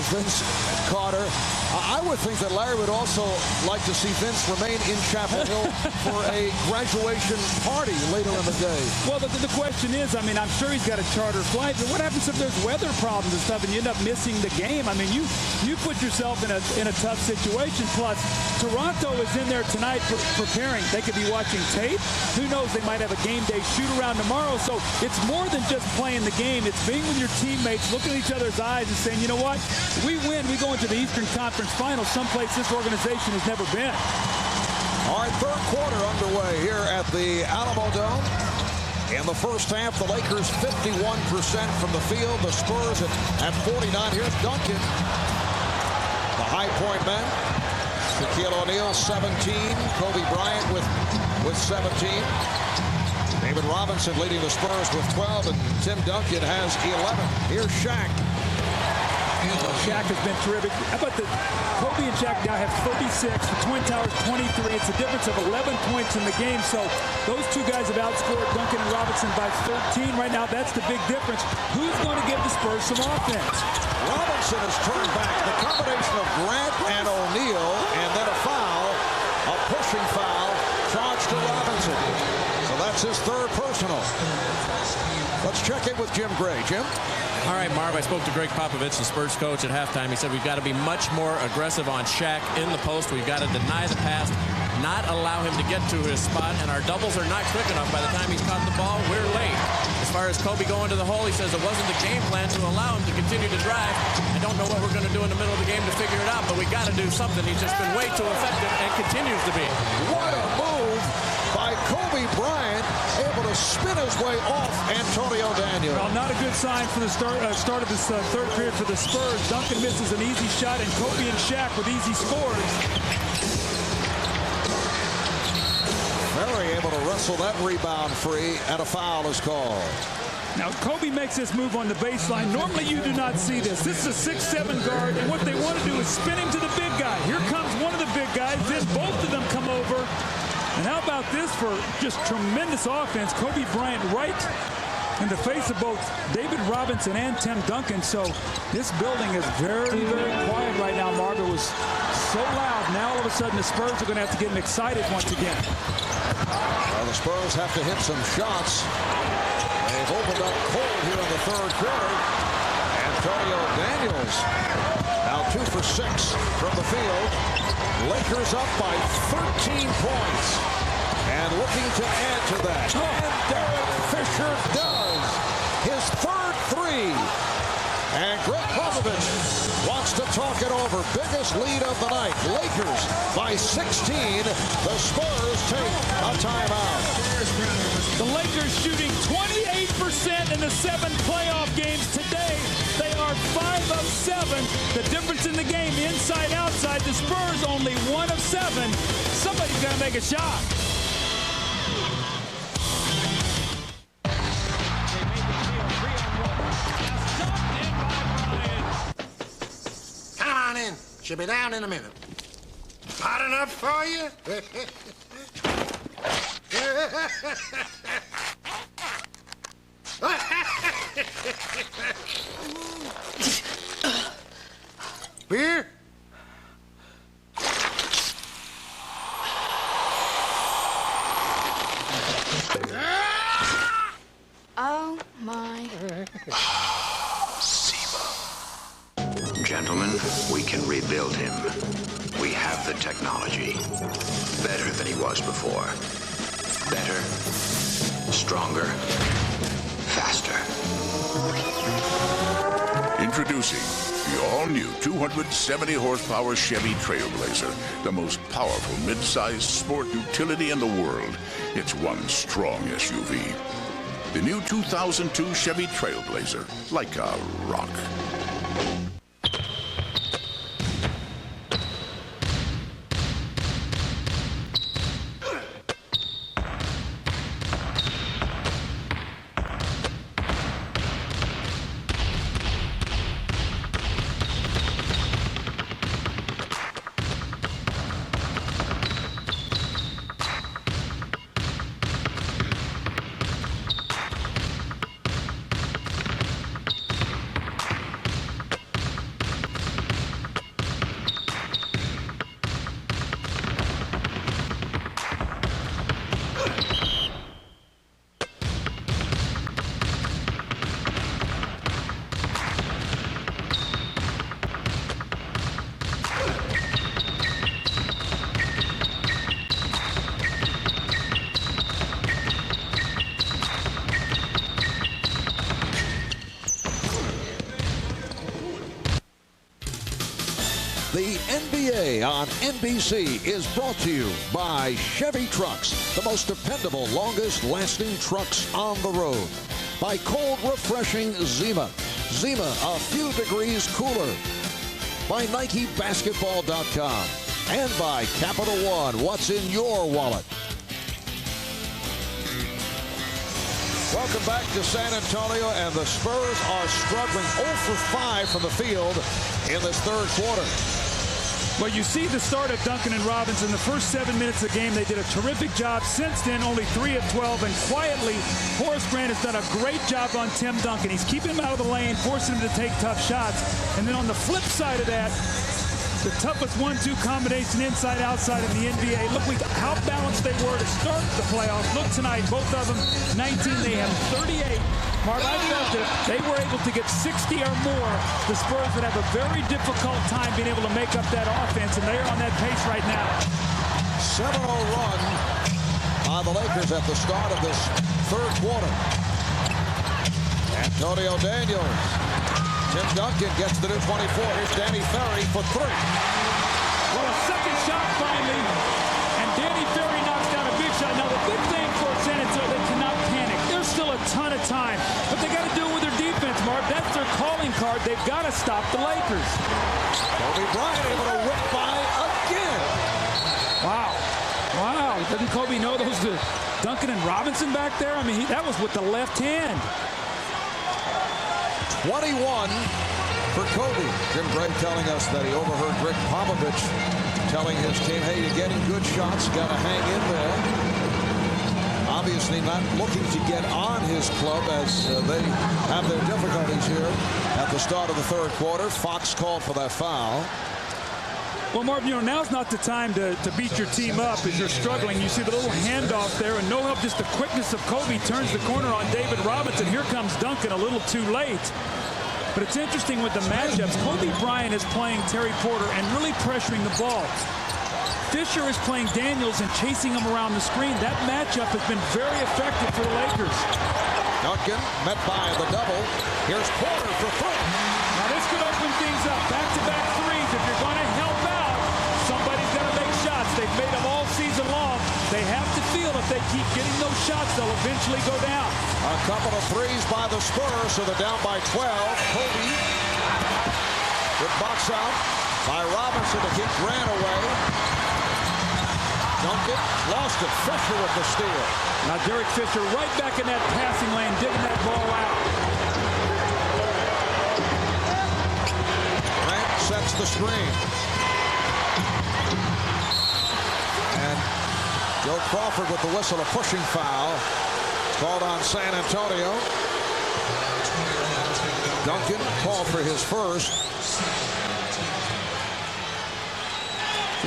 Vince Carter. I would think that Larry would also like to see Vince remain in Chapel Hill for a graduation party later in the day. Well, the question is, I mean, I'm sure he's got a charter flight, but what happens if there's weather problems and stuff and you end up missing the game? I mean, you put yourself in a tough situation. Plus, Toronto is in there tonight preparing. They could be watching tape. Who knows? They might have a game day shoot-around tomorrow. So it's more than just playing the game. It's being with your teammates, looking at each other's eyes and saying, you know what? We win. We go into the Eastern Conference Finals, someplace this organization has never been. All right, third quarter underway here at the Alamo Dome. In the first half, the Lakers 51% from the field. The Spurs at 49. Here's Duncan. The high point man. Shaquille O'Neal, 17. Kobe Bryant with 17. David Robinson leading the Spurs with 12, and Tim Duncan has 11. Here's Shaq. Shaq has been terrific. How about Kobe and Shaq now have 36, the Twin Towers 23. It's a difference of 11 points in the game. So those two guys have outscored Duncan and Robinson by 13 right now. That's the big difference. Who's going to give the Spurs some offense? Robinson has turned back. The combination of Grant and O'Neal, and then a foul, a pushing foul, charged to Robinson. So that's his third personal. Let's check in with Jim Gray. Jim? All right, Marv, I spoke to Greg Popovich, the Spurs coach, at halftime. He said we've got to be much more aggressive on Shaq in the post. We've got to deny the pass, not allow him to get to his spot, and our doubles are not quick enough. By the time he's caught the ball, we're late. As far as Kobe going to the hole, he says it wasn't the game plan to allow him to continue to drive. I don't know what we're going to do in the middle of the game to figure it out, but we got to do something. He's just been way too effective and continues to be. What a move by Kobe Bryant, able to spin his way off Antonio Daniels. Well, not a good sign for the start of this third period for the Spurs. Duncan misses an easy shot, and Kobe and Shaq with easy scores. Very able to wrestle that rebound free, and a foul is called. Now, Kobe makes this move on the baseline. Normally, you do not see this. This is a 6'7" guard, and what they want to do is spin him to the big guy. Here comes one of the big guys. Then both of them come over. And how about this for just tremendous offense? Kobe Bryant right in the face of both David Robinson and Tim Duncan. So this building is very, very quiet right now, Marv. It was so loud. Now all of a sudden the Spurs are going to have to get them excited once again. Well, the Spurs have to hit some shots. They've opened up cold here in the third quarter. Antonio Daniels now 2 for 6 from the field. Lakers up by 13 points. And looking to add to that. And Derek Fisher does his third three. And Greg Popovich wants to talk it over. Biggest lead of the night. Lakers by 16. The Spurs take a timeout. The Lakers shooting 28% in the 7 playoff games today. They are 5 of 7. The difference in the game, inside, outside. The Spurs only 1 of 7. Somebody's got to make a shot. Come on in. She'll be down in a minute. Hot enough for you? Beer? Oh, my. Gentlemen, we can rebuild him. We have the technology. Better than he was before. Better, stronger, faster. Introducing the all-new 270-horsepower Chevy Trailblazer, the most powerful mid-sized sport utility in the world. It's one strong SUV. The new 2002 Chevy Trailblazer, like a rock. The NBA on NBC is brought to you by Chevy Trucks, the most dependable, longest-lasting trucks on the road. By cold, refreshing Zima. Zima, a few degrees cooler. By NikeBasketball.com. and by Capital One. What's in your wallet? Welcome back to San Antonio, and the Spurs are struggling 0 for 5 from the field in this third quarter. Well, you see the start of Duncan and Robinson. The first 7 minutes of the game, they did a terrific job. Since then, only 3 of 12. And quietly, Horace Grant has done a great job on Tim Duncan. He's keeping him out of the lane, forcing him to take tough shots. And then on the flip side of that, the toughest 1-2 combination inside-outside in the NBA. Look how balanced they were to start the playoffs. Look tonight, both of them 19. They have 38. Mark, I felt that if they were able to get 60 or more, the Spurs would have a very difficult time being able to make up that offense, and they're on that pace right now. 7-0 run by the Lakers at the start of this third quarter. Antonio Daniels. Tim Duncan gets the new 24. Here's Danny Ferry for 3. Well, a second shot finally, and Danny Ferry knocks down a big shot. Now, the good thing for San Antonio, they cannot panic. There's still a ton of time, but they got to do it with their defense, Mark. That's their calling card. They've got to stop the Lakers. Kobe Bryant able to whip by again. Wow. Wow. Doesn't Kobe know those Duncan and Robinson back there? I mean, that was with the left hand. 21 for Kobe. Jim Gray telling us that he overheard Greg Popovich telling his team, hey, you're getting good shots, got to hang in there. Obviously not looking to get on his club as they have their difficulties here at the start of the third quarter. Fox called for that foul. Well, Marv, you know, now's not the time to beat your team up as you're struggling. You see the little handoff there, and no help, just the quickness of Kobe turns the corner on David Robinson. Here comes Duncan a little too late. But it's interesting with the matchups. Kobe Bryant is playing Terry Porter and really pressuring the ball. Fisher is playing Daniels and chasing him around the screen. That matchup has been very effective for the Lakers. Duncan met by the double. Here's Porter for 3. Now this could open things up. Back-to-back threes. If you're going to help out, somebody's got to make shots. They've made them all season long. They have to feel if they keep getting those shots, they'll eventually go down. A couple of threes by the Spurs, so they're down by 12. Kobe with box out by Robinson to keep Grant away. Duncan lost it. Fisher with the steal. Now Derek Fisher right back in that passing lane, digging that ball out. Grant sets the screen. And Joe Crawford with the whistle, a pushing foul. Called on San Antonio. Duncan called for his first.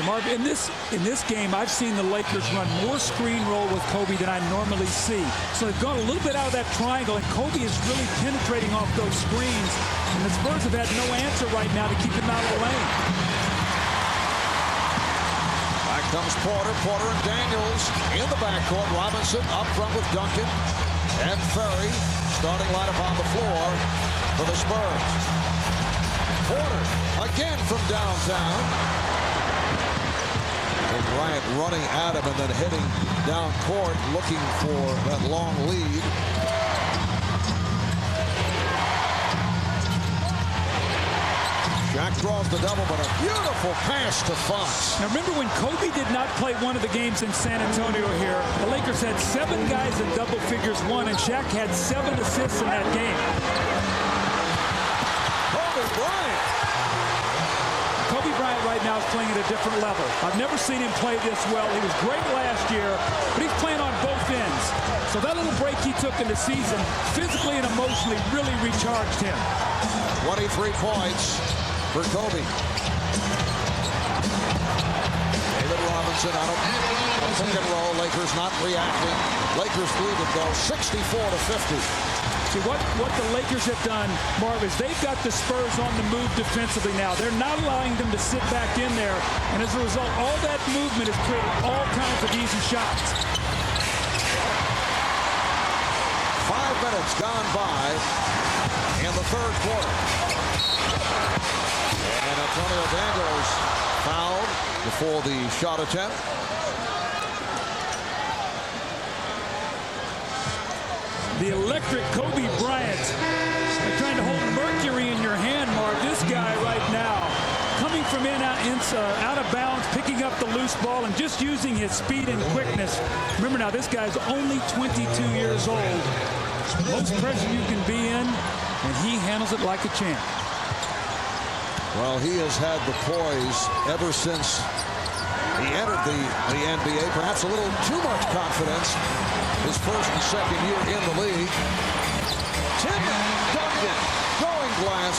Marv, in this game, I've seen the Lakers run more screen roll with Kobe than I normally see. So they've gone a little bit out of that triangle, and Kobe is really penetrating off those screens. And the Spurs have had no answer right now to keep him out of the lane. Back comes Porter. Porter and Daniels in the backcourt. Robinson up front with Duncan and Ferry. Starting lineup on the floor for the Spurs. Porter again from downtown. Bryant running at him and then heading down court looking for that long lead. Shaq draws the double, but a beautiful pass to Fox. Now remember when Kobe did not play one of the games in San Antonio here, the Lakers had 7 guys in double figures won, and Shaq had 7 assists in that game. Kobe Bryant. Kobe Bryant right now is playing at a different level. I've never seen him play this well. He was great last year, but he's playing on both ends. So that little break he took in the season, physically and emotionally, really recharged him. 23 points for Kobe. David Robinson out of pick and roll. Lakers not reacting. Lakers lead it though, 64-50. See, what the Lakers have done, Marv, is they've got the Spurs on the move defensively now. They're not allowing them to sit back in there. And as a result, all that movement has created all kinds of easy shots. 5 minutes gone by in the third quarter. And Antonio Daniels fouled before the shot attempt. The electric Kobe Bryant. They're trying to hold mercury in your hand, Mark. This guy right now coming from out of bounds, picking up the loose ball, and just using his speed and quickness. Remember now, this guy's only 22 years old. Most pressure you can be in, and he handles it like a champ. Well, he has had the poise ever since he entered the NBA. Perhaps a little too much confidence his first and second year in the league. Tim Duncan, going glass.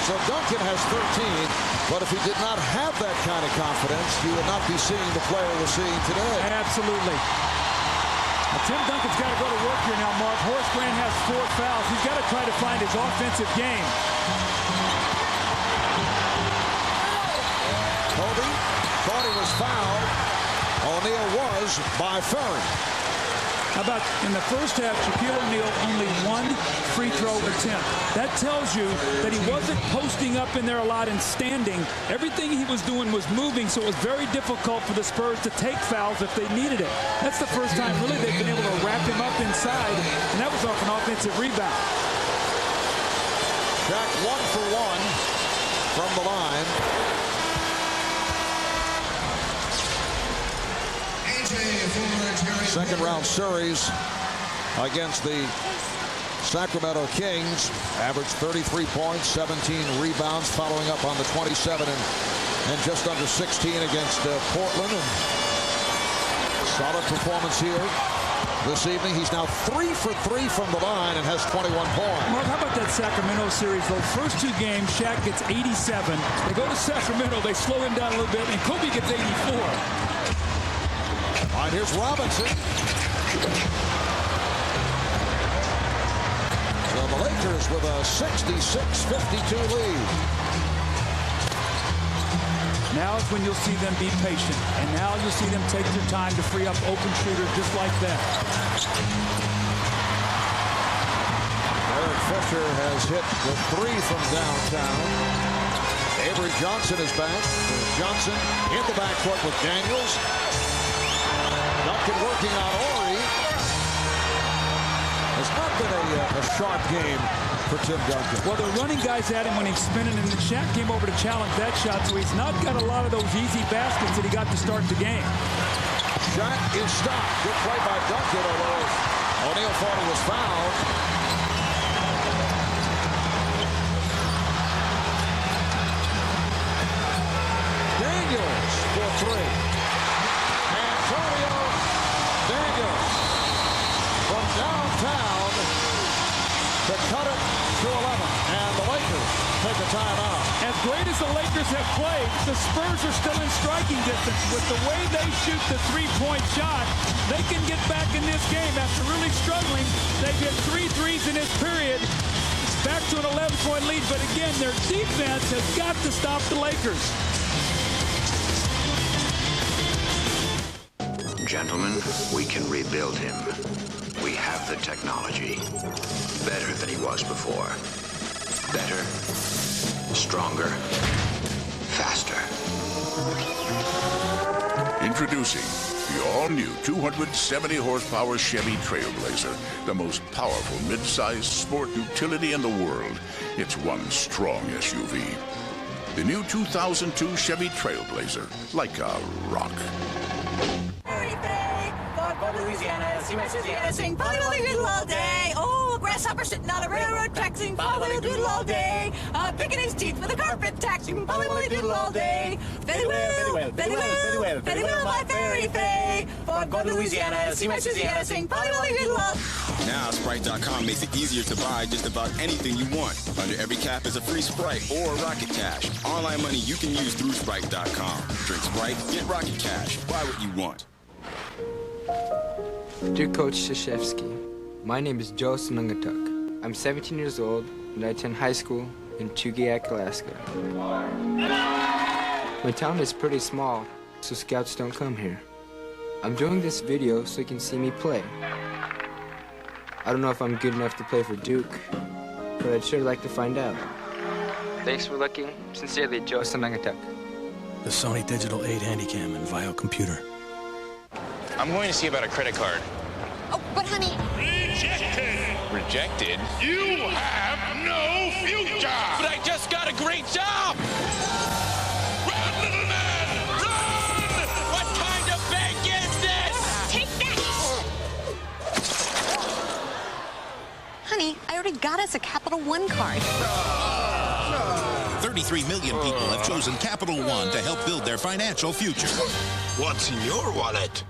So Duncan has 13, but if he did not have that kind of confidence, he would not be seeing the player we're seeing today. Absolutely. Well, Tim Duncan's got to go to work here now, Mark. Horace Grant has 4 fouls. He's got to try to find his offensive game. Kobe thought he was fouled. O'Neal was by Ferry. How about in the first half, Shaquille O'Neal only 1 free throw attempt. That tells you that he wasn't posting up in there a lot and standing. Everything he was doing was moving, so it was very difficult for the Spurs to take fouls if they needed it. That's the first time really they've been able to wrap him up inside, and that was off an offensive rebound. Shaq 1 for 1 from the line. Second round series against the Sacramento Kings. Averaged 33 points, 17 rebounds, following up on the 27 and just under 16 against Portland. And solid performance here this evening. He's now 3 for 3 from the line and has 21 points. Mark, how about that Sacramento series? Those first 2 games, Shaq gets 87. They go to Sacramento, they slow him down a little bit, and Kobe gets 84. All right, here's Robinson. So the Lakers with a 66-52 lead. Now is when you'll see them be patient. And now you'll see them take their time to free up open shooters just like that. Eric Fisher has hit the 3 from downtown. Avery Johnson is back. Johnson in the backcourt with Daniels. Duncan working on Ori. Has not been a sharp game for Tim Duncan. Well, they're running guys at him when he's spinning, and Shaq came over to challenge that shot, so he's not got a lot of those easy baskets that he got to start the game. Shaq is stopped. Good play by Duncan, although O'Neal thought he was fouled. Daniels for 3. Antonio Daniels from downtown to cut it to 11. And the Lakers take a timeout. As great as the Lakers have played, the Spurs are still in striking distance. With the way they shoot the 3-point shot, they can get back in this game after really struggling. They've hit 3 threes in this period. Back to an 11-point lead, but again, their defense has got to stop the Lakers. Gentlemen, we can rebuild him. We have the technology. Better than he was before. Better, stronger, faster. Introducing the all-new 270-horsepower Chevy Trailblazer, the most powerful mid-size sport utility in the world. It's one strong SUV. The new 2002 Chevy Trailblazer, like a rock. Louisiana, sing Polly Doodle all day. Oh, a grasshopper sitting on a railroad track, sing Polly Doodle all day. Picking his teeth with a carpet tack, sing Polly Doodle all day. Fetty Will, my fairy fay. For go to Louisiana, see my Susiana, sing Polly Doodle all day. Now, Sprite.com makes it easier to buy just about anything you want. Under every cap is a free Sprite or Rocket Cash. Online money you can use through Sprite.com. Drink Sprite, get Rocket Cash. Buy what you want. Dear Coach Krzyzewski, my name is Joe Snungatuk. I'm 17 years old and I attend high school in Chugiak, Alaska. My town is pretty small, so scouts don't come here. I'm doing this video so you can see me play. I don't know if I'm good enough to play for Duke, but I'd sure like to find out. Thanks for looking. Sincerely, Joe Snungatuk. The Sony Digital 8 Handycam and Vio computer. I'm going to see about a credit card. Oh, but honey... Rejected! Rejected? You have no future! But I just got a great job! Honey, I already got us a Capital One card. 33 million people have chosen Capital One to help build their financial future. What's in your wallet?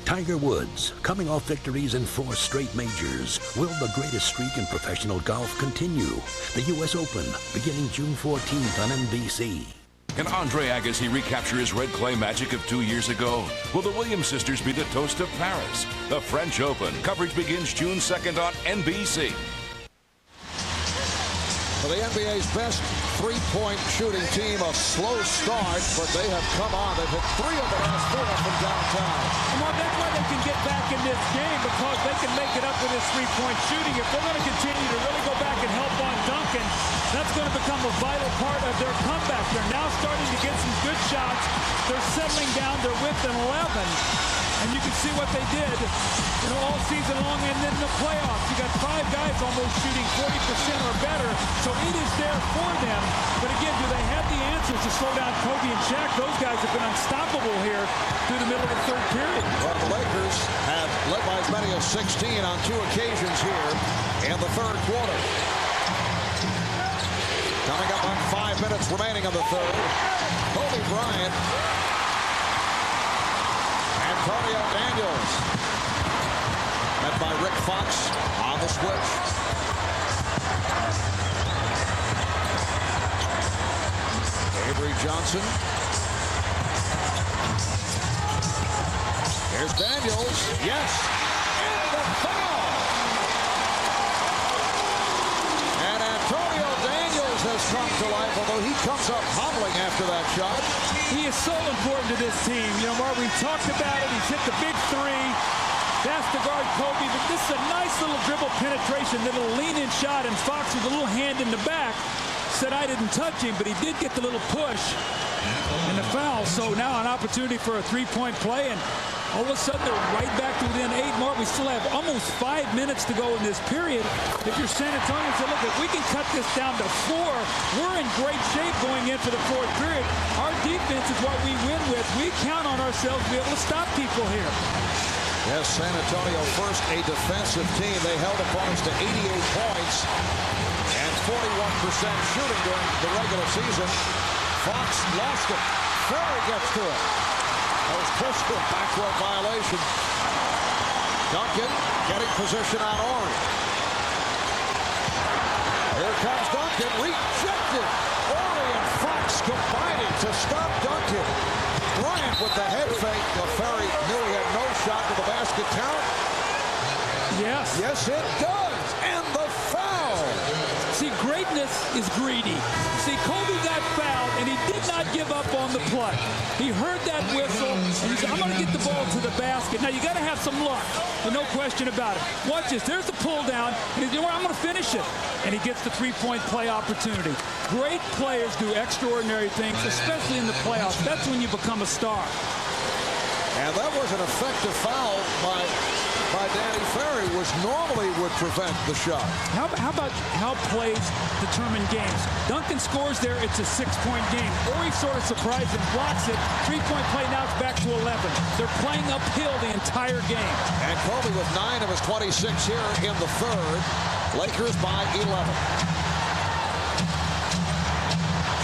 Tiger Woods, coming off victories in 4 straight majors. Will the greatest streak in professional golf continue? The U.S. Open, beginning June 14th on NBC. Can Andre Agassi recapture his red clay magic of 2 years ago? Will the Williams sisters be the toast of Paris? The French Open. Coverage begins June 2nd on NBC. For the NBA's best three-point shooting team, a slow start, but they have come on. They've hit 3 of the last 4 from downtown. Well, that's why they can get back in this game, because they can make it up with this three-point shooting. If they're going to continue to really go back and help on Duncan, that's going to become a vital part of their comeback. They're now starting to get some good shots. They're settling down. They're within 11. And you can see what they did, all season long and then the playoffs. You got 5 guys almost shooting 40% or better, so it is there for them. But again, do they have the answers to slow down Kobe and Shaq? Those guys have been unstoppable here through the middle of the third period. Well, the Lakers have led by as many as 16 on 2 occasions here in the third quarter. Coming up on 5 minutes remaining in the third, Kobe Bryant. Antonio Daniels, met by Rick Fox on the switch. Avery Johnson. Here's Daniels. Yes. And the foul. And Antonio Daniels has come to life, although he comes up hobbling after that shot. He is so important to this team. Mark, we've talked about it. He's hit the big 3. That's to guard Kobe, but this is a nice little dribble penetration, then a lean-in shot, and Fox with a little hand in the back said I didn't touch him, but he did get the little push and the foul. So now an opportunity for a three-point play, and all of a sudden they're right back to within 8. Mark, we still have almost 5 minutes to go in this period. If you're San Antonio, say, look, if we can cut this down to 4, we're in great shape going into the fourth period. Our defense is what we win with. We count on ourselves to be able to stop people here. Yes, San Antonio first a defensive team. They held opponents to 88 points and 41% shooting during the regular season. Fox lost it. Ferry gets to it. That was pushed to a backrow violation. Duncan getting position on Orange. Here comes Duncan. Rejected. Ory and Fox combining to stop Duncan. Bryant with the head fake. Ferry knew he had no shot to the basket count. Yes. Yes, it does. And the foul. See, greatness is greedy. See, Kobe got fouled, and he did not give up on the play. He heard that whistle, and he said, I'm going to get the ball to the basket. Now, you got to have some luck, but no question about it. Watch this. There's the pull down, and he's I'm going to finish it. And he gets the three-point play opportunity. Great players do extraordinary things, especially in the playoffs. That's when you become a star. And that was an effective foul by Danny Ferry, which normally would prevent the shot. How about how plays determine games? Duncan scores there, it's a 6-point game. Ory sort of surprised and blocks it. 3-point play, now it's back to 11. They're playing uphill the entire game. And Kobe with 9 of his 26 here in the third. Lakers by 11.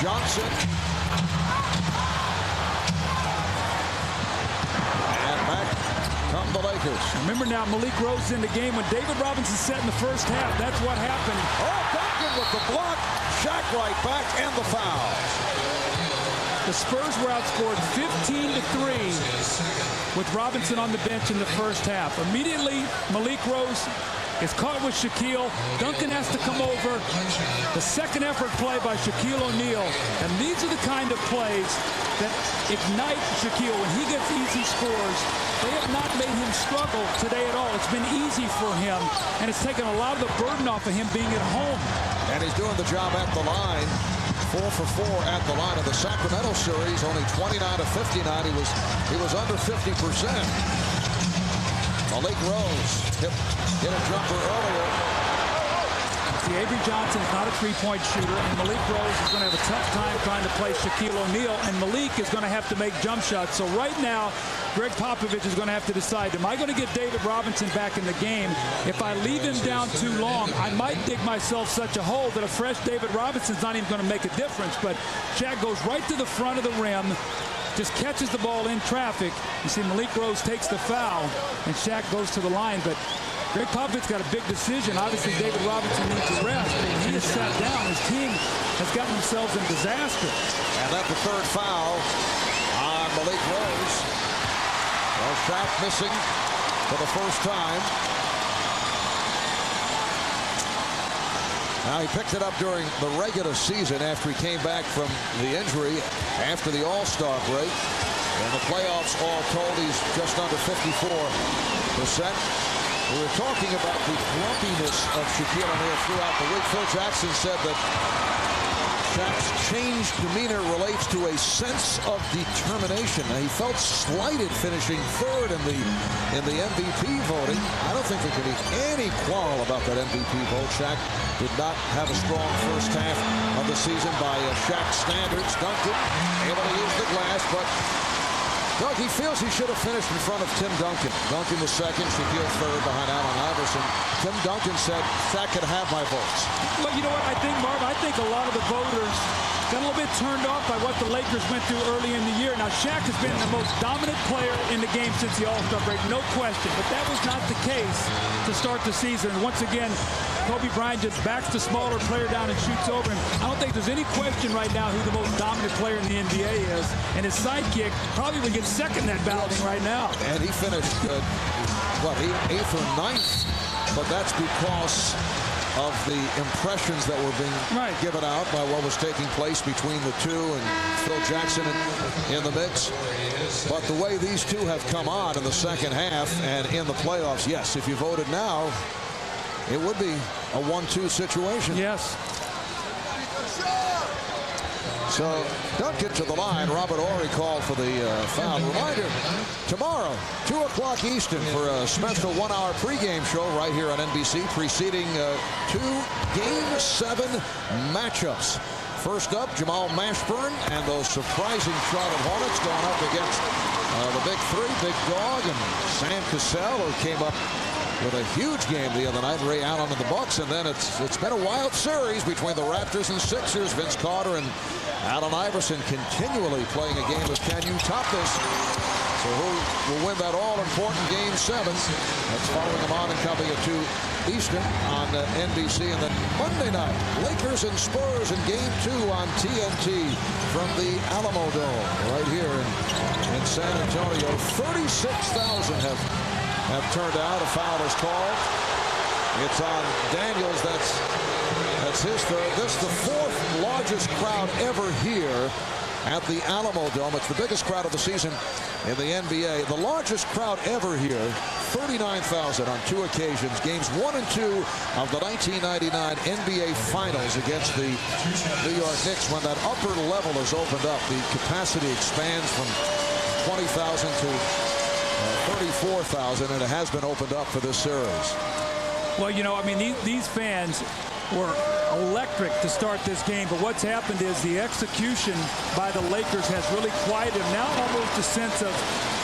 Johnson. And back come the Lakers. Remember now, Malik Rose in the game when David Robinson set in the first half. That's what happened. Oh, Duncan with the block. Shaq right back and the foul. The Spurs were outscored 15-3 with Robinson on the bench in the first half. Immediately, Malik Rose is caught with Shaquille. Duncan has to come over. The second effort play by Shaquille O'Neal. And these are the kind of plays that ignite Shaquille. When he gets easy scores, they have not made him struggle today at all. It's been easy for him, and it's taken a lot of the burden off of him being at home. And he's doing the job at the line. 4 for 4 at the line of the Sacramento series. Only 29 of 59. He was under 50%. Malik Rose hit a jumper earlier. See, See, Avery Johnson is not a three-point shooter, and Malik Rose is going to have a tough time trying to play Shaquille O'Neal, and Malik is going to have to make jump shots. So right now, Greg Popovich is going to have to decide, am I going to get David Robinson back in the game? If I leave him down too long, I might dig myself such a hole that a fresh David Robinson's not even going to make a difference. But Shaq goes right to the front of the rim, just catches the ball in traffic. You see Malik Rose takes the foul, and Shaq goes to the line. But Greg Popovich got a big decision. Obviously, David Robinson needs a rest. He has sat down. His team has gotten themselves in disaster. And that's the third foul on Malik Rose. Well, Shaq missing for the first time. Now, he picked it up during the regular season after he came back from the injury after the All-Star break. In the playoffs, all told, he's just under 54%. We were talking about the grumpiness of Shaquille O'Neal throughout the week. Phil Jackson said that Shaq's changed demeanor relates to a sense of determination. Now, he felt slighted finishing third in the MVP voting. I don't think there could be any quarrel about that MVP vote. Shaq did not have a strong first half of the season by Shaq's standards. Duncan able to use the glass, but Doug, he feels he should have finished in front of Tim Duncan. Duncan was second, Shaquille third behind Allen Iverson. Tim Duncan said, Shaq could have my votes. Well, you know what I think, Marv? I think a lot of the voters got a little bit turned off by what the Lakers went through early in the year. Now, Shaq has been the most dominant player in the game since the All-Star break, no question. But that was not the case to start the season. Once again, Kobe Bryant just backs the smaller player down and shoots over him. I don't think there's any question right now who the most dominant player in the NBA is. And his sidekick probably would get second in that balloting right now. And he finished, eighth or ninth. But that's because of the impressions that were being given out by what was taking place between the two and Phil Jackson in the mix. But the way these two have come on in the second half and in the playoffs, yes, if you voted now, it would be a 1-2 situation. Yes. So Duncan to the line. Robert Horry called for the foul. Reminder, tomorrow, 2 o'clock Eastern for a special 1-hour pregame show right here on NBC, preceding 2 Game 7 matchups. First up, Jamal Mashburn and those surprising Charlotte Hornets going up against the Big Three, Big Dog and Sam Cassell, who came up with a huge game the other night, Ray Allen and the Bucks. And then it's been a wild series between the Raptors and Sixers. Vince Carter and Allen Iverson continually playing a game of can you top this? So who will win that all-important Game 7? That's following them on and coming at 2 Eastern on NBC. And then Monday night, Lakers and Spurs in Game 2 on TNT from the Alamo Dome right here in San Antonio. 36,000 have turned out. A foul is called. It's on Daniels. That's his third. This is the 4th largest crowd ever here at the Alamo Dome. It's the biggest crowd of the season in the NBA. The largest crowd ever here, 39,000 on 2 occasions. Games 1 and 2 of the 1999 NBA Finals against the New York Knicks. When that upper level is opened up, the capacity expands from 20,000 to 34,000, and it has been opened up for this series. Well, you know, I mean, these fans were electric to start this game, but what's happened is the execution by the Lakers has really quieted them. Now almost a sense of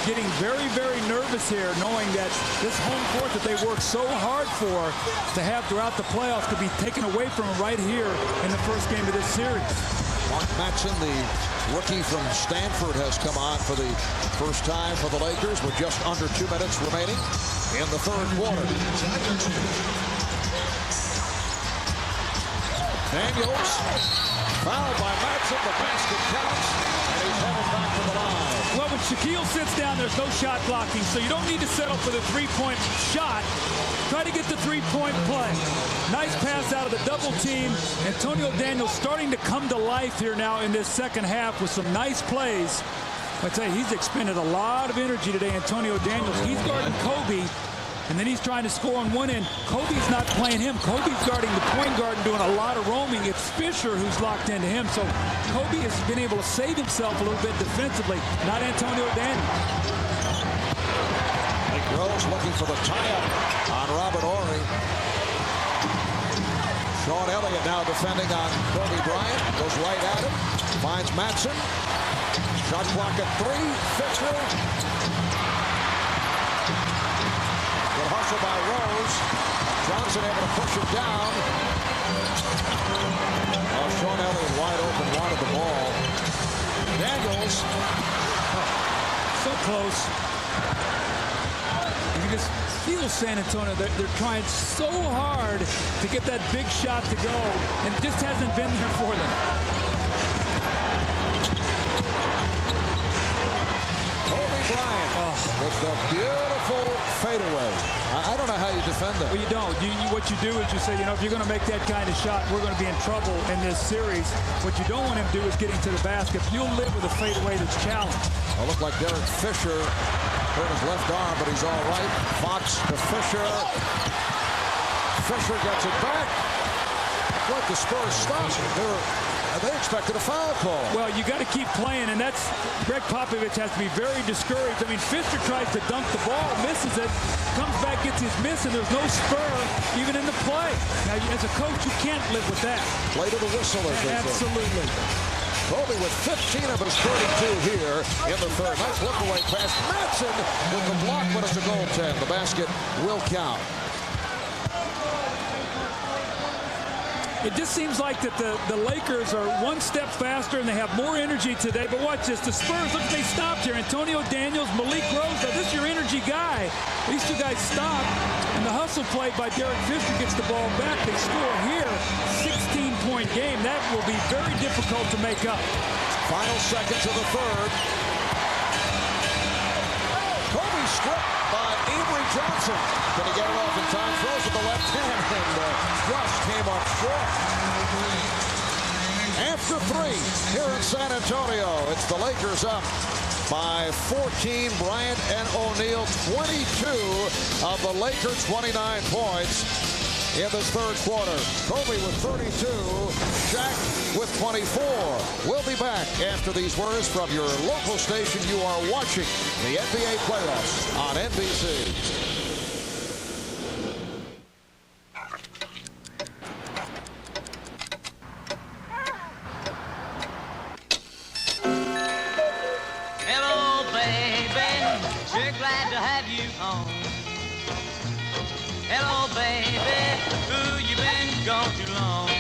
getting very, very nervous here, knowing that this home court that they worked so hard for to have throughout the playoffs could be taken away from them right here in the first game of this series. Mark Matson, the rookie from Stanford, has come on for the first time for the Lakers with just under 2 minutes remaining in the third quarter. Daniels, fouled by Matson. The basket counts, and he's headed back to the line. Well, when Shaquille sits down, there's no shot blocking, so you don't need to settle for the three-point shot. Try to get the three-point play. Nice pass out of the double team. Antonio Daniels starting to come to life here now in this second half with some nice plays. I tell you, he's expended a lot of energy today, Antonio Daniels. He's guarding Kobe, and then he's trying to score on one end. Kobe's not playing him. Kobe's guarding the point guard and doing a lot of roaming. It's Fisher who's locked into him. So Kobe has been able to save himself a little bit defensively, not Antonio Daniels. Rose looking for the tie-up on Robert Horry. Sean now defending on Kobe Bryant. Goes right at him. Finds Matson. Shot clock at 3. Fisher. Good hustle by Rose. Johnson able to push it down. Sean Elliott wide open, wanted the ball. Daniels. So close. You can just feel San Antonio. They're trying so hard to get that big shot to go, and it just hasn't been there for them. Kobe Bryant with the beautiful fadeaway. I don't know how you defend that. Well, you don't. What you do is you say, if you're going to make that kind of shot, we're going to be in trouble in this series. What you don't want him to do is get into the basket. You'll live with a fadeaway that's challenged. It looked like Derek Fisher hurt his left arm, but he's all right. Fox to Fisher. Fisher gets it back. What the Spurs stopped. They expected a foul call. Well, you got to keep playing, and that's Greg Popovich has to be very discouraged. I mean, Fisher tries to dunk the ball, misses it, comes back, gets his miss, and there's no spur even in the play. Now, as a coach, you can't live with that. Play to the whistle, as they say. Absolutely. Kobe with 15 of his 32 here in the third. Nice look away pass. Matson with the block, but it's a goaltend. The basket will count. It just seems like that the Lakers are one step faster and they have more energy today. But watch this. The Spurs, look, they stopped here. Antonio Daniels, Malik Rose. Now, this is your energy guy. These two guys stop. And the hustle play by Derek Fisher gets the ball back. They score here. 16-point game. That will be very difficult to make up. Final seconds of the third. Kobe stripped by Avery Johnson. Can he get it off in time? Throws with the left hand, and just came up short. After 3 here in San Antonio, it's the Lakers up by 14. Bryant and O'Neal, 22 of the Lakers' 29 points in this third quarter. Kobe with 32, Shaq with 24. We'll be back after these words from your local station. You are watching the NBA playoffs on NBC. Hello, baby. Sure glad to have you home. Hello, baby. Ooh, you been gone too long.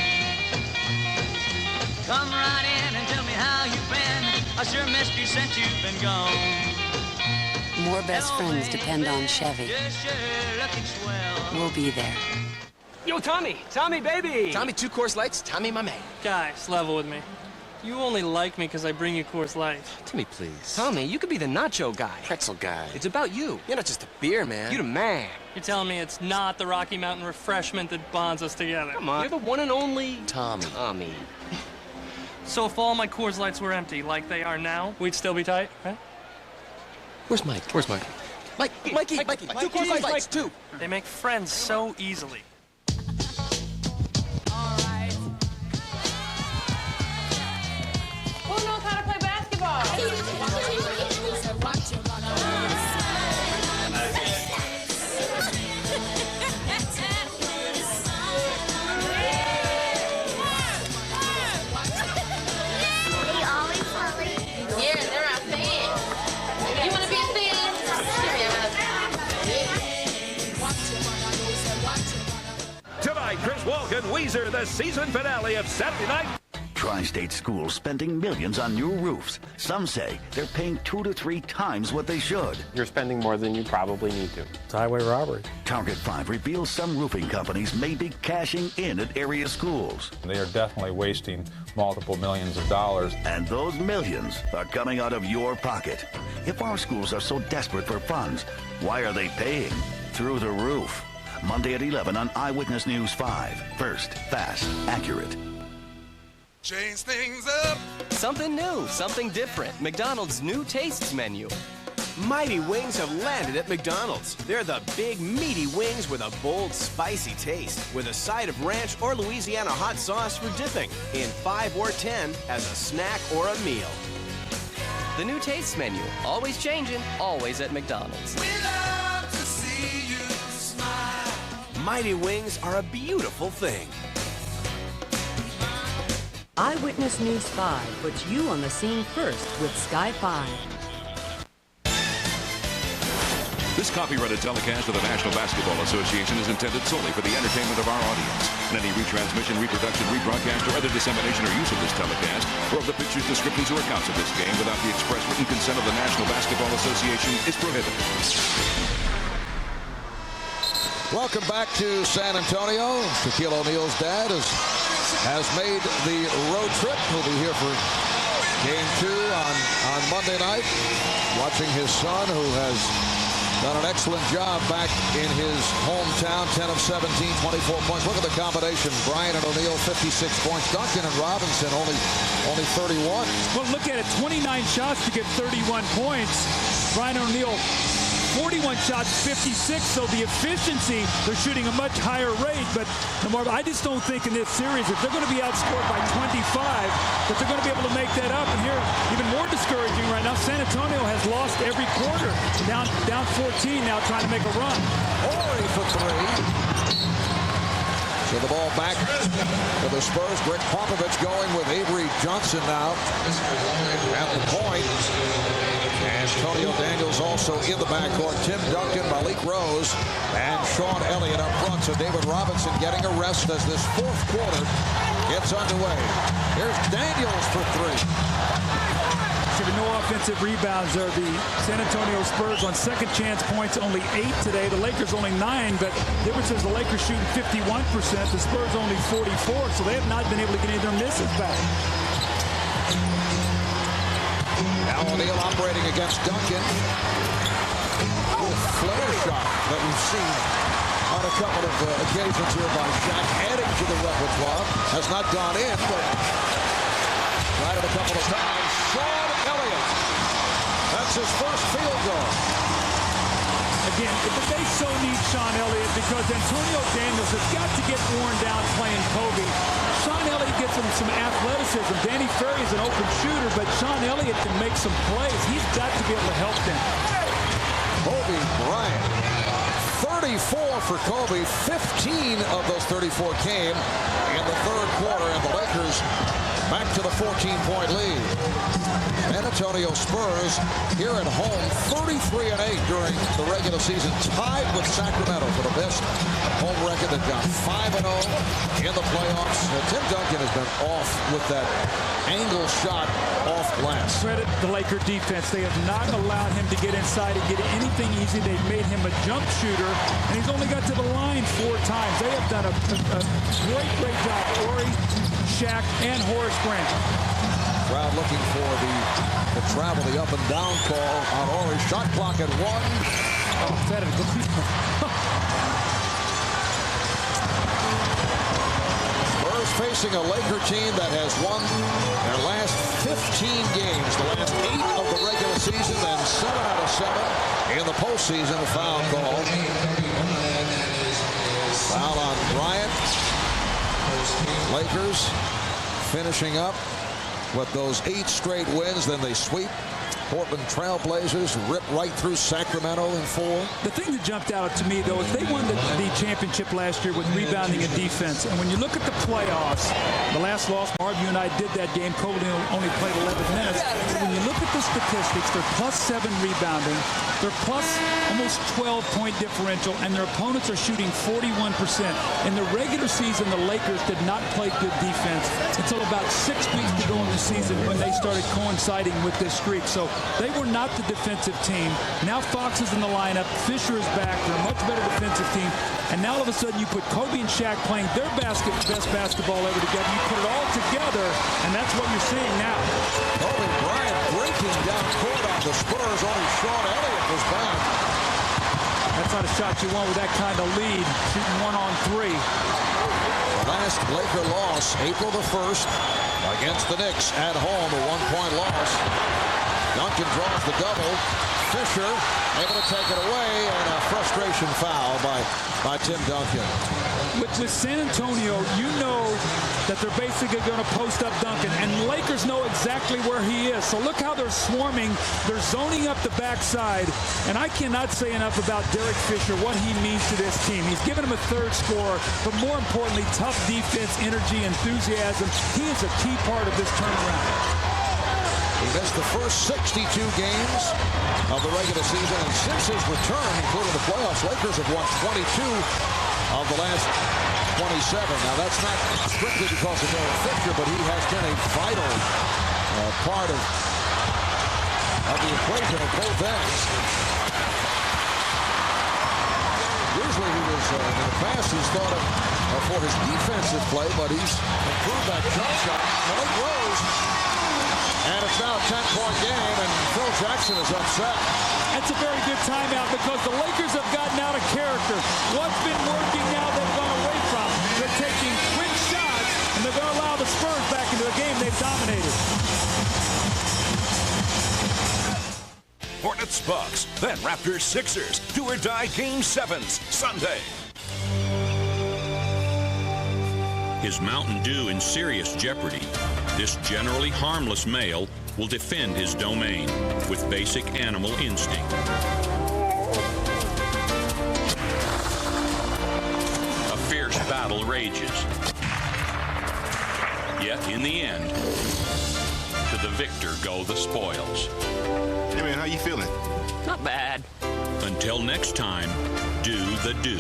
Come right in and tell me how you've been. I sure missed you since you've been gone. More best friends depend on Chevy. We'll be there. Yo, Tommy, baby. Tommy, 2 Coors Lights. Tommy, my man. Guys, level with me. You only like me because I bring you Coors Light. Tommy, please. Tommy, you could be the nacho guy. Pretzel guy. It's about you. You're not just a beer man. You're the man. You're telling me it's not the Rocky Mountain refreshment that bonds us together. Come on. You're the one and only Tommy. So if all my Coors Lights were empty, like they are now, we'd still be tight, right? Where's Mike? Mikey. 2 Coors Lights, 2. They make friends so easily. Who knows how to play basketball? Yeah, they're our fans. You want to be a fan? Tonight, Chris Walken, Weezer, the season finale of Saturday Night. Tri-state schools spending millions on new roofs. Some say they're paying 2 to 3 times what they should. You're spending more than you probably need to. It's highway robbery. Target 5 reveals some roofing companies may be cashing in at area schools. They are definitely wasting multiple millions of dollars. And those millions are coming out of your pocket. If our schools are so desperate for funds, why are they paying? Through the roof. Monday at 11 on Eyewitness News 5. First, fast, accurate. Change things up. Something new, something different. McDonald's new tastes menu. Mighty Wings have landed at McDonald's. They're the big, meaty wings with a bold, spicy taste, with a side of ranch or Louisiana hot sauce for dipping, in 5 or 10 as a snack or a meal. The new tastes menu, always changing, always at McDonald's. We love to see you smile. Mighty Wings are a beautiful thing. Eyewitness News 5 puts you on the scene first with Sky 5. This copyrighted telecast of the National Basketball Association is intended solely for the entertainment of our audience. And any retransmission, reproduction, rebroadcast, or other dissemination or use of this telecast, or of the pictures, descriptions, or accounts of this game without the express written consent of the National Basketball Association is prohibited. Welcome back to San Antonio. Shaquille O'Neal's dad has made the road trip. He'll be here for Game 2 on Monday night, watching his son, who has done an excellent job back in his hometown. 10 of 17, 24 points. Look at the combination. Bryant and O'Neal, 56 points. Duncan and Robinson, only 31. Well, look at it. 29 shots to get 31 points. Bryant and O'Neal, 41 shots, 56. So the efficiency, they're shooting a much higher rate. But I just don't think in this series, if they're going to be outscored by 25, that they're going to be able to make that up. And here, even more discouraging right now, San Antonio has lost every quarter. Down 14 now, trying to make a run. Horry for three. So the ball back to the Spurs. Greg Popovich going with Avery Johnson now at the point. Antonio Daniels also in the backcourt. Tim Duncan, Malik Rose, and Sean Elliott up front. So David Robinson getting a rest as this fourth quarter gets underway. Here's Daniels for three. No offensive rebounds there. The San Antonio Spurs on second chance points, only 8 today. The Lakers only 9, but the difference is the Lakers shooting 51%, the Spurs only 44, so they have not been able to get any of their misses back. Now O'Neal operating against Duncan. Flare shot that we've seen on a couple of occasions here by Shaq, adding to the repertoire. Has not gone in, but tried it a couple of times. Sean Elliott. That's his first field goal. Again, they so need Sean Elliott because Antonio Daniels has got to get worn down playing Kobe. Sean Elliott gets him some athleticism. Danny Ferry is an open shooter, but Sean Elliott can make some plays. He's got to be able to help them. Kobe Bryant. 34 for Kobe. 15 of those 34 came in the third quarter, and the Lakers back to the 14-point lead. San Antonio Spurs here at home, 33-8 during the regular season, tied with Sacramento for the best home record. They've got 5-0 in the playoffs. Tim Duncan has been off with that angle shot off glass. Credit the Laker defense. They have not allowed him to get inside and get anything easy. They've made him a jump shooter, and he's only got to the line 4 times. They have done a great job. Horry, Shaq, and Horace Grant. Crowd looking for the travel, the up and down call on Horry. Shot clock at 1. Oh, that is Spurs facing a Laker team that has won their last 15 games, the last 8 of the regular season, and 7 out of 7 in the postseason. A foul call. Foul on Bryant. Lakers finishing up with those 8 straight wins. Then they sweep Portland Trailblazers, rip right through Sacramento in 4. The thing that jumped out to me, though, is they won the championship last year with rebounding and defense. And when you look at the playoffs, the last loss, Marv, you and I did that game. Kobe only played 11 minutes. But when you look at the statistics, they're +7 rebounding. They're plus almost 12-point differential, and their opponents are shooting 41%. In the regular season, the Lakers did not play good defense until about 6 weeks to go in the season when they started coinciding with this streak. So they were not the defensive team. Now Fox is in the lineup. Fisher is back. They're a much better defensive team. And now all of a sudden you put Kobe and Shaq playing their best basketball ever together. You put it all together, and that's what you're seeing now. Kobe Bryant breaking down court on the Spurs. Only Sean Elliott was back. That's not a shot you want with that kind of lead. Shooting 1-on-3. The last Laker loss, April the 1st, against the Knicks at home, a 1-point loss. Duncan draws the double. Fisher able to take it away, and a frustration foul by Tim Duncan. With San Antonio, you know that they're basically going to post up Duncan, and Lakers know exactly where he is. So look how they're swarming. They're zoning up the backside, and I cannot say enough about Derek Fisher, what he means to this team. He's given him a third scorer, but more importantly, tough defense, energy, enthusiasm. He is a key part of this turnaround. He missed the first 62 games of the regular season, and since his return, including the playoffs, Lakers have won 22 of the last 27. Now, that's not strictly because of Derek Fisher, but he has been a vital part of the equation at both ends. Usually he was, in the past, he's thought of for his defensive play, but he's improved that jump shot. Well, it rose. And it's now a 10-point game, and Phil Jackson is upset. That's a very good timeout because the Lakers have gotten out of character. What's been working now they've gone away from. They're taking quick shots, and they're going to allow the Spurs back into a game they've dominated. Hornets Bucks, then Raptors Sixers. Do or die Game 7s Sunday. Is Mountain Dew in serious jeopardy? This generally harmless male will defend his domain with basic animal instinct. A fierce battle rages. Yet in the end, to the victor go the spoils. Hey man, how you feeling? Not bad. Until next time, do the do.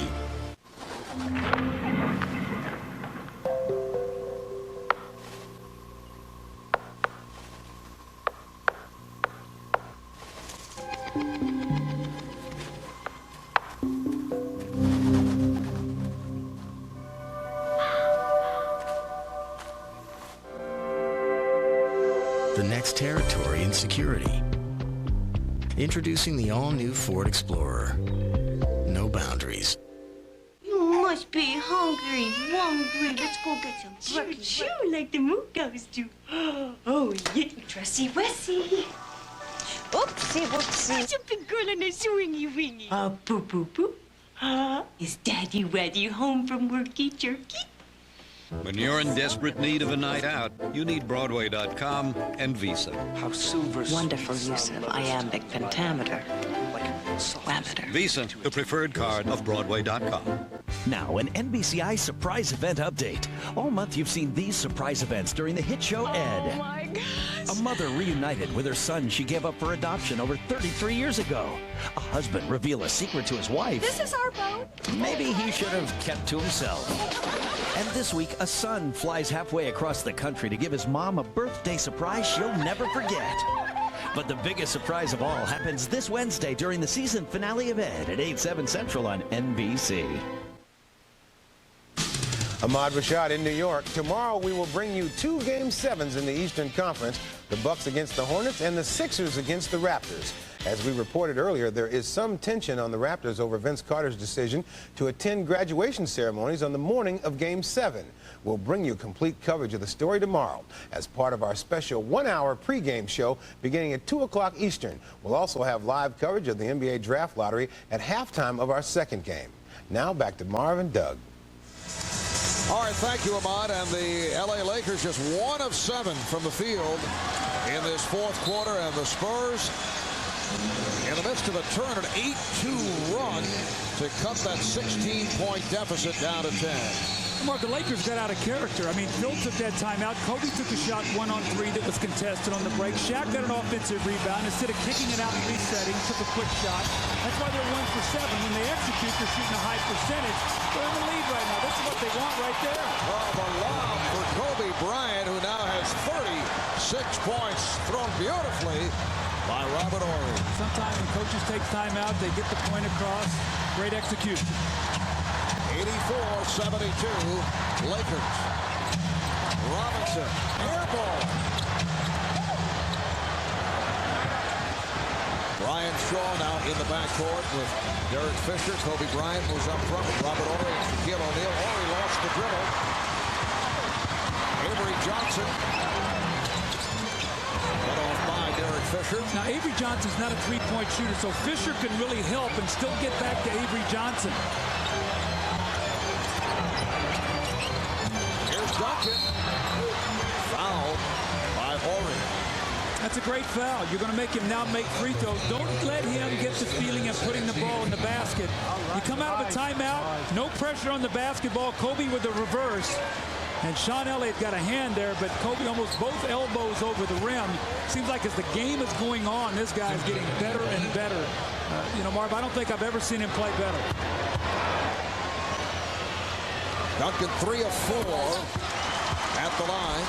The next territory in security. Introducing the all-new Ford Explorer. No boundaries. You must be hungry. Let's go get some breakfast. Sure, like the Moogos do. Oh, yeah, dressy wessy. Oopsie, whoopsie. Such a big girl in a swingy wingy. Boo, boo, boo. Is Daddy Waddy home from worky jerky? When you're in desperate need of a night out, you need Broadway.com and Visa. How silver. Wonderful use of iambic pentameter. Whammeter. Visa, the preferred card of Broadway.com. Now, an NBCI surprise event update. All month you've seen these surprise events during the hit show Ed. Oh my gosh. A mother reunited with her son she gave up for adoption over 33 years ago. A husband revealed a secret to his wife. This is our boat. Maybe he should have kept to himself. And this week, a son flies halfway across the country to give his mom a birthday surprise she'll never forget. But the biggest surprise of all happens this Wednesday during the season finale of Ed at 8/7 Central on NBC. Ahmad Rashad in New York. Tomorrow we will bring you 2 Game 7s in the Eastern Conference, the Bucks against the Hornets and the Sixers against the Raptors. As we reported earlier, there is some tension on the Raptors over Vince Carter's decision to attend graduation ceremonies on the morning of Game 7. We'll bring you complete coverage of the story tomorrow as part of our special 1-hour pregame show beginning at 2 o'clock Eastern. We'll also have live coverage of the NBA Draft Lottery at halftime of our second game. Now back to Marv and Doug. All right, thank you, Ahmad. And the L.A. Lakers just 1 of 7 from the field in this fourth quarter. And the Spurs in the midst of a turn, an 8-2 run to cut that 16-point deficit down to 10. Mark, the Lakers got out of character. I mean, Phil took that timeout. Kobe took a shot 1-on-3 that was contested on the break. Shaq got an offensive rebound. Instead of kicking it out and resetting, took a quick shot. That's why they're 1 for 7. When they execute, they're shooting a high percentage. They're in the lead right now. This is what they want right there. Well, the lob for Kobe Bryant, who now has 36 points, thrown beautifully by Robert Horry. Sometimes when coaches take timeout, they get the point across. Great execution. 84-72, Lakers. Robinson, air ball. Brian Shaw now in the backcourt with Derek Fisher. Kobe Bryant moves up front with Robert Horry and Shaquille O'Neal. Horry lost the dribble. Avery Johnson. Cut off by Derek Fisher. Now, Avery Johnson's not a three-point shooter, so Fisher can really help and still get back to Avery Johnson. Duncan. Foul by Horry. That's a great foul. You're going to make him now make free throws. Don't let him get the feeling of putting the ball in the basket. You come out of a timeout, no pressure on the basketball. Kobe with the reverse. And Sean Elliott got a hand there, but Kobe almost both elbows over the rim. Seems like as the game is going on, this guy's getting better and better. You know, Marv, I don't think I've ever seen him play better. Duncan 3 of 4 at the line.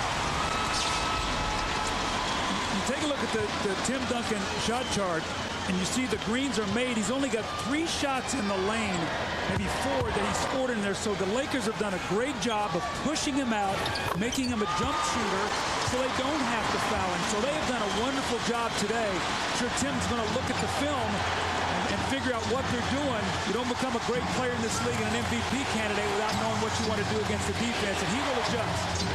You take a look at the Tim Duncan shot chart, and you see the greens are made. He's only got 3 shots in the lane, maybe 4 that he scored in there. So the Lakers have done a great job of pushing him out, making him a jump shooter so they don't have to foul him. So they have done a wonderful job today. I'm sure Tim's going to look at the film and figure out what they're doing. You don't become a great player in this league and an MVP candidate without knowing what you want to do against the defense, and he will adjust.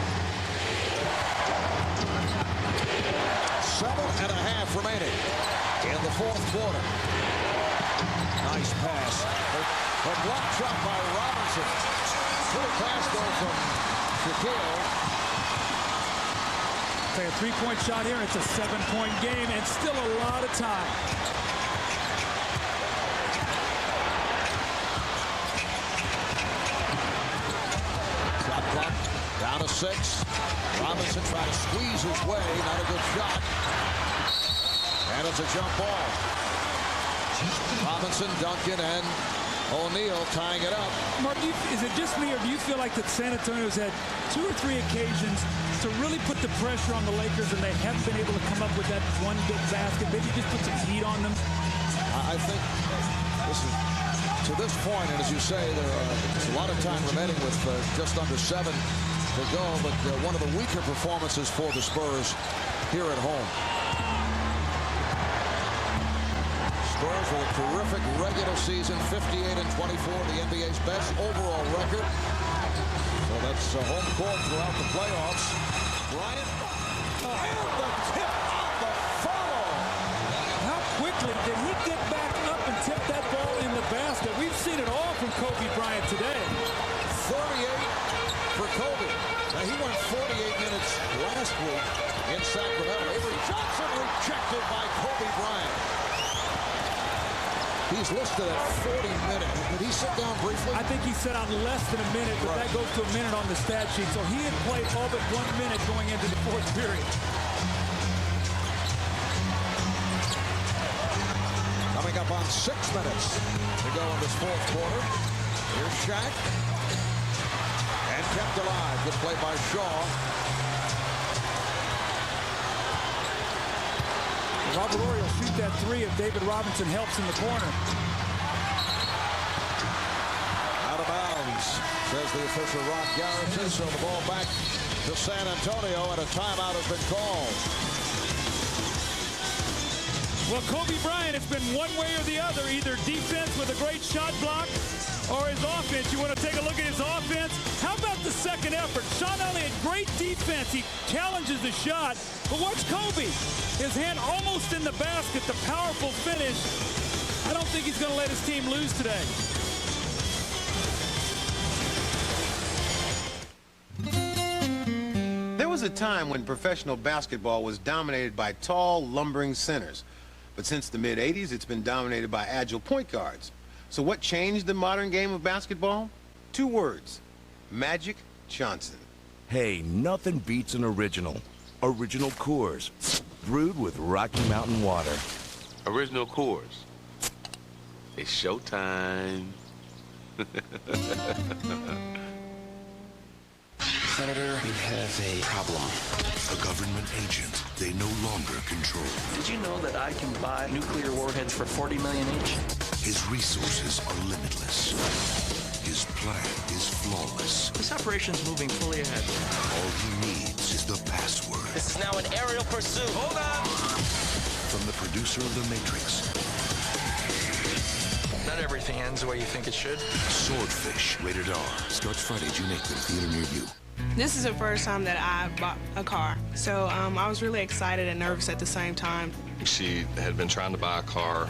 7.5 remaining in the fourth quarter. Nice pass. A block shot by Robinson. Good pass though from Shaquille. Take a 3-point shot here. It's a 7-point game and still a lot of time. Shot clock down to 6. Robinson trying to squeeze his way. Not a good shot. And it's a jump ball. Robinson, Duncan, and O'Neal tying it up. Mark, is it just me, or do you feel like that San Antonio's had 2 or 3 occasions to really put the pressure on the Lakers, and they haven't been able to come up with that one big basket? Maybe just put some heat on them? I think this is, to this point, and as you say, there's a lot of time remaining with just under 7 to go, but one of the weaker performances for the Spurs here at home. Spurs with a terrific regular season, 58-24, the NBA's best overall record. So that's home court throughout the playoffs. Bryant, and the tip on the follow. How quickly did he get back up and tip that ball in the basket? We've seen it all from Kobe Bryant today. 38 for Kobe. Now, he went 48 minutes last week in Sacramento. Avery Johnson rejected by Kobe Bryant. He's listed at 40 minutes. Did he sit down briefly? I think he sat on less than a minute, but that goes to a minute on the stat sheet. So he had played all but 1 minute going into the fourth period. Coming up on 6 minutes to go in this fourth quarter. Here's Shaq. And kept alive. Good play by Shaw. Robert Horry will shoot that 3 if David Robinson helps in the corner. Out of bounds, says the official Ron Garrison. So the ball back to San Antonio, and a timeout has been called. Well, Kobe Bryant, it's been one way or the other, either defense with a great shot block or his offense. You want to take a look at his offense? How about the second effort? Sean Elliott, great defense. He challenges the shot, but watch Kobe. His hand almost in the basket, the powerful finish. I don't think he's going to let his team lose today. There was a time when professional basketball was dominated by tall, lumbering centers. But since the mid-'80s, it's been dominated by agile point guards. So what changed the modern game of basketball? 2 words: Magic Johnson. Hey, nothing beats an original. Original Coors, brewed with Rocky Mountain water. Original Coors. It's showtime. Senator, we have a problem. A government agent they no longer control. Did you know that I can buy nuclear warheads for $40 million each? His resources are limitless. His plan is flawless. This operation's moving fully ahead. All he needs is the password. This is now an aerial pursuit. Hold on! From the producer of The Matrix. Not everything ends the way you think it should. Swordfish, rated R. Starts Friday, June 8th at a theater near you. This is the first time that I bought a car, so I was really excited and nervous at the same time. She had been trying to buy a car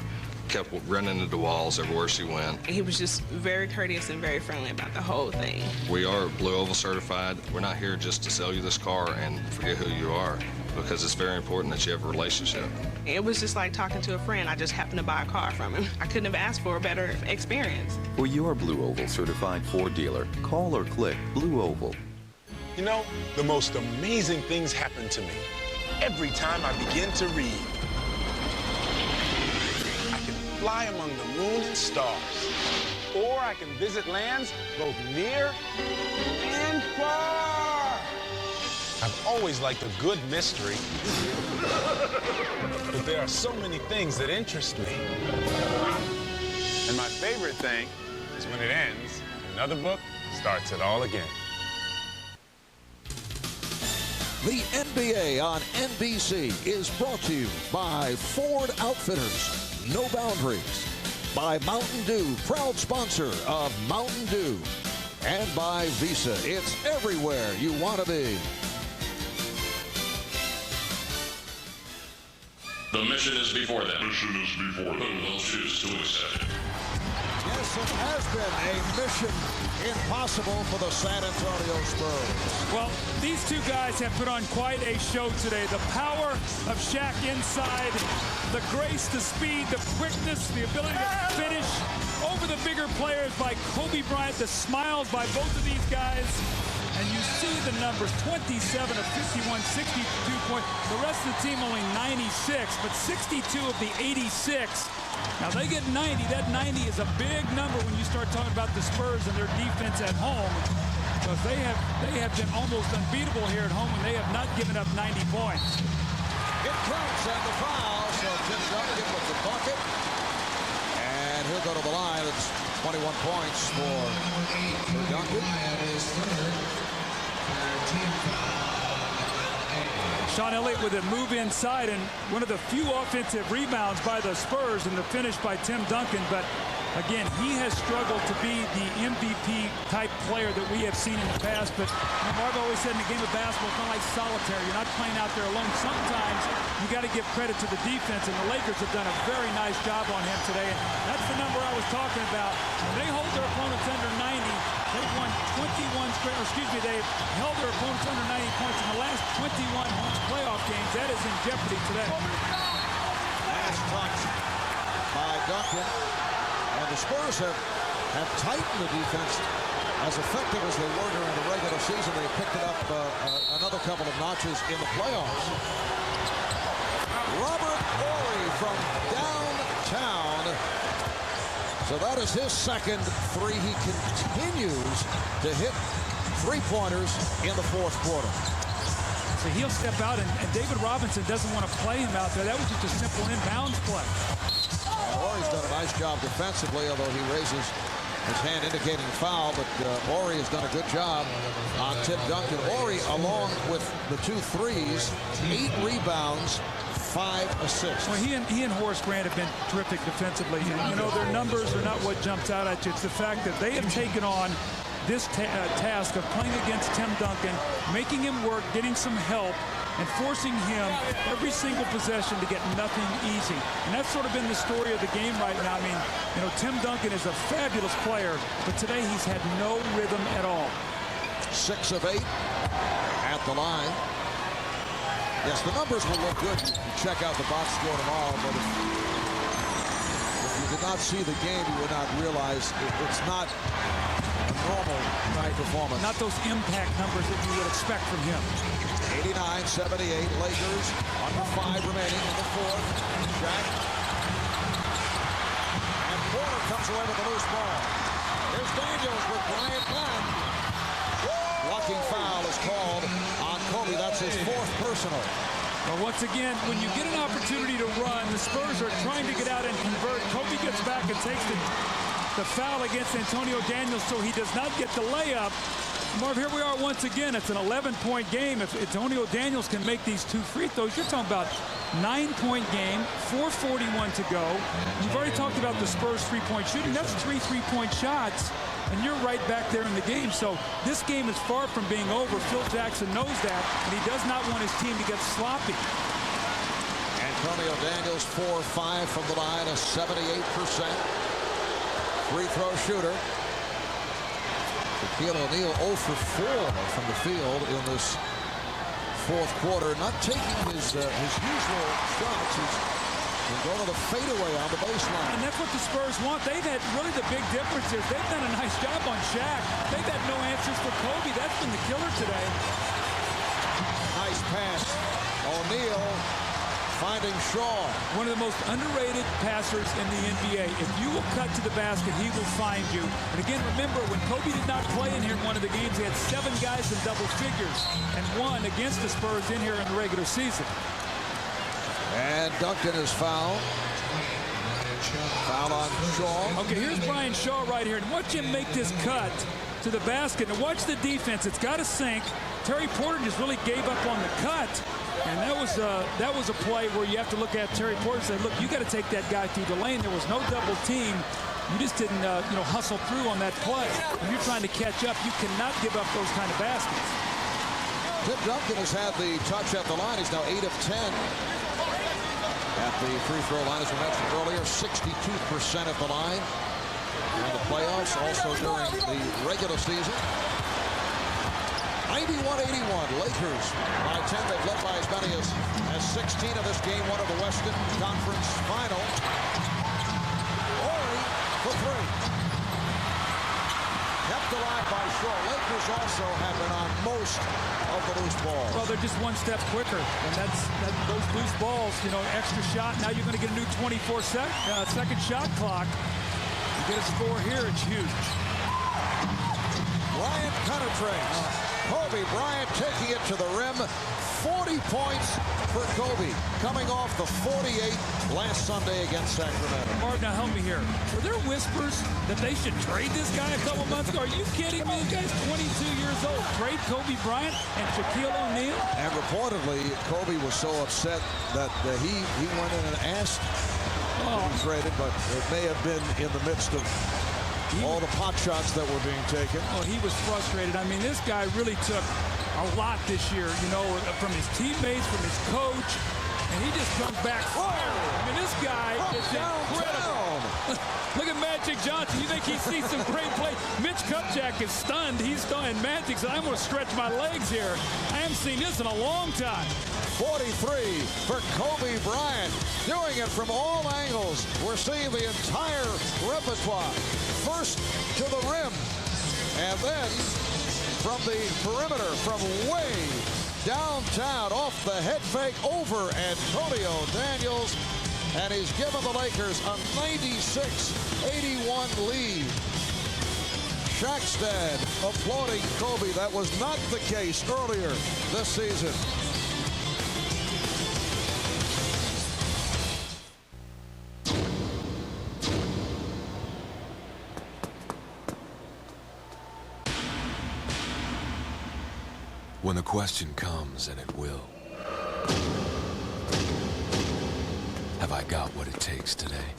kept running into walls everywhere she went. He was just very courteous and very friendly about the whole thing. We are Blue Oval certified. We're not here just to sell you this car and forget who you are, because it's very important that you have a relationship. It was just like talking to a friend. I just happened to buy a car from him. I couldn't have asked for a better experience. For your Blue Oval certified Ford dealer, call or click Blue Oval. You know, the most amazing things happen to me every time I begin to read. I can fly among the moon and stars, or I can visit lands both near and far. I've always liked a good mystery, but there are so many things that interest me. And my favorite thing is when it ends, another book starts it all again. The NBA on NBC is brought to you by Ford Outfitters, No Boundaries, by Mountain Dew, proud sponsor of Mountain Dew, and by Visa. It's everywhere you want to be. The mission is before them. Who will choose to accept it? Yes, it has been a mission impossible for the San Antonio Spurs. Well, these two guys have put on quite a show today. The power of Shaq inside, the grace, the speed, the quickness, the ability to finish over the bigger players by Kobe Bryant, the smiles by both of these guys. And you see the numbers, 27 of 51, 62 points. The rest of the team only 96, but 62 of the 86. Now they get 90. That 90 is a big number when you start talking about the Spurs and their defense at home, because they have been almost unbeatable here at home when they have not given up 90 points. It comes and the foul, so Tim Duncan with the bucket. And he'll go to the line. It's 21 points for Duncan. Sean Elliott with a move inside, and one of the few offensive rebounds by the Spurs, and the finish by Tim Duncan. But again, he has struggled to be the MVP type player that we have seen in the past. But Marv always said in the game of basketball, it's not like solitaire. You're not playing out there alone. Sometimes you got to give credit to the defense, and the Lakers have done a very nice job on him today. And that's the number I was talking about. When they hold their opponents under 90, they've won 21 straight, or excuse me, they've held their opponents under 90 points in the last 21 playoff games. That is in jeopardy today. Last touch by Duncan. And the Spurs have tightened the defense as effective as they were during the regular season. They picked it up another couple of notches in the playoffs. Robert Horry from downtown. So that is his second three. He continues to hit three-pointers in the fourth quarter. So he'll step out, and David Robinson doesn't want to play him out there. That was just a simple inbounds play. Horry's done a nice job defensively, although he raises his hand indicating foul, but Horry has done a good job on Tim Duncan. Horry, along with the 2 threes, 8 rebounds, 5 assists. Well, he and Horace Grant have been terrific defensively. And, you know, their numbers are not what jumps out at you. It's the fact that they have taken on this task of playing against Tim Duncan, making him work, getting some help, and forcing him every single possession to get nothing easy. And that's sort of been the story of the game right now. I mean, you know, Tim Duncan is a fabulous player, but today he's had no rhythm at all. 6 of 8 at the line. Yes, the numbers will look good. You can check out the box score tomorrow, but if you did not see the game, you would not realize it's not a normal night performance. Not those impact numbers that you would expect from him. 89-78, Lakers under 5 remaining in the fourth. Shaq. And Porter comes away with a loose ball. Here's Daniels with Bryant back. Blocking foul is called on Kobe. That's his 4th personal. Well, once again, when you get an opportunity to run, the Spurs are trying to get out and convert. Kobe gets back and takes the foul against Antonio Daniels, so he does not get the layup. Marv, here we are once again. It's an 11-point game. If Antonio Daniels can make these 2 free throws, you're talking about 9-point game, 4:41 to go. You've already talked about the Spurs 3-point shooting. That's 3 3-point shots, and you're right back there in the game. So this game is far from being over. Phil Jackson knows that, and he does not want his team to get sloppy. And Antonio Daniels 4-5 from the line, a 78% free throw shooter. Shaquille O'Neal 0 for 4 from the field in this fourth quarter, not taking his usual shots. He's going to the fadeaway on the baseline. And that's what the Spurs want. They've had really the big difference is they've done a nice job on Shaq. They've had no answers for Kobe. That's been the killer today. Nice pass. O'Neal finding Shaw. One of the most underrated passers in the NBA. If you will cut to the basket, he will find you. And again, remember, when Kobe did not play in here in one of the games, he had 7 guys in double figures and 1 against the Spurs in here in the regular season. And Duncan is fouled. Foul on Shaw. Okay, here's Brian Shaw right here. And watch him make this cut to the basket. And watch the defense. It's got to sink. Terry Porter just really gave up on the cut. And that was a play where you have to look at Terry Porter and say, look, you got to take that guy through the lane. There was no double team. You just didn't hustle through on that play. When you're trying to catch up, you cannot give up those kind of baskets. Tim Duncan has had the touch at the line. He's now 8 of 10. At the free throw line, as we mentioned earlier, 62% at the line in the playoffs, also during the regular season. 91-81, Lakers by 10. They've led by as many as 16 of this game one of the Western Conference Final. Horry for 3. Kept alive by Shaw. Lakers also have been on most of the loose balls. Well, they're just one step quicker, and those loose balls, extra shot. Now you're going to get a new 24-second shot clock. You get a score here, it's huge. Bryant penetrates. Kobe Bryant taking it to the rim. 40 points for Kobe, coming off the 48 last Sunday against Sacramento. Marv, now help me here. Were there whispers that they should trade this guy a couple months ago? Are you kidding me? This guy's 22 years old. Trade Kobe Bryant and Shaquille O'Neal? And reportedly, Kobe was so upset that he went in and asked to be traded, but it may have been in the midst of all the pot shots that were being taken. Oh, he was frustrated. I mean, this guy really took a lot this year, from his teammates, from his coach, and he just comes back fire. I mean, this guy is incredible. Look at Magic Johnson. You think he sees some great play? Mitch Kupchak is stunned. He's stunned. Magic said, I'm going to stretch my legs here. I haven't seen this in a long time. 43 for Kobe Bryant. Doing it from all angles. We're seeing the entire repertoire. First to the rim, and then from the perimeter, from way downtown, off the head fake over Antonio Daniels, and he's given the Lakers a 96-81 lead. Shaq's dad applauding Kobe. That was not the case earlier this season. When the question comes, and it will, have I got what it takes today?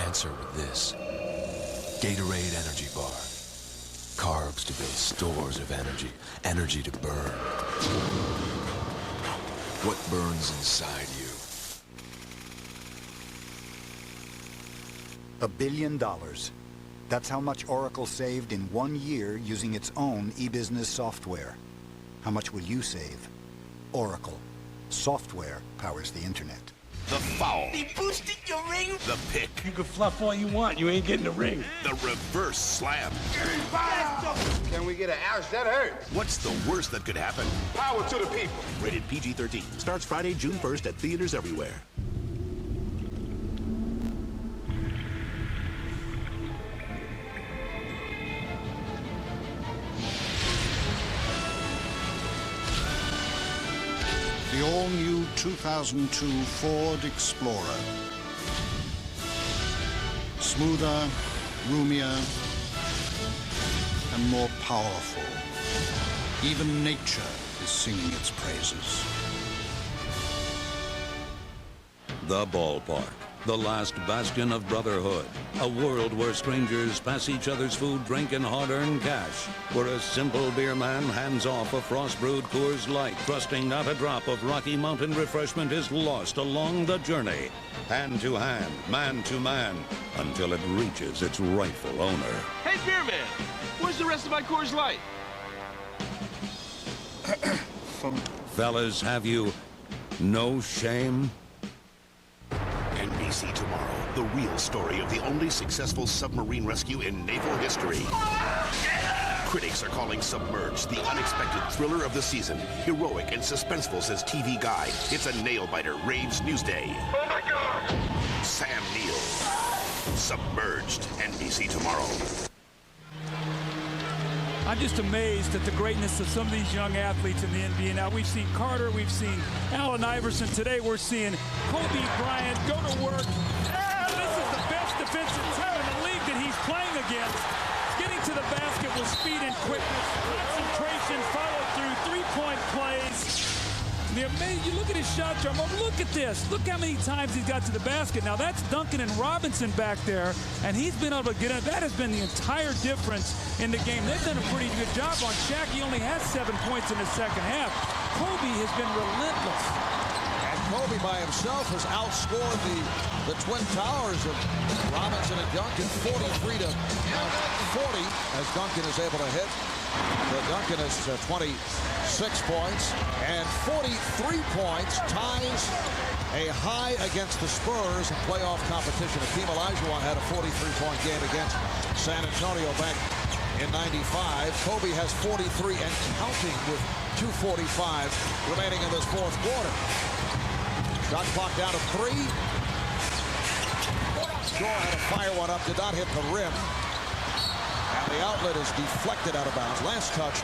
Answer with this. Gatorade Energy Bar. Carbs to build stores of energy. Energy to burn. What burns inside you? $1 billion. That's how much Oracle saved in 1 year using its own e-business software. How much will you save? Oracle. Software powers the internet. The foul. He boosted your ring. The pick. You can fluff all you want. You ain't getting the ring. The reverse slam. Can we get an ouch? That hurts. What's the worst that could happen? Power to the people. Rated PG-13. Starts Friday, June 1st at theaters everywhere. The all-new 2002 Ford Explorer. Smoother, roomier, and more powerful. Even nature is singing its praises. The Ballpark. the last bastion of brotherhood. A world where strangers pass each other's food, drink, and hard-earned cash. Where a simple beer man hands off a frost-brewed Coors Light, trusting not a drop of Rocky Mountain refreshment is lost along the journey. Hand to hand, man to man, until it reaches its rightful owner. Hey, beer man, where's the rest of my Coors Light? Fellas, have you no shame? NBC tomorrow, the real story of the only successful submarine rescue in naval history. Critics are calling Submerged the unexpected thriller of the season. Heroic and suspenseful, says TV Guide. It's a nail-biter, raves Newsday. Oh my God! Sam Neill. Submerged, NBC tomorrow. I'm just amazed at the greatness of some of these young athletes in the NBA. Now, we've seen Carter, we've seen Allen Iverson. Today, we're seeing Kobe Bryant go to work. This is the best defensive team in the league that he's playing against. Getting to the basket with speed and quickness, concentration, follow through, three-point plays. You look at his shot, Jarmo. Look at this. Look how many times he's got to the basket. Now, that's Duncan and Robinson back there, and he's been able to get it. That has been the entire difference in the game. They've done a pretty good job on Shaq. He only has 7 points in the second half. Kobe has been relentless. And Kobe by himself has outscored the Twin Towers of Robinson and Duncan 43 to 40 as Duncan is able to hit. Duncan is 26 points and 43 points, ties a high against the Spurs in playoff competition. Akeem Olajuwon had a 43-point game against San Antonio back in '95. Kobe has 43 and counting with 2:45 remaining in this fourth quarter. Shot clock down to 3. Shaw had to fire one up, did not hit the rim. And the outlet is deflected out of bounds. Last touch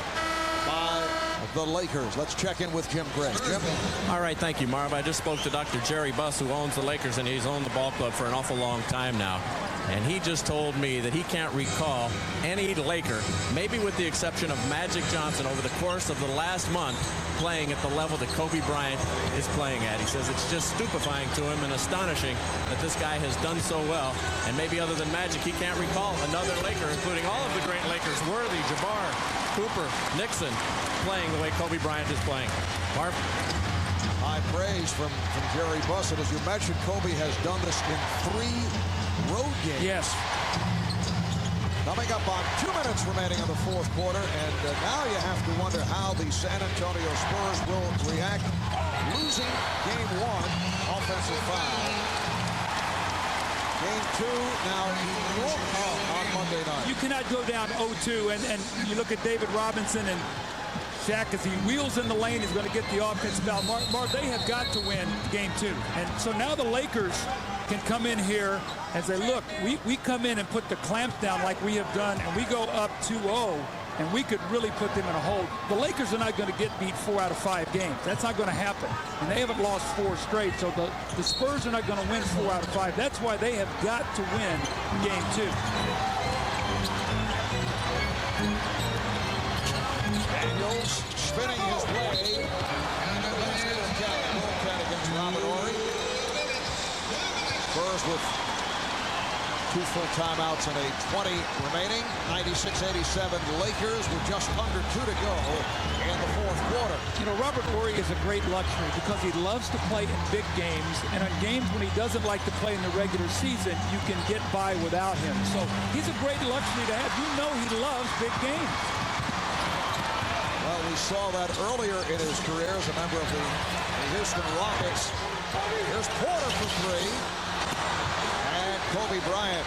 by the Lakers. Let's check in with Jim Gray. Jim? All right, thank you, Marv. I just spoke to Dr. Jerry Buss, who owns the Lakers, and he's owned the ball club for an awful long time now. And he just told me that he can't recall any Laker, maybe with the exception of Magic Johnson, over the course of the last month, playing at the level that Kobe Bryant is playing at. He says it's just stupefying to him and astonishing that this guy has done so well. And maybe other than Magic, he can't recall another Laker, including all of the great Lakers, Worthy, Jabbar, Cooper, Nixon, playing the way Kobe Bryant is playing. Marv? High praise from Jerry Buss. And as you mentioned, Kobe has done this in 3 road games. Yes. Coming up on 2 minutes remaining in the fourth quarter, and now you have to wonder how the San Antonio Spurs will react. Losing game 1, offensive foul. Game 2 now on Monday night. You cannot go down 0-2, and you look at David Robinson and Shaq as he wheels in the lane is going to get the offensive foul. Mark, they have got to win game 2, and so now the Lakers can come in here and say, look, we come in and put the clamps down like we have done, and we go up 2-0, and we could really put them in a hole. The Lakers are not going to get beat 4 out of 5 games. That's not going to happen. And they haven't lost 4 straight, so the Spurs are not going to win 4 out of 5. That's why they have got to win game 2. Daniels spinning his way. And the bullpen against Robert Horry. Spurs with 2 full timeouts and a 20 remaining. 96-87 Lakers with just under 2 to go in the fourth quarter. You know, Robert Horry is a great luxury because he loves to play in big games, and on games when he doesn't like to play in the regular season, you can get by without him. So he's a great luxury to have. You know he loves big games. Well, we saw that earlier in his career as a member of the Houston Rockets. Here's Porter for 3. And Kobe Bryant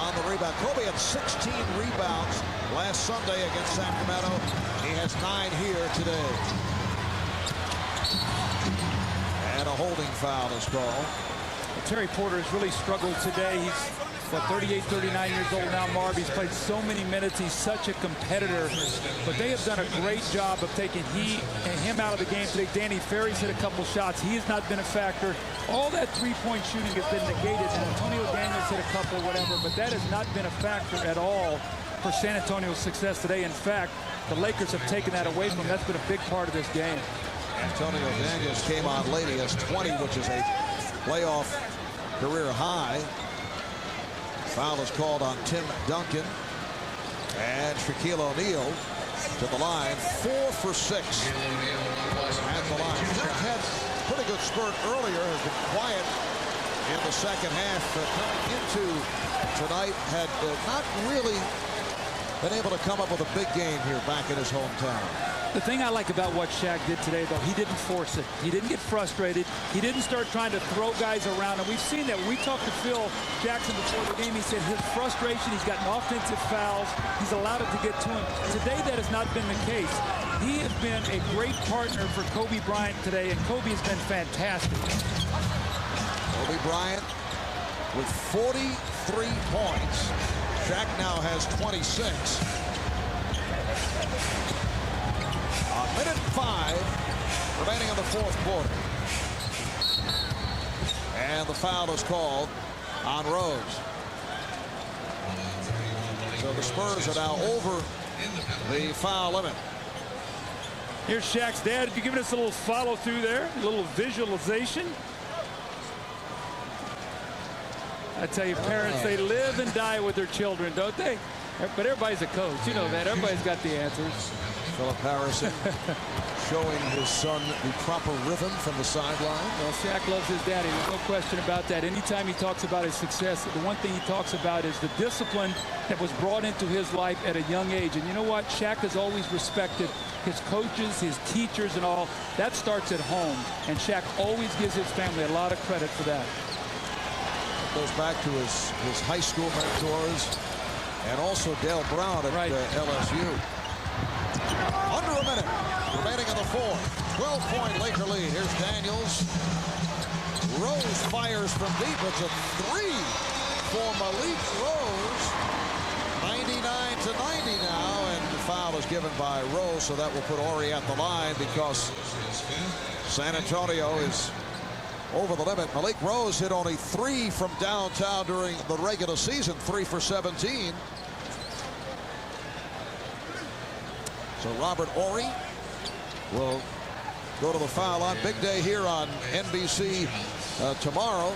on the rebound. Kobe had 16 rebounds last Sunday against Sacramento. He has 9 here today. And a holding foul is called. Terry Porter has really struggled today. He's 38, 39 years old now, Marv. He's played so many minutes. He's such a competitor. But they have done a great job of taking him out of the game today. Danny Ferry's hit a couple shots. He has not been a factor. All that three-point shooting has been negated. And Antonio Daniels hit a couple, whatever. But that has not been a factor at all for San Antonio's success today. In fact, the Lakers have taken that away from him. That's been a big part of this game. Antonio Daniels came on late. He has 20, which is a playoff career high. Foul is called on Tim Duncan. And Shaquille O'Neal to the line, 4 for 6 at the line. Jack had a pretty good spurt earlier, has been quiet in the second half. Coming into tonight, had not really been able to come up with a big game here back in his hometown. The thing I like about what Shaq did today, though, he didn't force it. He didn't get frustrated. He didn't start trying to throw guys around. And we've seen that. When we talked to Phil Jackson before the game, he said his frustration, he's gotten offensive fouls. He's allowed it to get to him. Today, that has not been the case. He has been a great partner for Kobe Bryant today, and Kobe has been fantastic. Kobe Bryant with 43 points. Shaq now has 26. A minute 5 remaining in the fourth quarter. And the foul is called on Rose. So the Spurs are now over the foul limit. Here's Shaq's dad. If you're giving us a little follow through there, a little visualization. I tell you, parents, they live and die with their children, don't they? But everybody's a coach. You know that. Everybody's got the answers. Philip Harrison showing his son the proper rhythm from the sideline. Well, Shaq loves his daddy. There's no question about that. Anytime he talks about his success, the one thing he talks about is the discipline that was brought into his life at a young age. And you know what? Shaq has always respected his coaches, his teachers, and all. That starts at home. And Shaq always gives his family a lot of credit for that. Goes back to his high school mentors and also Dale Brown at LSU. Under a minute remaining in the fourth. 12-point Laker lead. Here's Daniels. Rose fires from deep. It's a 3 for Malik Rose. 99-90 now, and the foul is given by Rose, so that will put Horry at the line because San Antonio is over the limit. Malik Rose hit only 3 from downtown during the regular season, 3 for 17. So Robert Horry will go to the foul line. Big day here on NBC tomorrow,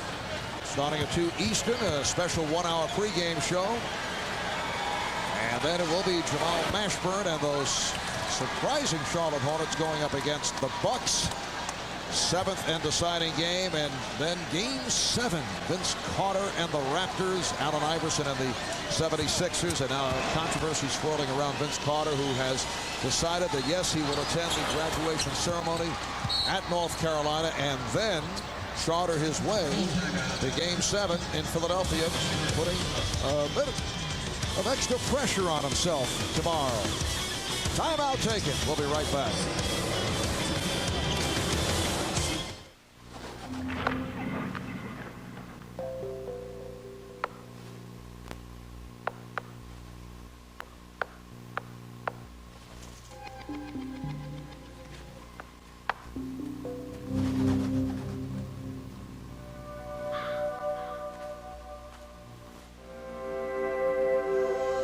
starting at 2 Eastern, a special 1-hour pregame show. And then it will be Jamal Mashburn and those surprising Charlotte Hornets going up against the Bucks. 7th and deciding game, and then game 7. Vince Carter and the Raptors, Allen Iverson and the 76ers, and now controversy swirling around Vince Carter, who has decided that yes, he will attend the graduation ceremony at North Carolina and then charter his way to game 7 in Philadelphia, putting a bit of extra pressure on himself tomorrow. Timeout taken. We'll be right back.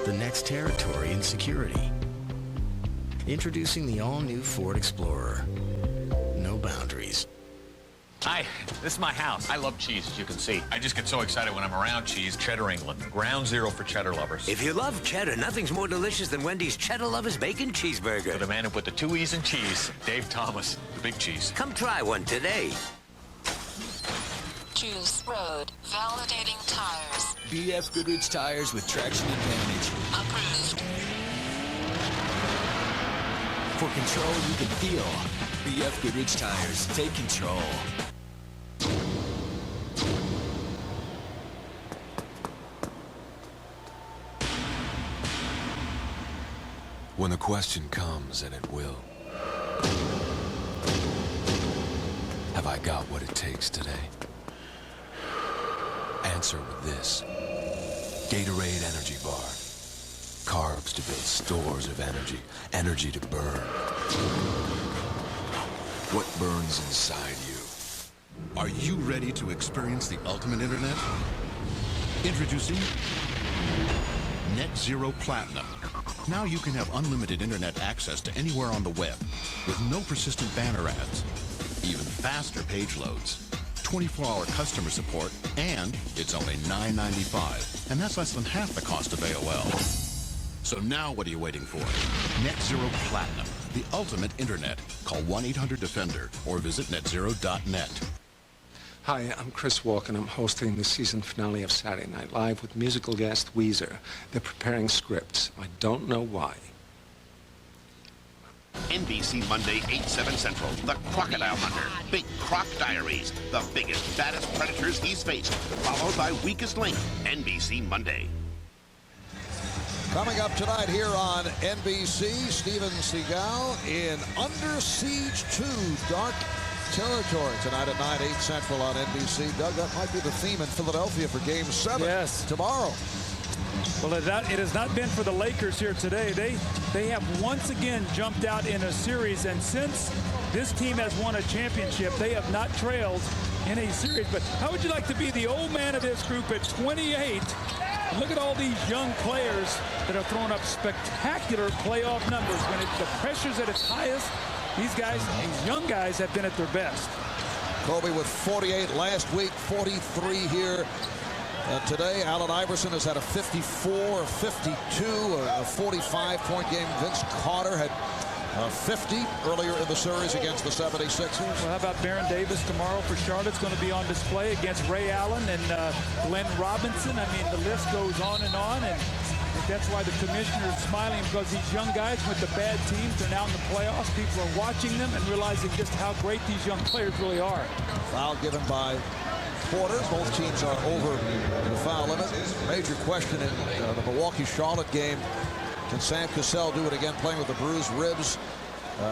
The next territory in security. Introducing the all-new Ford Explorer. No boundaries. Hi, this is my house. I love cheese, as you can see. I just get so excited when I'm around cheese. Cheddar England, ground zero for cheddar lovers. If you love cheddar, nothing's more delicious than Wendy's Cheddar Lovers Bacon Cheeseburger. For the man who put the 2 E's in cheese, Dave Thomas, the big cheese. Come try one today. Choose road. Validating tires. BF Goodrich tires with traction advantage. Approved. For control you can feel. BF Goodrich tires. Take control. When the question comes, and it will, have I got what it takes today? Answer with this. Gatorade Energy Bar. Carbs to build stores of energy. Energy to burn. What burns inside you? Are you ready to experience the ultimate internet? Introducing Net Zero Platinum. Now you can have unlimited internet access to anywhere on the web with no persistent banner ads, even faster page loads. 24-hour customer support, and it's only $9.95. And that's less than half the cost of AOL. So now what are you waiting for? NetZero Platinum, the ultimate internet. Call 1-800-DEFENDER or visit netzero.net. Hi, I'm Chris Walken. I'm hosting the season finale of Saturday Night Live with musical guest Weezer. They're preparing scripts. I don't know why. NBC Monday, 8/7 Central. The Crocodile Hunter. Big Croc Diaries. The biggest, baddest predators he's faced. Followed by Weakest Link. NBC Monday. Coming up tonight here on NBC, Steven Seagal in Under Siege 2, Dark Territory. Tonight at 9, 8 Central on NBC. Doug, that might be the theme in Philadelphia for Game 7. Yes. Tomorrow. Well, it has not been for the Lakers here today. They have once again jumped out in a series, and since this team has won a championship, they have not trailed in a series. But how would you like to be the old man of this group at 28? Look at all these young players that have thrown up spectacular playoff numbers. When the pressure's at its highest, these young guys have been at their best. Kobe with 48 last week, 43 here. Today, Allen Iverson has had a 54, 52, a 45-point game. Vince Carter had 50 earlier in the series against the 76ers. Well, how about Baron Davis tomorrow for Charlotte's going to be on display against Ray Allen and Glenn Robinson. I mean, the list goes on, and I think that's why the commissioner is smiling, because these young guys with the bad teams, they're now in the playoffs. People are watching them and realizing just how great these young players really are. Foul given by Porter. Both teams are over the foul limit. Major question in the Milwaukee-Charlotte game. Can Sam Cassell do it again, playing with the bruised ribs?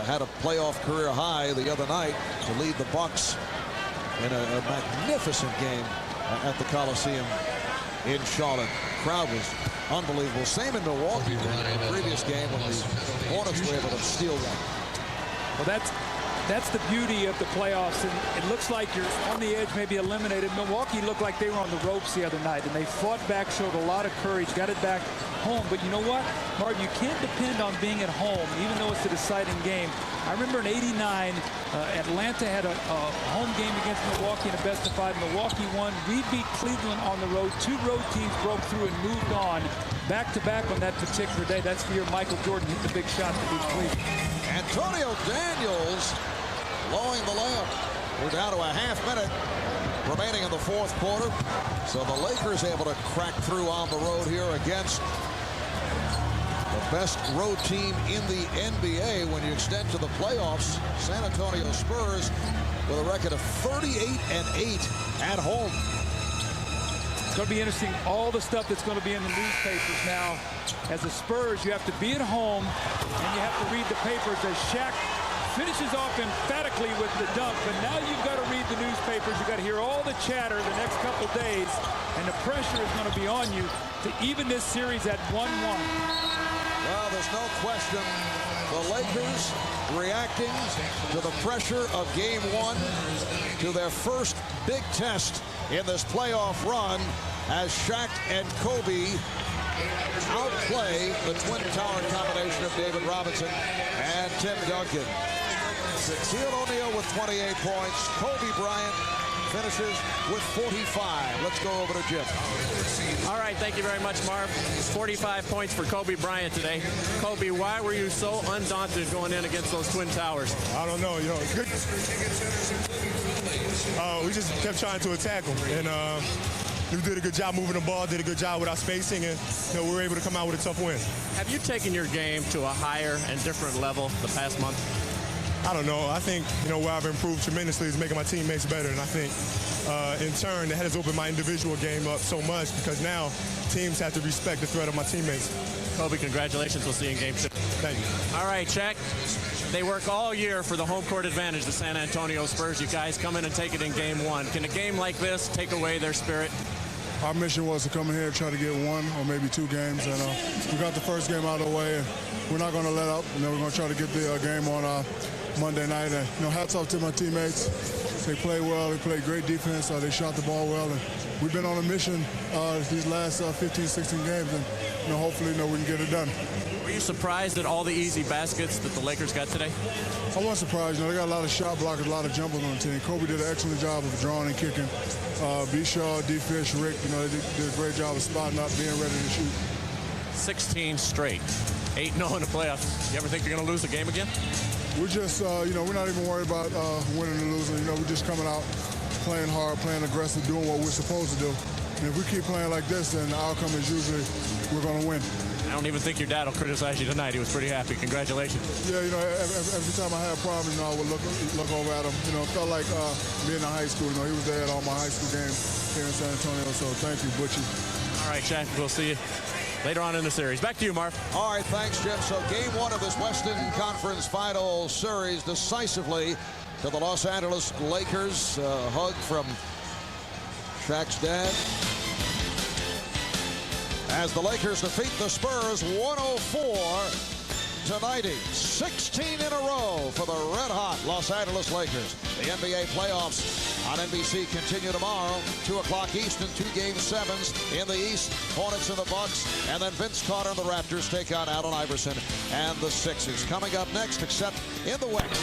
Had a playoff career high the other night to lead the Bucks in a magnificent game at the Coliseum in Charlotte. Crowd was unbelievable. Same in Milwaukee in the previous game when the Hornets were able to steal one. Well, that's the beauty of the playoffs, and it looks like you're on the edge, maybe eliminated. Milwaukee looked like they were on the ropes the other night, and they fought back, showed a lot of courage, got it back home. But you know what, Marv, you can't depend on being at home, even though it's a deciding game. I remember in '89, Atlanta had a home game against Milwaukee in a best-of-5. Milwaukee won. We beat Cleveland on the road. Two road teams broke through and moved on back-to-back on that particular day. That's the year Michael Jordan hit the big shot to beat Cleveland. Antonio Daniels blowing the layup. We're down to a half minute remaining in the fourth quarter. So the Lakers able to crack through on the road here against the best road team in the NBA. When you extend to the playoffs, San Antonio Spurs with a record of 38-8 at home. It's going to be interesting, all the stuff that's going to be in the newspapers now. As the Spurs, you have to be at home, and you have to read the papers as Shaq finishes off emphatically with the dunk. But now you've got to read the newspapers. You've got to hear all the chatter the next couple days, and the pressure is going to be on you to even this series at 1-1. Well, there's no question the Lakers reacting to the pressure of Game 1, to their first big test in this playoff run, as Shaq and Kobe outplay the Twin Tower combination of David Robinson and Tim Duncan. Shaquille O'Neal with 28 points. Kobe Bryant finishes with 45. Let's go over to Jim. All right, thank you very much, Marv. 45 points for Kobe Bryant today. Kobe, why were you so undaunted going in against those Twin Towers? I don't know. You know, it's good. We just kept trying to attack them, and we did a good job moving the ball, did a good job with our spacing, and we were able to come out with a tough win. Have you taken your game to a higher and different level the past month? I don't know. I think, where I've improved tremendously is making my teammates better. And I think, in turn, that has opened my individual game up so much, because now teams have to respect the threat of my teammates. Kobe, congratulations. We'll see you in Game 6. Thank you. All right, Shaq. They work all year for the home court advantage, the San Antonio Spurs. You guys come in and take it in Game 1. Can a game like this take away their spirit? Our mission was to come in here and try to get one or maybe two games. And we got the first game out of the way. And we're not going to let up. And then we're going to try to get the game on Monday night. And, hats off to my teammates. They played well. They played great defense. They shot the ball well. And we've been on a mission these last 15, 16 games, and hopefully we can get it done. Were you surprised at all the easy baskets that the Lakers got today? I wasn't surprised. They got a lot of shot blockers, a lot of jumpers on the team. Kobe did an excellent job of drawing and kicking. B-Shaw, D-Fish, Rick, they did a great job of spotting up, being ready to shoot. 16 straight. 8-0 in the playoffs. You ever think you're going to lose a game again? We're just, we're not even worried about winning or losing. We're just coming out, playing hard, playing aggressive, doing what we're supposed to do. And if we keep playing like this, then the outcome is usually we're going to win. I don't even think your dad will criticize you tonight. He was pretty happy. Congratulations. Yeah, every time I had a problem, I would look over at him. It felt like being in high school. He was there at all my high school games here in San Antonio. So thank you, Butchie. All right, Shaq. We'll see you later on in the series. Back to you, Marv. All right, thanks, Jim. So game one of this Western Conference Final Series decisively to the Los Angeles Lakers. A hug from Shaq's dad. As the Lakers defeat the Spurs 104-90. 16 in a row for the red-hot Los Angeles Lakers. The NBA playoffs on NBC continue tomorrow, 2 o'clock Eastern, 2 Game 7s in the East. Hornets and the Bucks, and then Vince Carter and the Raptors take on Allen Iverson and the Sixers. Coming up next, except in the West.